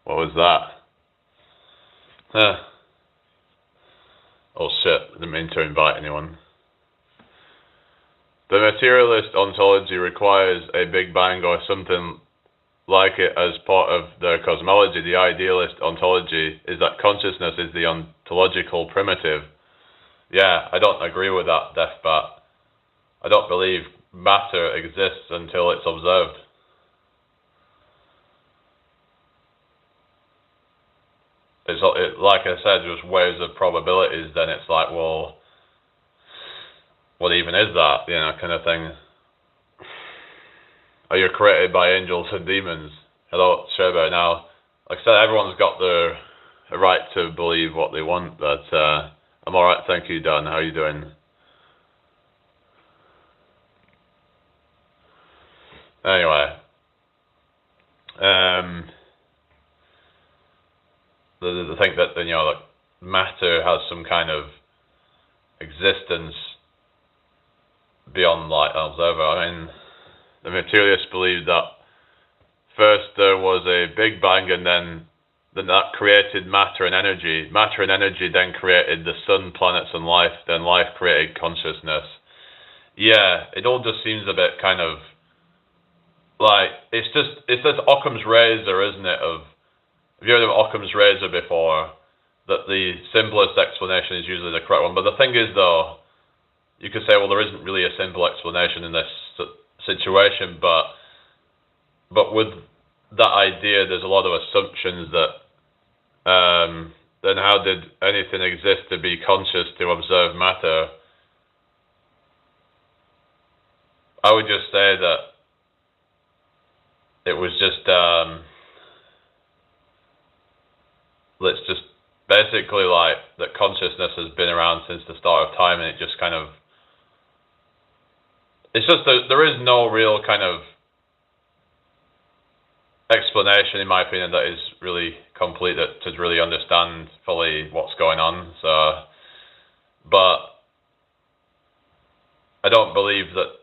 What was that? Huh. Oh shit, didn't mean to invite anyone. The materialist ontology requires a Big Bang or something like it as part of their cosmology. The idealist ontology is that consciousness is the ontological primitive. Yeah, I don't agree with that, Deathbat. I don't believe matter exists until it's observed. Like I said, just waves of probabilities, then it's like, well, what even is that? You know, kind of thing. Are you created by angels and demons? Hello, Sherber. Now, like I said, everyone's got the right to believe what they want, but I'm alright, thank you, Dan. How are you doing? Anyway, the thing that, you know, like, matter has some kind of existence beyond, like, an observer. I mean, the materialists believe that first there was a Big Bang, and then that created matter and energy. Matter and energy then created the sun, planets, and life. Then life created consciousness. Yeah, it all just seems a bit kind of like it's this Occam's razor, isn't it? Have you heard of Occam's razor before? That the simplest explanation is usually the correct one. But the thing is, though, you could say, well, there isn't really a simple explanation in this situation, but with that idea, there's a lot of assumptions that then how did anything exist to be conscious to observe matter? I would just say that it was just let's just basically like that consciousness has been around since the start of time, and it just kind of it's just that there is no real kind of explanation, in my opinion, that is really complete, that to really understand fully what's going on. So, but I don't believe that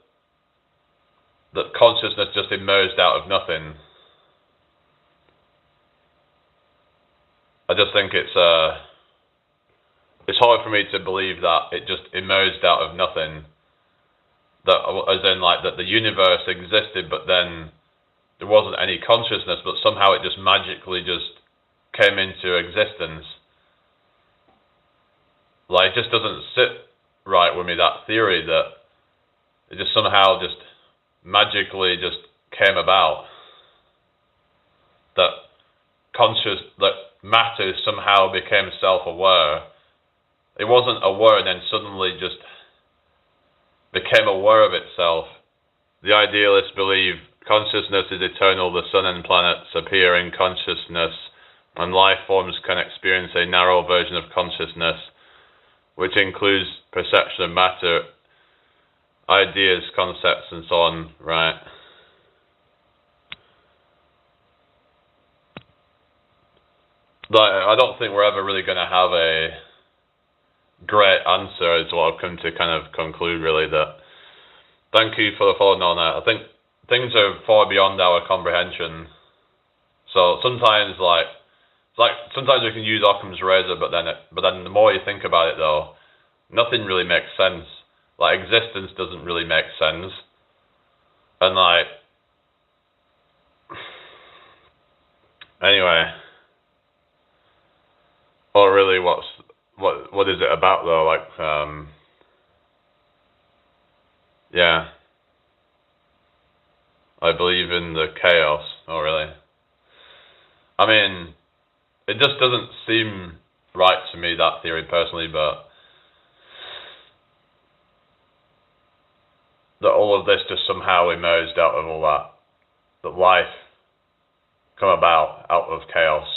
consciousness just emerged out of nothing. I just think it's hard for me to believe that it just emerged out of nothing. That, as in, like, that the universe existed, but then there wasn't any consciousness, but somehow it just magically just came into existence. Like, it just doesn't sit right with me, that theory that it just somehow just magically just came about. That matter somehow became self-aware. It wasn't aware and then suddenly just became aware of itself. The idealists believe consciousness is eternal. The sun and planets appear in consciousness, and life forms can experience a narrow version of consciousness, which includes perception of matter, ideas, concepts, and so on, right? Like, I don't think we're ever really going to have a great answer, is what I've come to kind of conclude, really. That thank you for the follow on that. I think things are far beyond our comprehension. So sometimes, sometimes we can use Occam's razor, but then the more you think about it, though, nothing really makes sense. Like, existence doesn't really make sense, and like, anyway, or really, what is it about, though? Like, yeah, I believe in the chaos. Oh, really? I mean, it just doesn't seem right to me, that theory, personally, but that all of this just somehow emerged out of all that life come about out of chaos.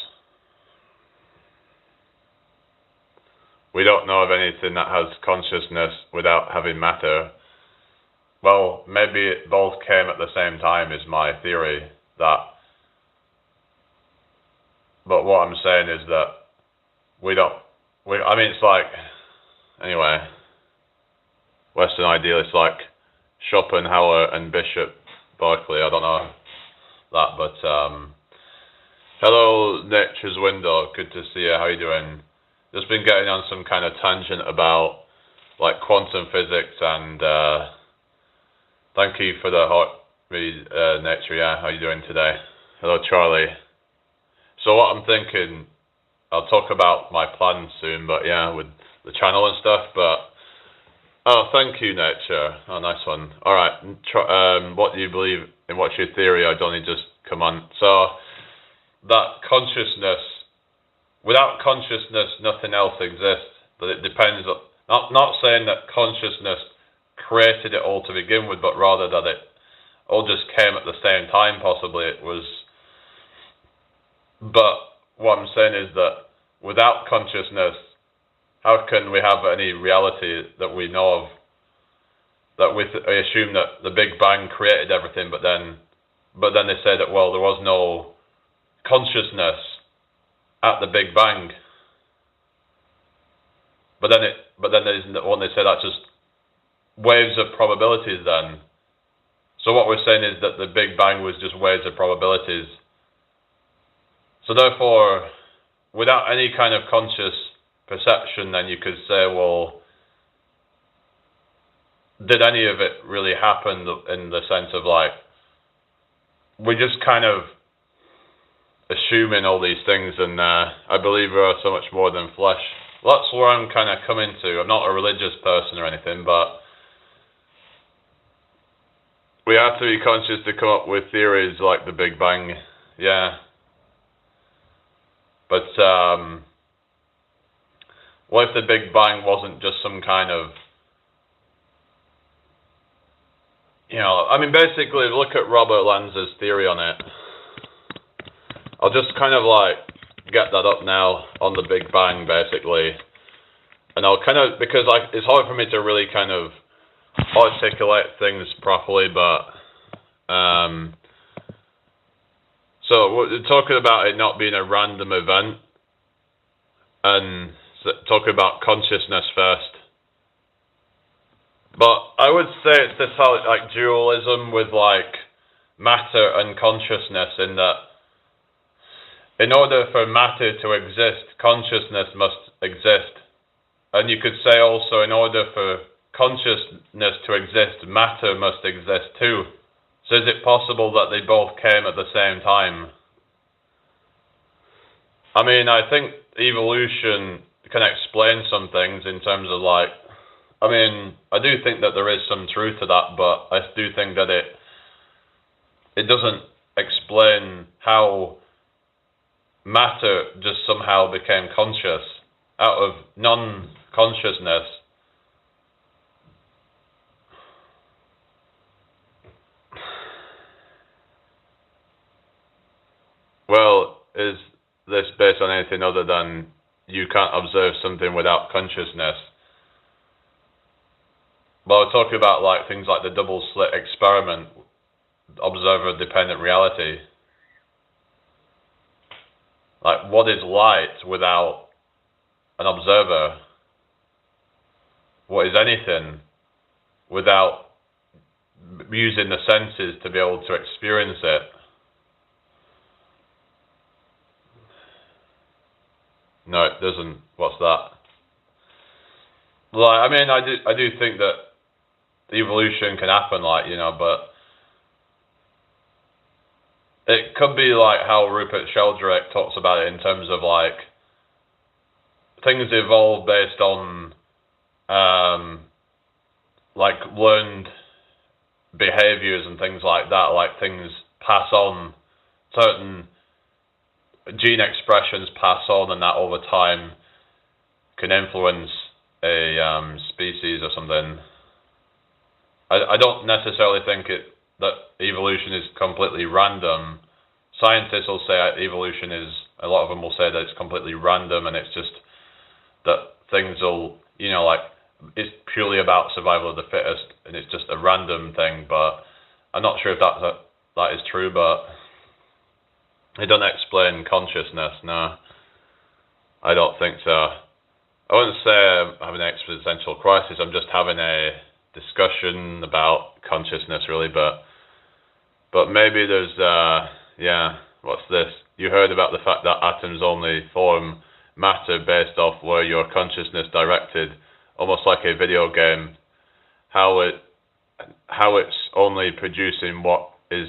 We don't know of anything that has consciousness without having matter. Well, maybe it both came at the same time, is my theory. But what I'm saying is that I mean, it's like, anyway, Western idealists like Schopenhauer and Bishop Berkeley, I don't know. that. But hello, Nature's Window. Good to see you. How you doing? Just been getting on some kind of tangent about like quantum physics, and thank you for the hot read, Nature. Yeah, how you doing today? Hello, Charlie. So what I'm thinking, I'll talk about my plans soon, but yeah, with the channel and stuff. But oh, thank you, Nature. Oh, nice one. All right. What do you believe in? What's your theory? I'd only just come on. So that consciousness, without consciousness, nothing else exists. But it depends. Not saying that consciousness created it all to begin with, but rather that it all just came at the same time. Possibly it was. But what I'm saying is that without consciousness, how can we have any reality that we know of? That we assume that the Big Bang created everything, but then they say that, well, there was no consciousness at the Big Bang. But then when they say that's just waves of probabilities then. So what we're saying is that the Big Bang was just waves of probabilities. So therefore, without any kind of conscious perception, then you could say, well, did any of it really happen in the sense of like, we're just kind of assuming all these things, and I believe we are so much more than flesh. Well, that's where I'm kind of coming to. I'm not a religious person or anything, but we have to be conscious to come up with theories like the Big Bang. Yeah. But what if the Big Bang wasn't just some kind of, I mean, basically, look at Robert Lanza's theory on it. I'll just kind of like get that up now on the Big Bang, basically. And I'll kind of, because it's hard for me to really kind of articulate things properly, but so we're talking about it not being a random event, and talking about consciousness first. But I would say it's this whole like dualism with like matter and consciousness, in that in order for matter to exist, consciousness must exist. And you could say also, in order for consciousness to exist, matter must exist too. So is it possible that they both came at the same time? I mean, I think evolution can explain some things in terms of like, I mean, I do think that there is some truth to that, but I do think that it doesn't explain how matter just somehow became conscious out of non-consciousness. Well, is this based on anything other than you can't observe something without consciousness? Well, we're talking about like things like the double slit experiment, observer-dependent reality. Like, what is light without an observer? What is anything without using the senses to be able to experience it? No, it doesn't. What's that? Like, I mean, I do think that evolution can happen, like, but it could be like how Rupert Sheldrake talks about it, in terms of like things evolve based on like learned behaviors and things like that. Like things pass on, certain gene expressions pass on, and that over time can influence a species or something. I don't necessarily think that evolution is completely random. Scientists will say evolution is, a lot of them will say that it's completely random, and it's just that things will, like, it's purely about survival of the fittest, and it's just a random thing. But I'm not sure if that is true, but it doesn't explain consciousness, no. I don't think so. I wouldn't say I'm having an existential crisis, I'm just having a discussion about consciousness, really, but maybe there's yeah, what's this? You heard about the fact that atoms only form matter based off where your consciousness directed, almost like a video game. How it's only producing what is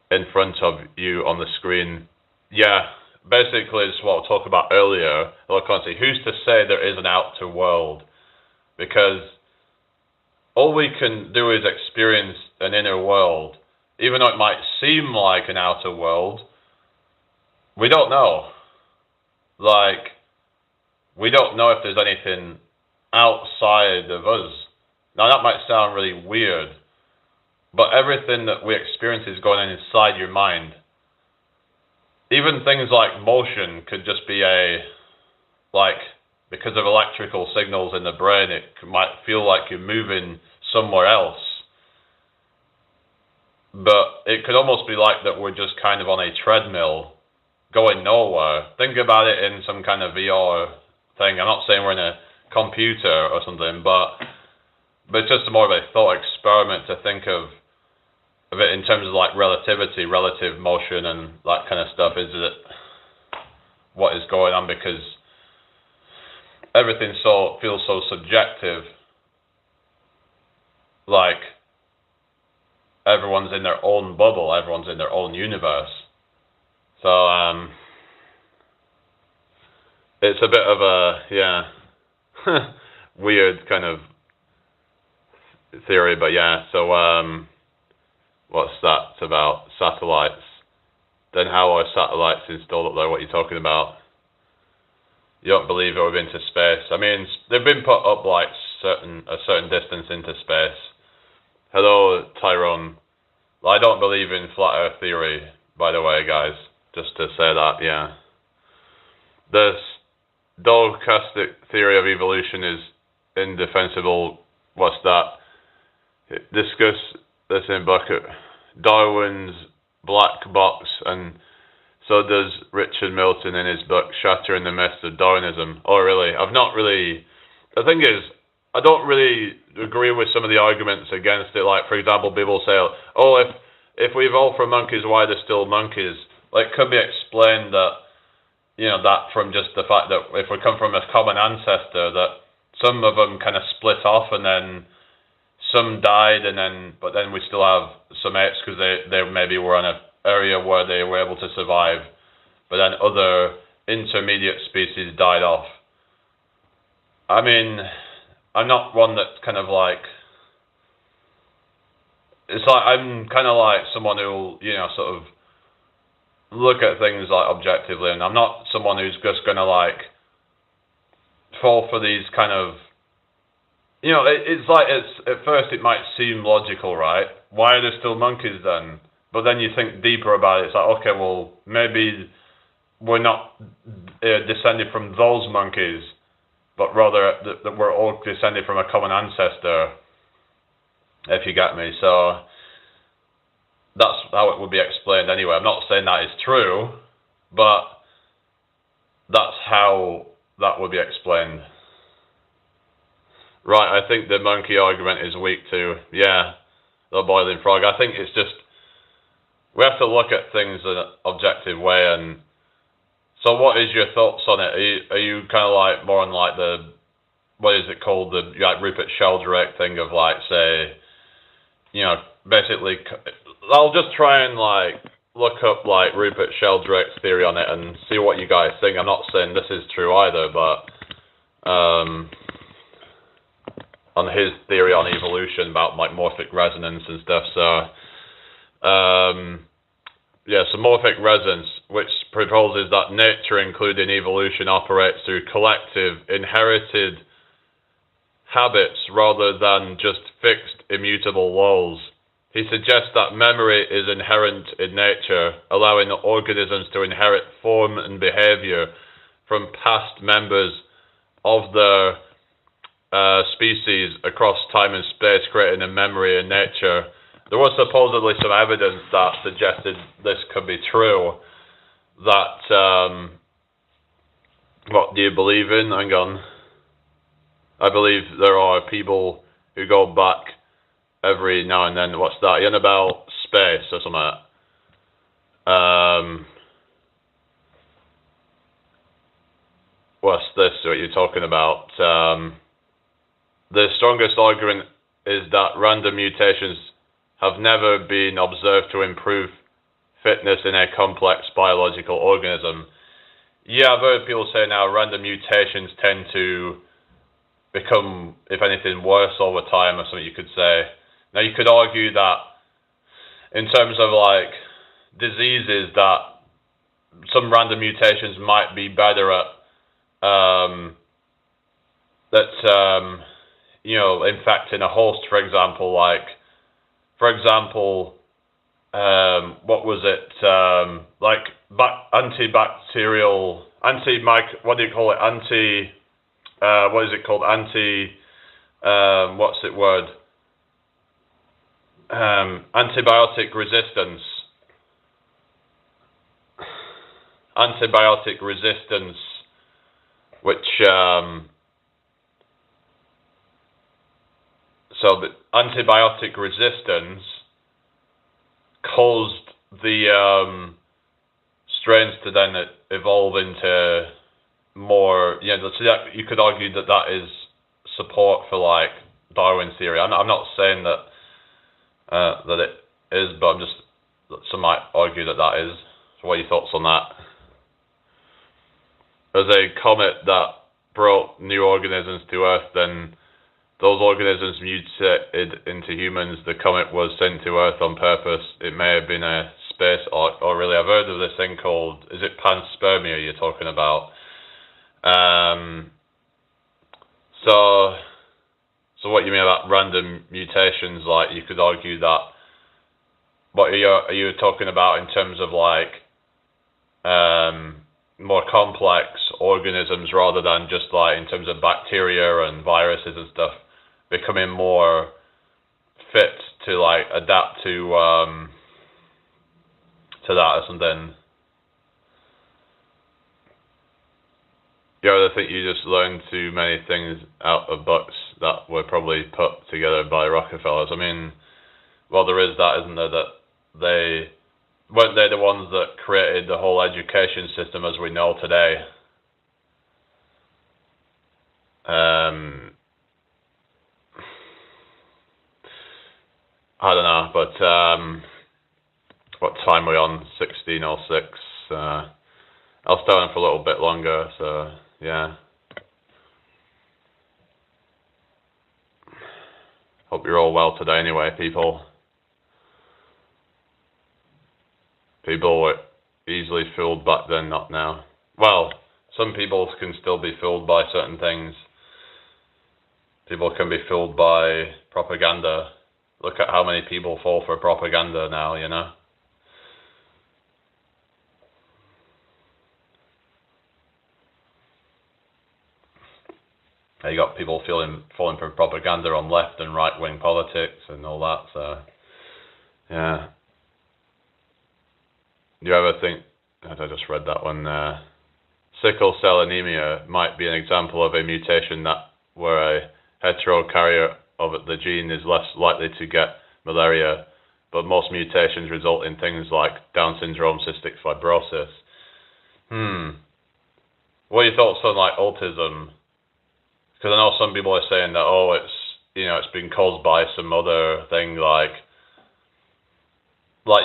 in front of you on the screen. Yeah, basically it's what I talked about earlier. Who's to say there is an outer world? Because all we can do is experience an inner world. Even though it might seem like an outer world, we don't know. Like, we don't know if there's anything outside of us. Now that might sound really weird, but everything that we experience is going on inside your mind. Even things like motion could just be because of electrical signals in the brain, it might feel like you're moving somewhere else. But it could almost be like that we're just kind of on a treadmill going nowhere. Think about it in some kind of VR thing. I'm not saying we're in a computer or something, but it's just more of a thought experiment to think of it in terms of like relativity, relative motion and that kind of stuff. Is it what is going on? Because everything feels so subjective. Like everyone's in their own bubble, everyone's in their own universe. So it's a bit of a weird kind of theory, but yeah. So what's that about? Satellites. Then how are satellites installed up there? What are you talking about? You don't believe it would have been to space? I mean, they've been put up like a certain distance into space. Hello, Tyrone. I don't believe in flat Earth theory, by the way, guys. Just to say that, yeah. The stochastic theory of evolution is indefensible. What's that? Discuss this in bucket. Darwin's black box, and so does Richard Milton in his book Shattering the Myths of Darwinism. Oh, really? The thing is, I don't really agree with some of the arguments against it. Like, for example, people say, oh, if we evolved from monkeys, why are there still monkeys? Like, it could be explained that, that from just the fact that if we come from a common ancestor, that some of them kind of split off and then some died, but then we still have some apes because they maybe were in an area where they were able to survive, but then other intermediate species died off. I mean, I'm not one that's kind of like, it's like I'm kind of like someone who'll, sort of look at things like objectively, and I'm not someone who's just gonna like fall for these kind of, it's like at first it might seem logical, right? Why are there still monkeys then? But then you think deeper about it, it's like, okay, well, maybe we're not descended from those monkeys, but rather that we're all descended from a common ancestor, if you get me. So that's how it would be explained anyway. I'm not saying that is true, but that's how that would be explained. Right, I think the monkey argument is weak too. Yeah, the boiling frog. I think it's just, we have to look at things in an objective way. And so what is your thoughts on it? Are you kind of like more on like the, what is it called, the like Rupert Sheldrake thing of like, say, basically, I'll just try and like look up like Rupert Sheldrake's theory on it and see what you guys think. I'm not saying this is true either, but on his theory on evolution about like morphic resonance and stuff. So so morphic resonance, which proposes that nature, including evolution, operates through collective inherited habits rather than just fixed immutable laws. He suggests that memory is inherent in nature, allowing organisms to inherit form and behavior from past members of their species across time and space, creating a memory in nature. There was supposedly some evidence that suggested this could be true. That, what do you believe in? Hang on. I believe there are people who go back every now and then. What's that? In about space or something like what's this? What you're talking about? The strongest argument is that random mutations have never been observed to improve fitness in a complex biological organism. Yeah, I've heard people say now random mutations tend to become, if anything, worse over time, or something you could say. Now, you could argue that in terms of like diseases, that some random mutations might be better at infecting a host, for example. Like, for example, what was it? Antibacterial, what do you call it? What is it called? What's it word? Antibiotic resistance. Antibiotic resistance, which, so the antibiotic resistance caused the strains to then evolve into more, so that you could argue that that is support for like Darwin's theory. I'm not saying that that it is, but some might argue that that is. So what are your thoughts on that? There's a comet that brought new organisms to Earth, then those organisms mutated into humans. The comet was sent to Earth on purpose. It may have been a space, or really, I've heard of this thing called, is it panspermia you're talking about? So what you mean about random mutations? Like, you could argue that, what are you talking about in terms of like more complex organisms rather than just like in terms of bacteria and viruses and stuff becoming more fit to like adapt to that or something? I think you just learned too many things out of books that were probably put together by Rockefellers. I mean, well, there is that, isn't there, that weren't they the ones that created the whole education system as we know today? I don't know, but what time are we on? 16:06. I'll stay on for a little bit longer, so yeah. Hope you're all well today anyway, people. People were easily fooled back then, not now. Well, some people can still be fooled by certain things. People can be fooled by propaganda. Look at how many people fall for propaganda now, You got people falling for propaganda on left and right-wing politics and all that, so, yeah. Do you ever think, I just read that one, sickle cell anemia might be an example of a mutation where a hetero carrier of the gene is less likely to get malaria, but most mutations result in things like Down syndrome, cystic fibrosis. What are your thoughts on like autism? Because I know some people are saying that, it's been caused by some other thing, like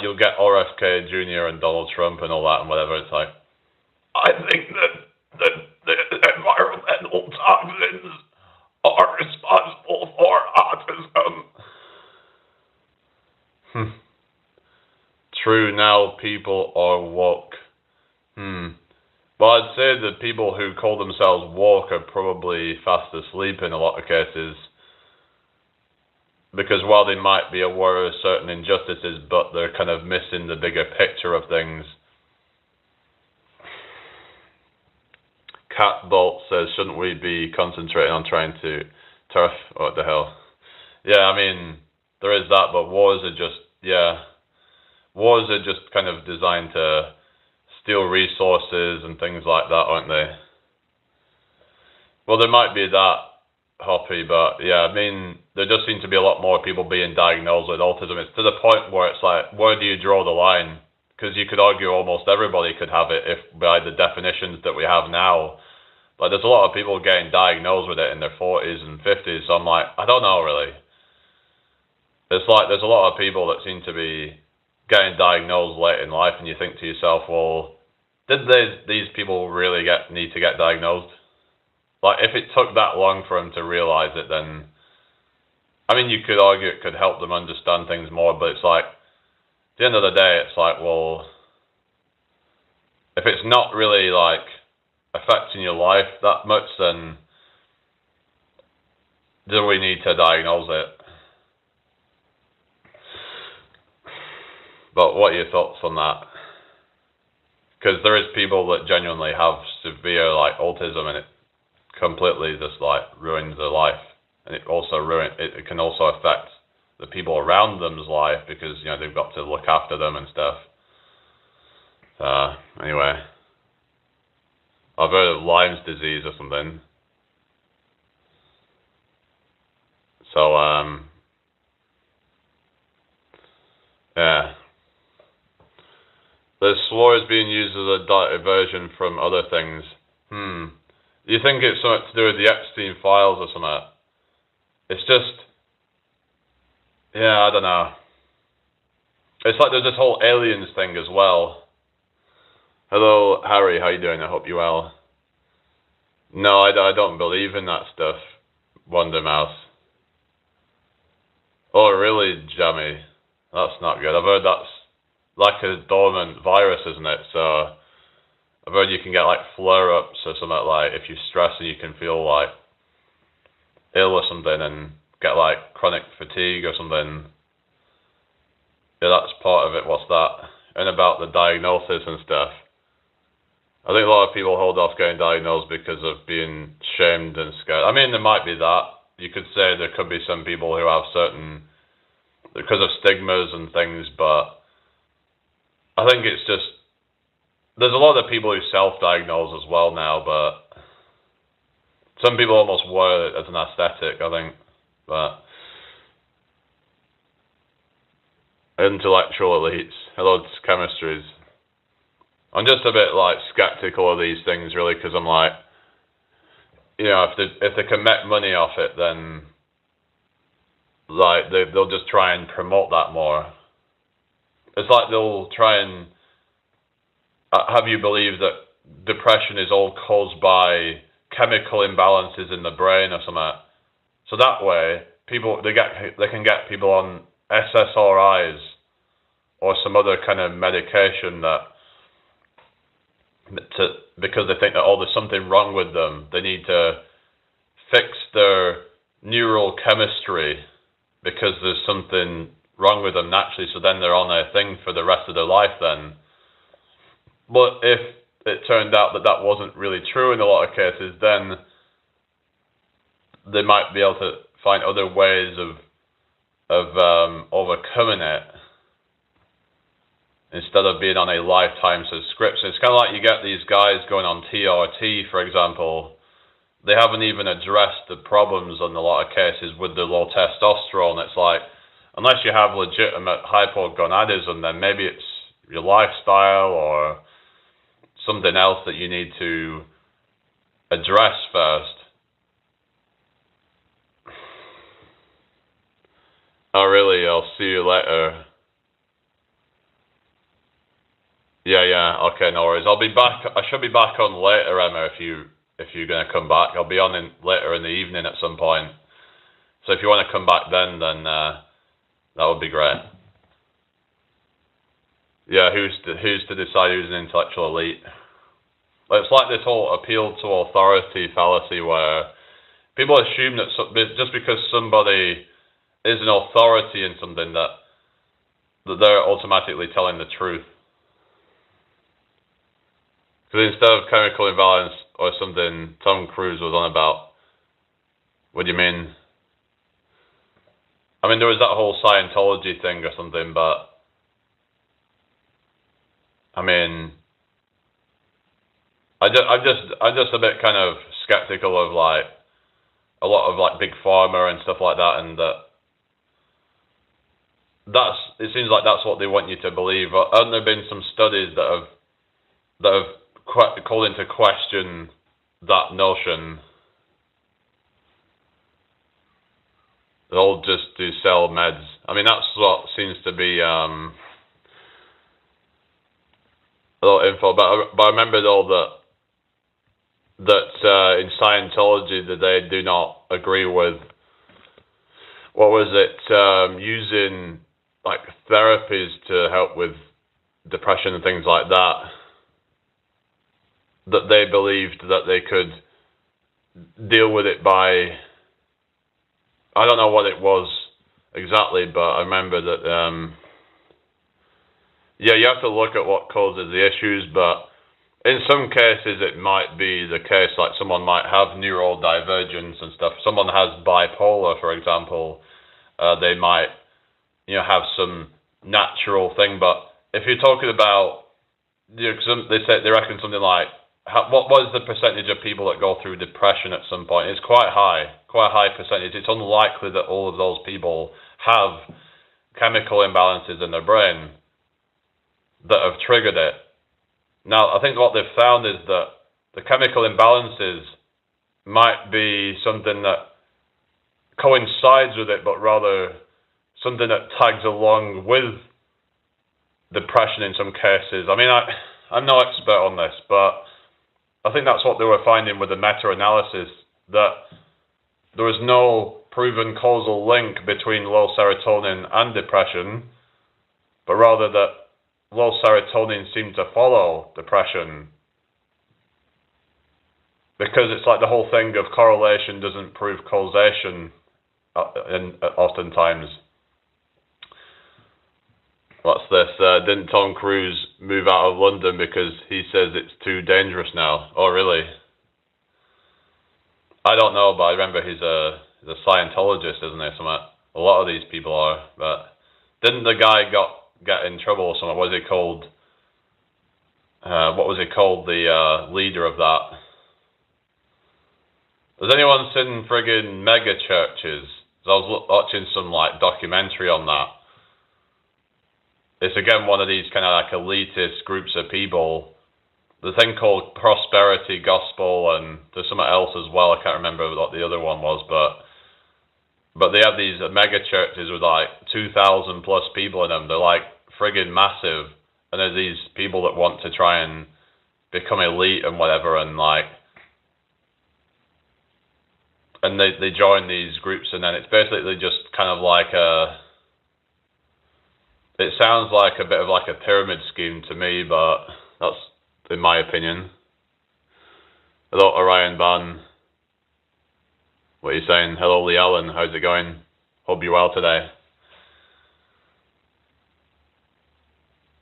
you'll get RFK Jr. and Donald Trump and all that and whatever. It's like, I think that the environmental toxins are responsible for autism. True, now people are woke. Well, I'd say the people who call themselves woke are probably fast asleep in a lot of cases. Because while they might be aware of certain injustices, but they're kind of missing the bigger picture of things. Cat Bolt says, shouldn't we be concentrating on trying to turf? What the hell? Yeah, I mean, there is that, but wars are just kind of designed to steal resources and things like that, aren't they? Well, there might be that, Hoppy, but yeah, I mean, there does seem to be a lot more people being diagnosed with autism. It's to the point where it's like, where do you draw the line? because you could argue almost everybody could have it if by the definitions that we have now. Like, there's a lot of people getting diagnosed with it in their 40s and 50s, so I'm like, I don't know, really. It's like there's a lot of people that seem to be getting diagnosed late in life, and you think to yourself, well, did these people really need to get diagnosed? Like, if it took that long for them to realize it, then, I mean, you could argue it could help them understand things more, but it's like, at the end of the day, it's like, well, if it's not really, like, affecting your life that much, then do we need to diagnose it? But what are your thoughts on that? Because there is people that genuinely have severe, like, autism, and it completely just, like, ruins their life. And it also it can also affect the people around them's life, because, you know, they've got to look after them and stuff. Anyway, I've heard of Lyme's disease or something. So, yeah. The slur is being used as a diversion from other things. Do you think it's something to do with the Epstein files or something? It's just, yeah, I don't know. It's like there's this whole aliens thing as well. Hello, Harry, how you doing? I hope you're well. No, I don't believe in that stuff, Wonder Mouse. Oh, really, Jammy? That's not good. I've heard that's like a dormant virus, isn't it? So I've heard you can get like flare-ups or something, like if you're stressed and you can feel like ill or something and get like chronic fatigue or something. Yeah, that's part of it. What's that? And about the diagnosis and stuff. I think a lot of people hold off getting diagnosed because of being shamed and scared. I mean, there might be that. You could say there could be some people who have certain, because of stigmas and things, but I think it's just, there's a lot of people who self-diagnose as well now, but some people almost wear it as an aesthetic, I think. But intellectual elites, hello to chemistries. I'm just a bit like skeptical of these things, really, because I'm like, you know, if they can make money off it, then like they'll just try and promote that more. It's like they'll try and have you believe that depression is all caused by chemical imbalances in the brain or something. So that way, they can get people on SSRIs or some other kind of medication because they think that, oh, there's something wrong with them. They need to fix their neural chemistry because there's something wrong with them naturally, so then they're on a thing for the rest of their life then. But if it turned out that that wasn't really true in a lot of cases, then they might be able to find other ways of overcoming it instead of being on a lifetime subscription. It's kind of like you get these guys going on TRT, for example. They haven't even addressed the problems in a lot of cases with the low testosterone. It's like, unless you have legitimate hypogonadism, then maybe it's your lifestyle or something else that you need to address first. Oh, really? I'll see you later. Yeah. Okay, no worries. I'll be back. I should be back on later, Emma, if you're gonna come back. I'll be on later in the evening at some point. So if you want to come back then that would be great. Yeah, who's to decide who's an intellectual elite? It's like this whole appeal to authority fallacy where people assume that just because somebody is an authority in something that they're automatically telling the truth. Because instead of chemical imbalance or something Tom Cruise was on about, what do you mean? I mean, there was that whole Scientology thing or something, but I mean, I'm just a bit kind of skeptical of like a lot of like big pharma and stuff like that, and that it seems like that's what they want you to believe. Haven't there been some studies that have called into question that notion? They'll just do sell meds. I mean, that's what seems to be a little info. But I remember though that in Scientology that they do not agree with, what was it, using like therapies to help with depression and things like that. That they believed that they could deal with it by, I don't know what it was exactly, but I remember that, yeah, you have to look at what causes the issues, but in some cases it might be the case, like someone might have neurodivergence and stuff. Someone has bipolar, for example, they might, have some natural thing, but if you're talking about, they reckon something like, what is the percentage of people that go through depression at some point? It's quite a high percentage. It's unlikely that all of those people have chemical imbalances in their brain that have triggered it. Now, I think what they've found is that the chemical imbalances might be something that coincides with it, but rather something that tags along with depression in some cases. I mean, I'm no expert on this, but I think that's what they were finding with the meta-analysis, that there was no proven causal link between low serotonin and depression, but rather that low serotonin seemed to follow depression. Because it's like the whole thing of correlation doesn't prove causation oftentimes. What's this? Didn't Tom Cruise move out of London because he says it's too dangerous now? Oh, really? I don't know, but I remember he's a Scientologist, isn't he? A lot of these people are. But didn't the guy get in trouble or something? What was he called? What was he called? The leader of that. Has anyone seen friggin' mega churches? I was watching some documentary on that. It's again one of these kind of elitist groups of people. The thing called prosperity gospel, and there's something else as well. I can't remember what the other one was, but they have these mega churches with 2,000 plus people in them. They're friggin' massive, and there's these people that want to try and become elite and whatever, and and they join these groups, and then it's basically just kind of it sounds like a bit of a pyramid scheme to me, but that's in my opinion. Hello, Orion Ban. What are you saying? Hello, Lee Allen. How's it going? Hope you're well today.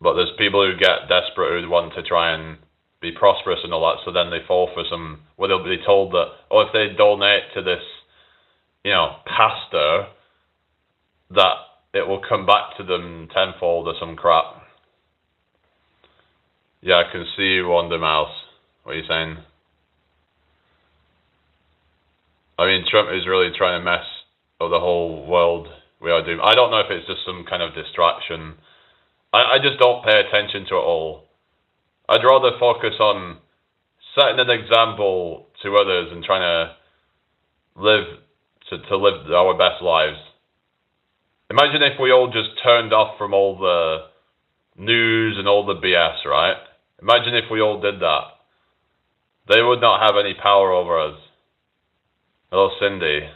But there's people who get desperate, who want to try and be prosperous and all that, so then they fall for where they'll be told that, if they donate to this, pastor, that it will come back to them tenfold or some crap. Yeah, I can see you, Wonder Mouse. What are you saying? I mean, Trump is really trying to mess up the whole world we are doing. I don't know if it's just some kind of distraction. I just don't pay attention to it all. I'd rather focus on setting an example to others and trying to live our best lives. Imagine if we all just turned off from all the news and all the BS, right? Imagine if we all did that. They would not have any power over us. Hello, Cindy.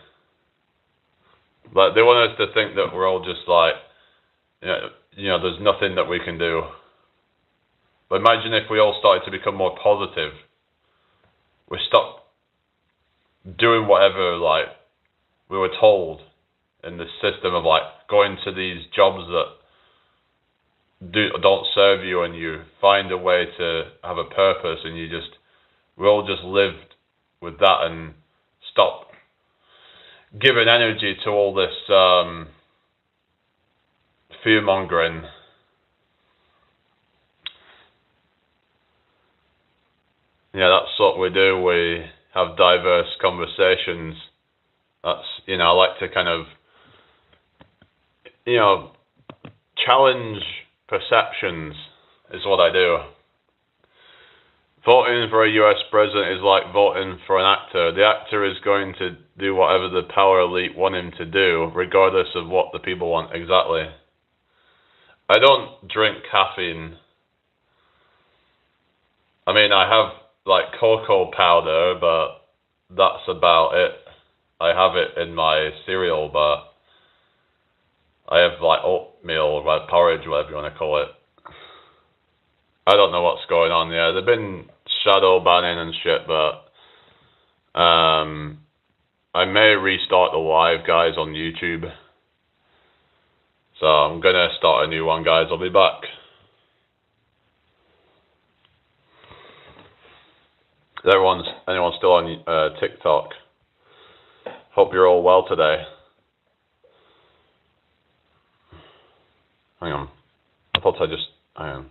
They want us to think that we're all just there's nothing that we can do. But imagine if we all started to become more positive. We stopped doing whatever we were told in the system of going to these jobs that don't serve you, and you find a way to have a purpose, and we all just lived with that and stop giving energy to all this fear mongering. Yeah, that's what we do. We have diverse conversations. That's, I like to kind of, challenge perceptions is what I do. Voting for a US president is like voting for an actor. The actor is going to do whatever the power elite want him to do, regardless of what the people want exactly. I don't drink caffeine. I mean, I have like cocoa powder, but that's about it. I have it in my cereal, but I have like oatmeal or like porridge, whatever you want to call it. I don't know what's going on. Yeah, they've been shadow banning and shit, but I may restart the live, guys, on YouTube. So I'm gonna start a new one, guys. I'll be back. Anyone still on TikTok? Hope you're all well today. Hang on. I thought I just... Hang on.